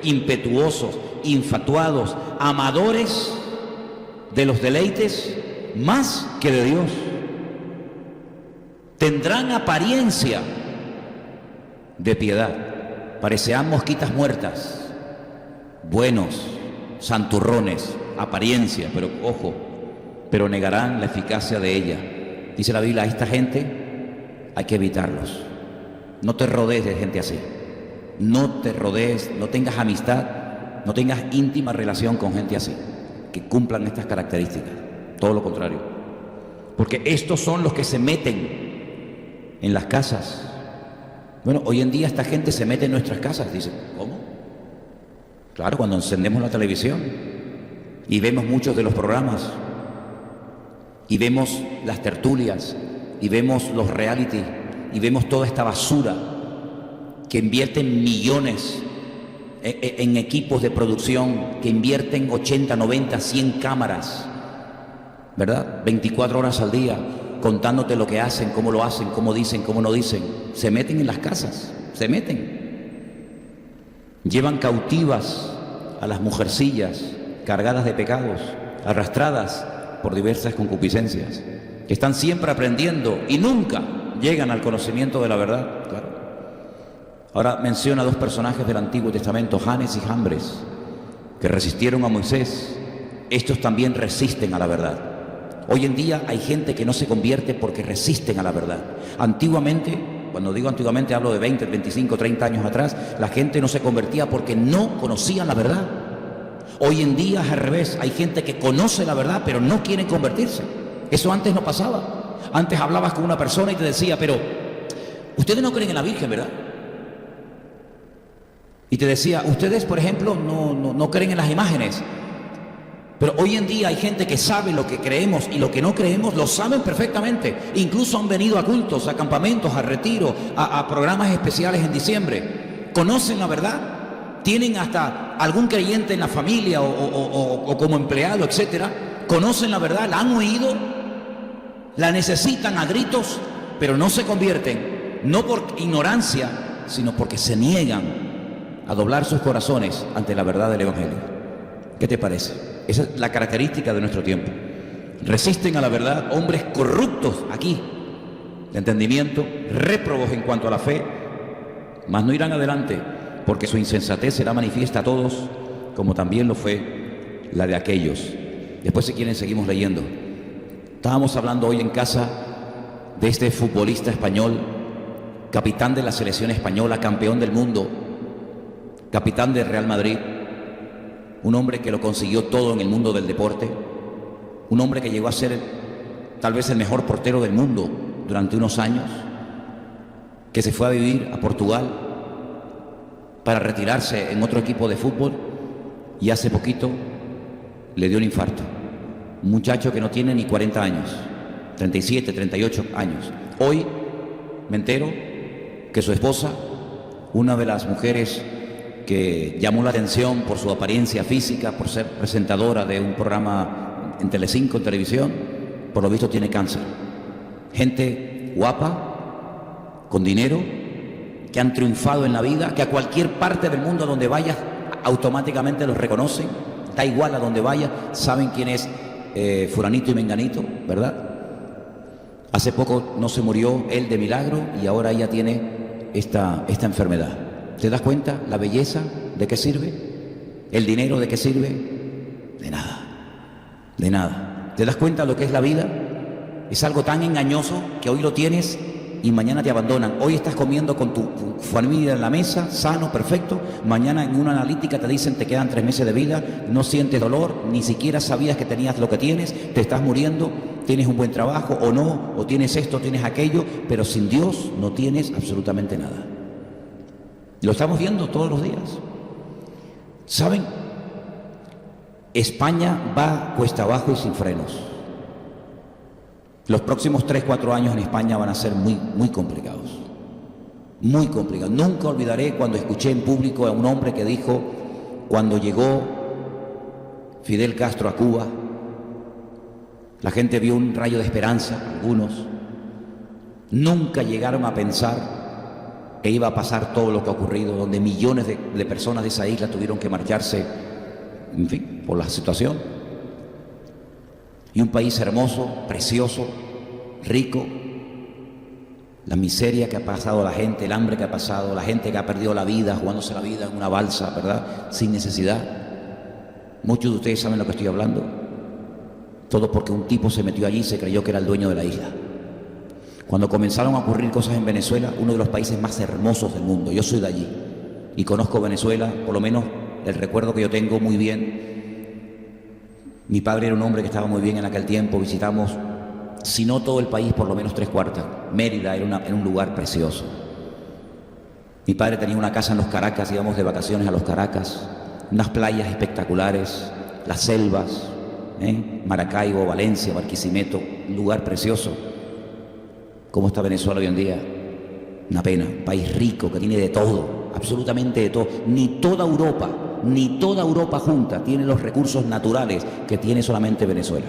impetuosos, infatuados, amadores de los deleites más que de Dios. Tendrán apariencia de piedad, parecerán mosquitas muertas, buenos, santurrones, apariencia, pero ojo, pero negarán la eficacia de ella. Dice la Biblia, a esta gente hay que evitarlos. No te rodees de gente así. No te rodees, no tengas amistad, no tengas íntima relación con gente así, que cumplan estas características. Todo lo contrario. Porque estos son los que se meten en las casas. Bueno, hoy en día esta gente se mete en nuestras casas. Dice, ¿cómo? Claro, cuando encendemos la televisión y vemos muchos de los programas y vemos las tertulias y vemos los reality y vemos toda esta basura que invierten millones en equipos de producción, que invierten 80, 90, 100 cámaras, ¿verdad? 24 horas al día, contándote lo que hacen, cómo lo hacen, cómo dicen, cómo no dicen. Se meten en las casas, se meten. Llevan cautivas a las mujercillas cargadas de pecados, arrastradas por diversas concupiscencias, que están siempre aprendiendo y nunca llegan al conocimiento de la verdad. Claro. Ahora menciona dos personajes del Antiguo Testamento, Janes y Jambres, que resistieron a Moisés. Estos también resisten a la verdad. Hoy en día hay gente que no se convierte porque resisten a la verdad. Antiguamente, cuando digo antiguamente hablo de 20, 25, 30 años atrás, la gente no se convertía porque no conocían la verdad. Hoy en día es al revés, hay gente que conoce la verdad pero no quiere convertirse. Eso antes no pasaba. Antes hablabas con una persona y te decía, pero ustedes no creen en la Virgen, ¿verdad? Y te decía, ustedes, por ejemplo, no creen en las imágenes. Pero hoy en día hay gente que sabe lo que creemos y lo que no creemos, lo saben perfectamente. Incluso han venido a cultos, a campamentos, a retiro, a programas especiales en diciembre. Conocen la verdad, tienen hasta algún creyente en la familia o como empleado, etcétera. Conocen la verdad, la han oído, la necesitan a gritos, pero no se convierten, no por ignorancia, sino porque se niegan a doblar sus corazones ante la verdad del Evangelio. ¿Qué te parece? Esa es la característica de nuestro tiempo. Resisten a la verdad hombres corruptos aquí, de entendimiento, réprobos en cuanto a la fe, mas no irán adelante, porque su insensatez será manifiesta a todos, como también lo fue la de aquellos. Después, si quieren, seguimos leyendo. Estábamos hablando hoy en casa de este futbolista español, capitán de la selección española, campeón del mundo, capitán del Real Madrid, un hombre que lo consiguió todo en el mundo del deporte, un hombre que llegó a ser tal vez el mejor portero del mundo durante unos años, que se fue a vivir a Portugal para retirarse en otro equipo de fútbol y hace poquito le dio un infarto. Un muchacho que no tiene ni 40 años, 37, 38 años. Hoy me entero que su esposa, una de las mujeres que llamó la atención por su apariencia física, por ser presentadora de un programa en Telecinco, en televisión, por lo visto tiene cáncer. Gente guapa, con dinero, que han triunfado en la vida, que a cualquier parte del mundo donde vayas automáticamente los reconocen, da igual a donde vaya, saben quién es fulanito y menganito, ¿verdad? Hace poco no se murió él de milagro y ahora ella tiene esta enfermedad. ¿Te das cuenta la belleza de qué sirve? ¿El dinero de qué sirve? De nada, de nada. ¿Te das cuenta lo que es la vida? Es algo tan engañoso que hoy lo tienes y mañana te abandonan. Hoy estás comiendo con tu familia en la mesa, sano, perfecto. Mañana en una analítica te dicen te quedan 3 meses de vida, no sientes dolor, ni siquiera sabías que tenías lo que tienes, te estás muriendo, tienes un buen trabajo o no, o tienes esto, tienes aquello, pero sin Dios no tienes absolutamente nada. Lo estamos viendo todos los días. ¿Saben? España va cuesta abajo y sin frenos. Los próximos 3-4 años en España van a ser muy complicados. Muy complicados. Nunca olvidaré cuando escuché en público a un hombre que dijo, cuando llegó Fidel Castro a Cuba, la gente vio un rayo de esperanza, algunos. Nunca llegaron a pensar que iba a pasar todo lo que ha ocurrido, donde millones de personas de esa isla tuvieron que marcharse, en fin, por la situación. Y un país hermoso, precioso, rico, la miseria que ha pasado la gente, el hambre que ha pasado, la gente que ha perdido la vida, jugándose la vida en una balsa, ¿verdad? Sin necesidad. Muchos de ustedes saben lo que estoy hablando. Todo porque un tipo se metió allí y se creyó que era el dueño de la isla. Cuando comenzaron a ocurrir cosas en Venezuela, uno de los países más hermosos del mundo, yo soy de allí y conozco Venezuela, por lo menos el recuerdo que yo tengo muy bien. Mi padre era un hombre que estaba muy bien en aquel tiempo, visitamos, si no todo el país, por lo menos 3/4. Mérida era un lugar precioso. Mi padre tenía una casa en los Caracas, íbamos de vacaciones a los Caracas, unas playas espectaculares, las selvas, Maracaibo, Valencia, Barquisimeto, un lugar precioso. ¿Cómo está Venezuela hoy en día? Una pena, un país rico que tiene de todo, absolutamente de todo. Ni toda Europa junta tiene los recursos naturales que tiene solamente Venezuela.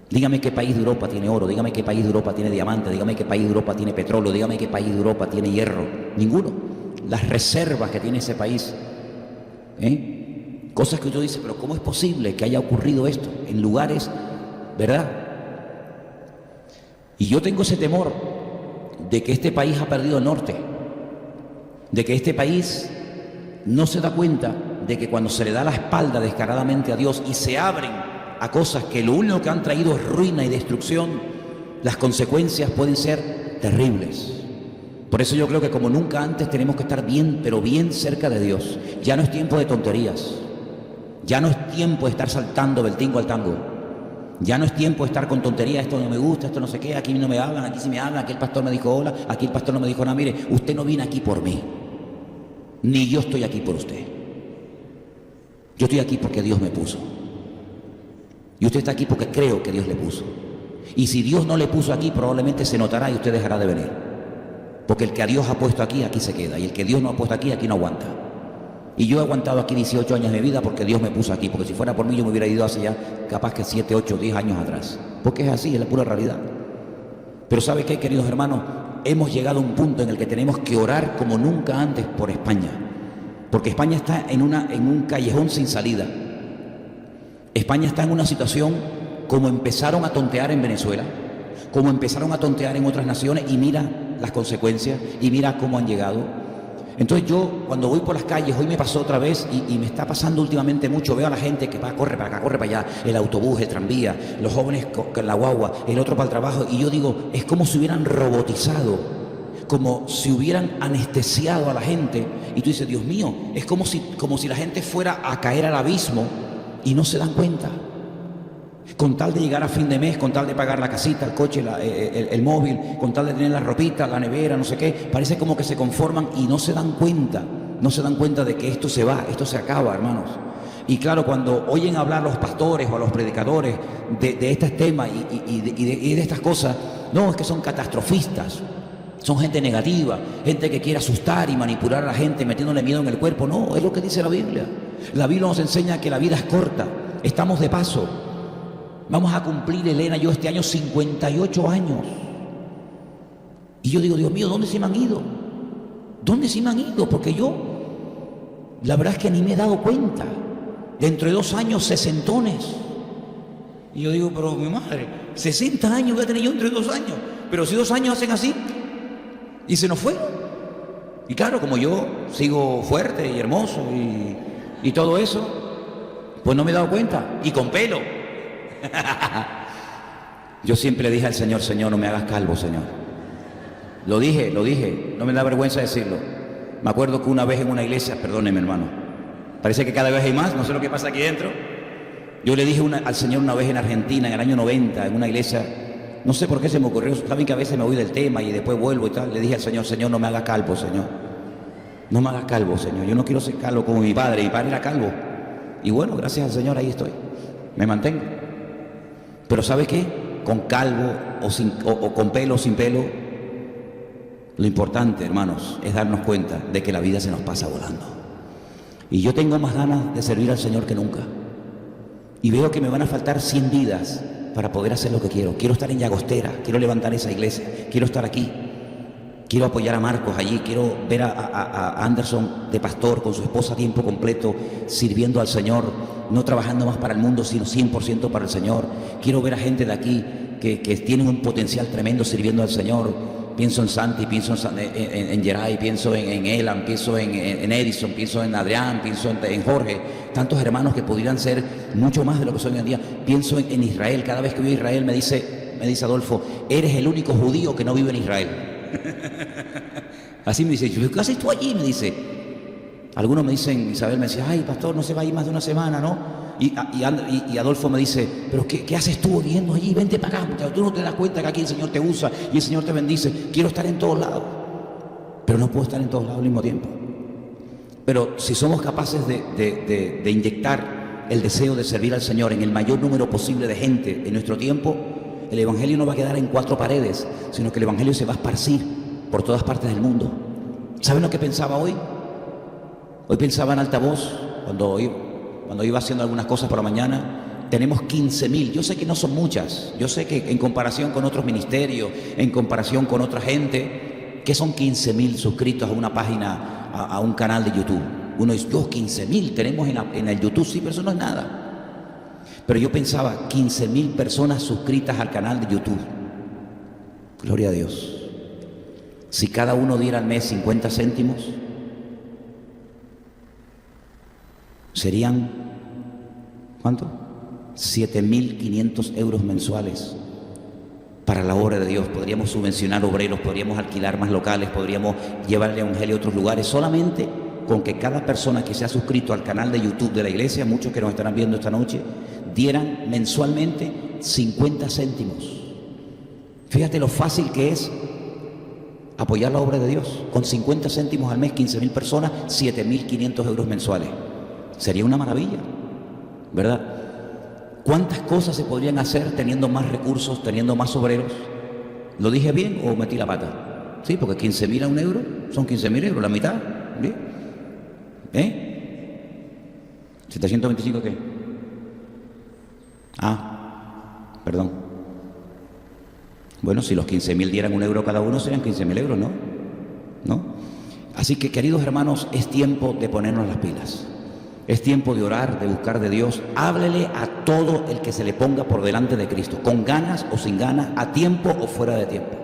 Dígame qué país de Europa tiene oro, dígame qué país de Europa tiene diamante, dígame qué país de Europa tiene petróleo, dígame qué país de Europa tiene hierro. Ninguno. Las reservas que tiene ese país. Cosas que yo dice, pero ¿cómo es posible que haya ocurrido esto en lugares, verdad? Y yo tengo ese temor de que este país ha perdido el norte, de que este país no se da cuenta de que cuando se le da la espalda descaradamente a Dios y se abren a cosas que lo único que han traído es ruina y destrucción, las consecuencias pueden ser terribles. Por eso yo creo que como nunca antes tenemos que estar bien, pero bien cerca de Dios. Ya no es tiempo de tonterías, ya no es tiempo de estar saltando del tingo al tango, ya no es tiempo de estar con tonterías, esto no me gusta, esto no sé qué, aquí no me hablan, aquí sí me hablan, aquí el pastor me dijo hola, aquí el pastor no me dijo nada. Mire, usted no viene aquí por mí, ni yo estoy aquí por usted. Yo estoy aquí porque Dios me puso. Y usted está aquí porque creo que Dios le puso. Y si Dios no le puso aquí, probablemente se notará y usted dejará de venir. Porque el que a Dios ha puesto aquí, aquí se queda. Y el que Dios no ha puesto aquí, aquí no aguanta. Y yo he aguantado aquí 18 años de mi vida porque Dios me puso aquí. Porque si fuera por mí, yo me hubiera ido hace ya capaz que 7, 8, 10 años atrás. Porque es así, es la pura realidad. Pero ¿sabe qué, queridos hermanos? Hemos llegado a un punto en el que tenemos que orar como nunca antes por España. Porque España está en un callejón sin salida. España está en una situación como empezaron a tontear en Venezuela, como empezaron a tontear en otras naciones, y mira las consecuencias y mira cómo han llegado. Entonces yo cuando voy por las calles, hoy me pasó otra vez y me está pasando últimamente mucho, veo a la gente que va, corre para acá, corre para allá, el autobús, el tranvía, los jóvenes con la guagua, el otro para el trabajo, y yo digo, es como si hubieran robotizado, como si hubieran anestesiado a la gente, y tú dices, Dios mío, es como si la gente fuera a caer al abismo y no se dan cuenta. Con tal de llegar a fin de mes, con tal de pagar la casita, el coche, el móvil, con tal de tener la ropita, la nevera, no sé qué, parece como que se conforman y no se dan cuenta, de que esto se va, esto se acaba, hermanos. Y claro, cuando oyen hablar los pastores o a los predicadores de estos temas y de estas cosas, no, es que son catastrofistas, son gente negativa, gente que quiere asustar y manipular a la gente metiéndole miedo en el cuerpo. No, es lo que dice la Biblia. La Biblia nos enseña que la vida es corta, estamos de paso. Vamos a cumplir, Elena y yo, este año 58 años. Y yo digo, Dios mío, ¿dónde se me han ido? ¿Dónde se me han ido? Porque yo, la verdad es que ni me he dado cuenta. Dentro de 2 años, sesentones. Y yo digo, pero mi madre, 60 años voy a tener yo dentro de 2 años. Pero si 2 años hacen así, y se nos fueron. Y claro, como yo sigo fuerte y hermoso y todo eso, pues no me he dado cuenta. Y con pelo. Yo siempre le dije al Señor, Señor, no me hagas calvo, Señor. Lo dije, no me da vergüenza decirlo. Me acuerdo que una vez en una iglesia, perdóneme hermano, parece que cada vez hay más, no sé lo que pasa aquí dentro. Yo le dije al Señor una vez en Argentina, en el año 90, en una iglesia, no sé por qué se me ocurrió, saben que a veces me voy del tema y después vuelvo y tal. Le dije al Señor, Señor, no me haga calvo, Señor. No me haga calvo, Señor. Yo no quiero ser calvo como mi padre era calvo. Y bueno, gracias al Señor ahí estoy, me mantengo. Pero ¿sabe qué? Con calvo o con pelo o sin pelo, lo importante, hermanos, es darnos cuenta de que la vida se nos pasa volando. Y yo tengo más ganas de servir al Señor que nunca. Y veo que me van a faltar 100 vidas para poder hacer lo que quiero. Quiero estar en Llagostera, quiero levantar esa iglesia, quiero estar aquí. Quiero apoyar a Marcos allí, quiero ver a Anderson de pastor con su esposa a tiempo completo, sirviendo al Señor, no trabajando más para el mundo, sino 100% para el Señor. Quiero ver a gente de aquí que tienen un potencial tremendo sirviendo al Señor. Pienso en Santi, pienso en Geray, pienso en Elan, pienso en Edison, pienso en Adrián, pienso en Jorge. Tantos hermanos que podrían ser mucho más de lo que son hoy en día. Pienso en Israel. Cada vez que voy a Israel me dice Adolfo, eres el único judío que no vive en Israel. Así me dice, ¿qué haces tú allí? Me dice. Algunos me dicen, Isabel me dice, ay pastor, no se va a ir más de una semana, ¿no? Y Adolfo me dice, pero ¿qué haces tú viviendo allí? Vente para acá, tú no te das cuenta que aquí el Señor te usa y el Señor te bendice. Quiero estar en todos lados, pero no puedo estar en todos lados al mismo tiempo. Pero si somos capaces de inyectar el deseo de servir al Señor en el mayor número posible de gente en nuestro tiempo, el Evangelio no va a quedar en 4 paredes, sino que el Evangelio se va a esparcir por todas partes del mundo. ¿Saben lo que pensaba hoy? Hoy pensaba en altavoz, cuando iba haciendo algunas cosas por la mañana. Tenemos 15.000, yo sé que no son muchas, yo sé que en comparación con otros ministerios, en comparación con otra gente, que son 15.000 suscritos a una página, a un canal de YouTube. Uno dice, 15.000 tenemos en el YouTube, sí, pero eso no es nada. Pero yo pensaba, 15.000 personas suscritas al canal de YouTube. Gloria a Dios. Si cada uno diera al mes 50 céntimos, serían, ¿cuánto? 7.500 euros mensuales para la obra de Dios. Podríamos subvencionar obreros, podríamos alquilar más locales, podríamos llevar el Evangelio a otros lugares, solamente con que cada persona que se ha suscrito al canal de YouTube de la iglesia, muchos que nos estarán viendo esta noche, dieran mensualmente 50 céntimos. Fíjate lo fácil que es apoyar la obra de Dios. Con 50 céntimos al mes, 15.000 personas, 7.500 euros mensuales. Sería una maravilla, ¿verdad? ¿Cuántas cosas se podrían hacer teniendo más recursos, teniendo más obreros? ¿Lo dije bien o metí la pata? Sí, porque 15.000 a 1 euro son 15.000 euros, la mitad. ¿725 qué? Perdón. Bueno, si los 15.000 dieran 1 euro cada uno, serían 15.000 euros, ¿no? Así que, queridos hermanos, es tiempo de ponernos las pilas. Es tiempo de orar, de buscar de Dios. Háblele a todo el que se le ponga por delante de Cristo, con ganas o sin ganas, a tiempo o fuera de tiempo.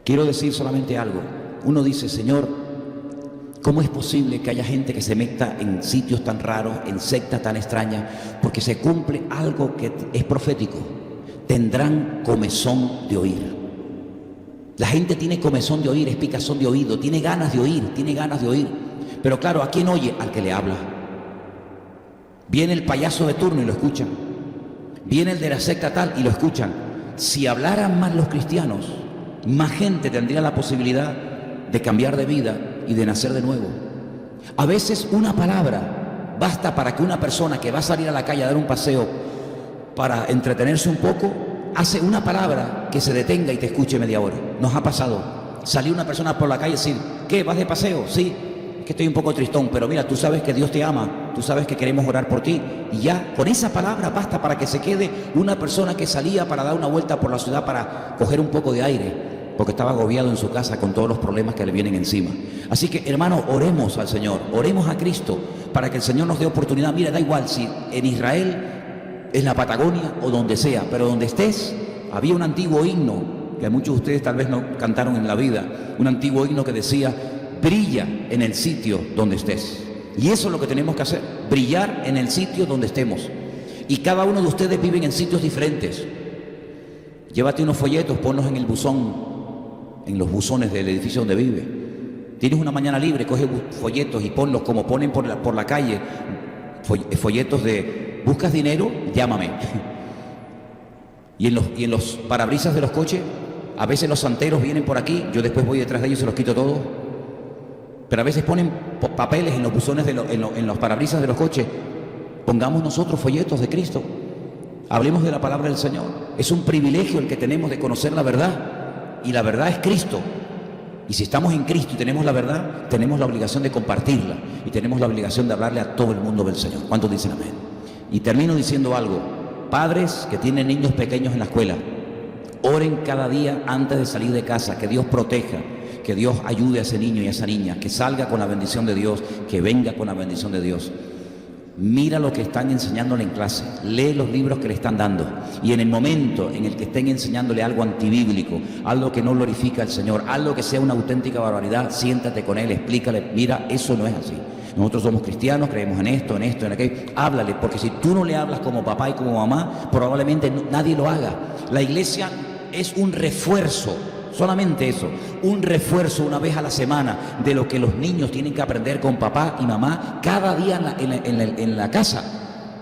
Quiero decir solamente algo. Uno dice, Señor, ¿cómo es posible que haya gente que se meta en sitios tan raros, en sectas tan extrañas? Porque se cumple algo que es profético. Tendrán comezón de oír. La gente tiene comezón de oír, es picazón de oído, tiene ganas de oír. Pero claro, ¿a quién oye? Al que le habla. Viene el payaso de turno y lo escuchan. Viene el de la secta tal y lo escuchan. Si hablaran más los cristianos, más gente tendría la posibilidad de cambiar de vida y de nacer de nuevo. A veces una palabra basta para que una persona que va a salir a la calle a dar un paseo para entretenerse un poco, hace una palabra que se detenga y te escuche media hora. Nos ha pasado. Salió una persona por la calle y decir, ¿qué? ¿Vas de paseo? Sí. Es que estoy un poco tristón, pero mira, tú sabes que Dios te ama, tú sabes que queremos orar por ti. Y ya con esa palabra basta para que se quede una persona que salía para dar una vuelta por la ciudad para coger un poco de aire, porque estaba agobiado en su casa con todos los problemas que le vienen encima. Así que, hermano, oremos al Señor, oremos a Cristo para que el Señor nos dé oportunidad. Mira, da igual si en Israel, en la Patagonia o donde sea, pero donde estés. Había un antiguo himno que muchos de ustedes tal vez no cantaron en la vida, un antiguo himno que decía, brilla en el sitio donde estés. Y eso es lo que tenemos que hacer, brillar en el sitio donde estemos. Y cada uno de ustedes viven en sitios diferentes. Llévate unos folletos, ponlos en el buzón en los buzones del edificio donde vive. Tienes una mañana libre, coge folletos y ponlos como ponen por la calle, folletos de ¿buscas dinero? Llámame. Y en los parabrisas de los coches, a veces los santeros vienen por aquí, yo después voy detrás de ellos y se los quito todos. Pero a veces ponen papeles en los buzones, en los parabrisas de los coches. Pongamos nosotros folletos de Cristo. Hablemos de la palabra del Señor. Es un privilegio el que tenemos de conocer la verdad. Y la verdad es Cristo. Y si estamos en Cristo y tenemos la verdad, tenemos la obligación de compartirla. Y tenemos la obligación de hablarle a todo el mundo del Señor. ¿Cuántos dicen amén? Y termino diciendo algo. Padres que tienen niños pequeños en la escuela, oren cada día antes de salir de casa, que Dios proteja, que Dios ayude a ese niño y a esa niña, que salga con la bendición de Dios, que venga con la bendición de Dios. Mira lo que están enseñándole en clase, lee los libros que le están dando, y en el momento en el que estén enseñándole algo antibíblico, algo que no glorifica al Señor, algo que sea una auténtica barbaridad, siéntate con él, explícale, mira, eso no es así. Nosotros somos cristianos, creemos en esto, en aquello. Háblale, porque si tú no le hablas como papá y como mamá, probablemente nadie lo haga. La iglesia es un refuerzo, solamente eso, un refuerzo una vez a la semana de lo que los niños tienen que aprender con papá y mamá cada día en la casa.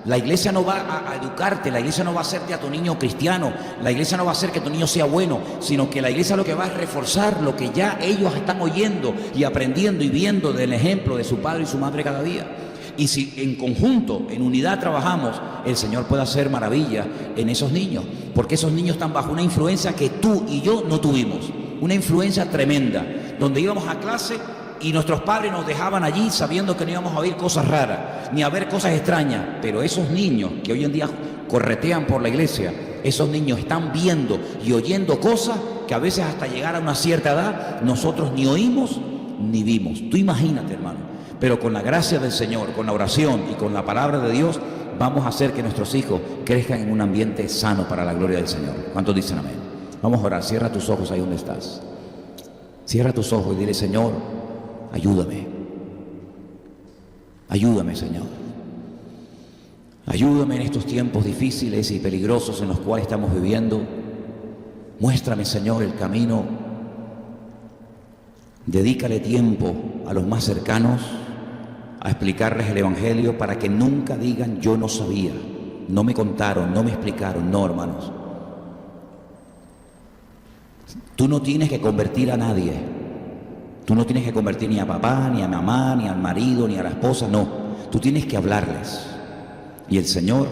La iglesia no va a educarte, la iglesia no va a hacerte a tu niño cristiano, la iglesia no va a hacer que tu niño sea bueno, sino que la iglesia lo que va a reforzar lo que ya ellos están oyendo y aprendiendo y viendo del ejemplo de su padre y su madre cada día. Y si en conjunto, en unidad trabajamos, el Señor puede hacer maravillas en esos niños, porque esos niños están bajo una influencia que tú y yo no tuvimos, una influencia tremenda, donde íbamos a clase y nuestros padres nos dejaban allí sabiendo que no íbamos a oír cosas raras, ni a ver cosas extrañas. Pero esos niños que hoy en día corretean por la iglesia, esos niños están viendo y oyendo cosas que a veces hasta llegar a una cierta edad nosotros ni oímos ni vimos. Tú imagínate, hermano. Pero con la gracia del Señor, con la oración y con la palabra de Dios, vamos a hacer que nuestros hijos crezcan en un ambiente sano para la gloria del Señor. ¿Cuántos dicen amén? Vamos a orar. Cierra tus ojos ahí donde estás. Cierra tus ojos y dile: Señor, ayúdame. Ayúdame, Señor. Ayúdame en estos tiempos difíciles y peligrosos en los cuales estamos viviendo. Muéstrame, Señor, el camino. Dedícale tiempo a los más cercanos a explicarles el Evangelio para que nunca digan: yo no sabía, no me contaron, no me explicaron. No, hermanos. Tú no tienes que convertir a nadie. Tú no tienes que convertir ni a papá, ni a mamá, ni al marido, ni a la esposa. No, tú tienes que hablarles y el Señor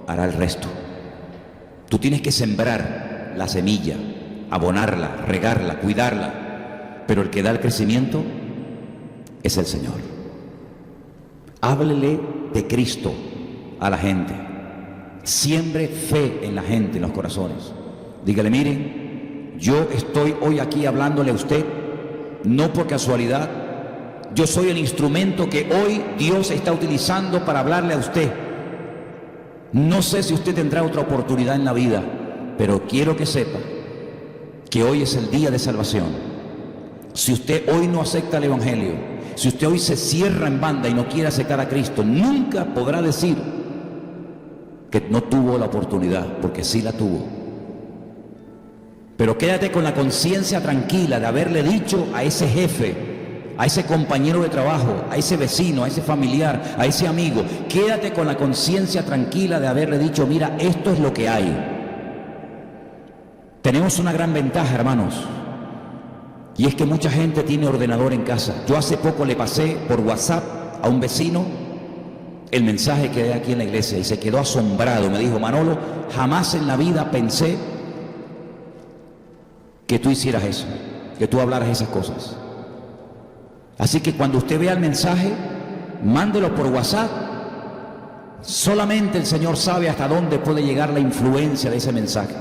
hará el resto. Tú tienes que sembrar la semilla, abonarla, regarla, cuidarla, pero el que da el crecimiento es el Señor. Háblele de Cristo a la gente. Siembre fe en la gente, en los corazones. Dígale: miren, yo estoy hoy aquí hablándole a usted, no por casualidad. Yo soy el instrumento que hoy Dios está utilizando para hablarle a usted. No sé si usted tendrá otra oportunidad en la vida, pero quiero que sepa que hoy es el día de salvación. Si usted hoy no acepta el Evangelio, si usted hoy se cierra en banda y no quiere aceptar a Cristo, nunca podrá decir que no tuvo la oportunidad, porque sí la tuvo. Pero quédate con la conciencia tranquila de haberle dicho a ese jefe, a ese compañero de trabajo, a ese vecino, a ese familiar, a ese amigo, quédate con la conciencia tranquila de haberle dicho: mira, esto es lo que hay. Tenemos una gran ventaja, hermanos, y es que mucha gente tiene ordenador en casa. Yo hace poco le pasé por WhatsApp a un vecino el mensaje que hay aquí en la iglesia y se quedó asombrado. Me dijo: Manolo, jamás en la vida pensé que tú hicieras eso, que tú hablaras esas cosas. Así que cuando usted vea el mensaje, mándelo por WhatsApp. Solamente el Señor sabe hasta dónde puede llegar la influencia de ese mensaje.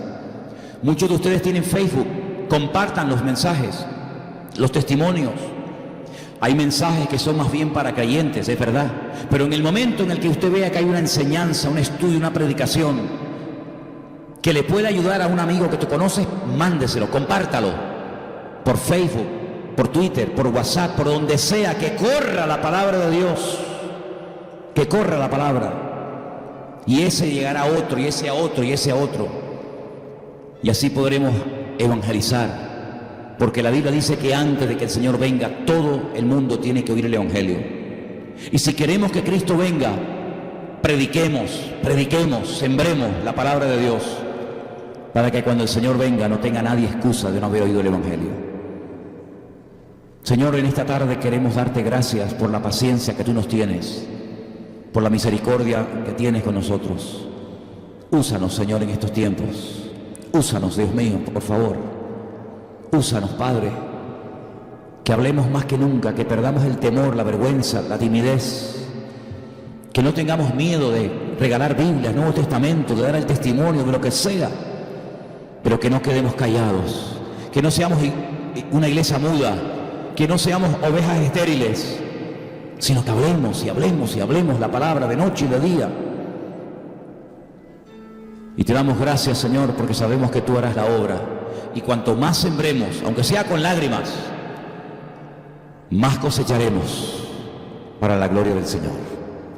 Muchos de ustedes tienen Facebook, compartan los mensajes, los testimonios. Hay mensajes que son más bien para creyentes, es verdad, pero en el momento en el que usted vea que hay una enseñanza, un estudio, una predicación que le puede ayudar a un amigo que tú conoces, mándeselo, compártalo por Facebook, por Twitter, por WhatsApp, por donde sea, que corra la palabra de Dios, que corra la palabra, y ese llegará a otro, y ese a otro, y ese a otro, y así podremos evangelizar porque la Biblia dice que antes de que el Señor venga, todo el mundo tiene que oír el Evangelio. Y si queremos que Cristo venga, prediquemos, sembremos la palabra de Dios, para que cuando el Señor venga no tenga nadie excusa de no haber oído el Evangelio. Señor, en esta tarde queremos darte gracias por la paciencia que tú nos tienes, por la misericordia que tienes con nosotros. Úsanos, Señor, en estos tiempos. Úsanos, Dios mío, por favor. Úsanos, Padre, que hablemos más que nunca, que perdamos el temor, la vergüenza, la timidez, que no tengamos miedo de regalar Biblias, Nuevo Testamento, de dar el testimonio de lo que sea, pero que no quedemos callados, que no seamos una iglesia muda, que no seamos ovejas estériles, sino que hablemos y hablemos y hablemos la palabra de noche y de día. Y te damos gracias, Señor, porque sabemos que tú harás la obra. Y cuanto más sembremos, aunque sea con lágrimas, más cosecharemos para la gloria del Señor.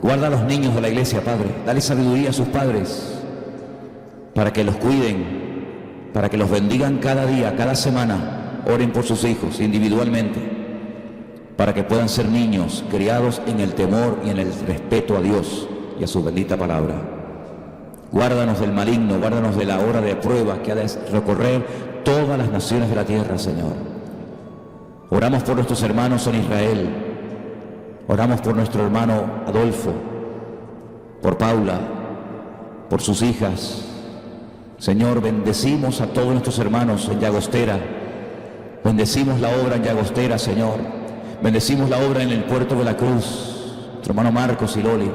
Guarda a los niños de la iglesia, Padre. Dale sabiduría a sus padres para que los cuiden, para que los bendigan cada día, cada semana. Oren por sus hijos individualmente, para que puedan ser niños criados en el temor y en el respeto a Dios y a su bendita palabra. Guárdanos del maligno, guárdanos de la hora de prueba que ha de recorrer todas las naciones de la tierra, Señor. Oramos por nuestros hermanos en Israel, oramos por nuestro hermano Adolfo, por Paula, por sus hijas. Señor, bendecimos a todos nuestros hermanos en Llagostera, bendecimos la obra en Llagostera, Señor, bendecimos la obra en el puerto de la Cruz, nuestro hermano Marcos y Loli.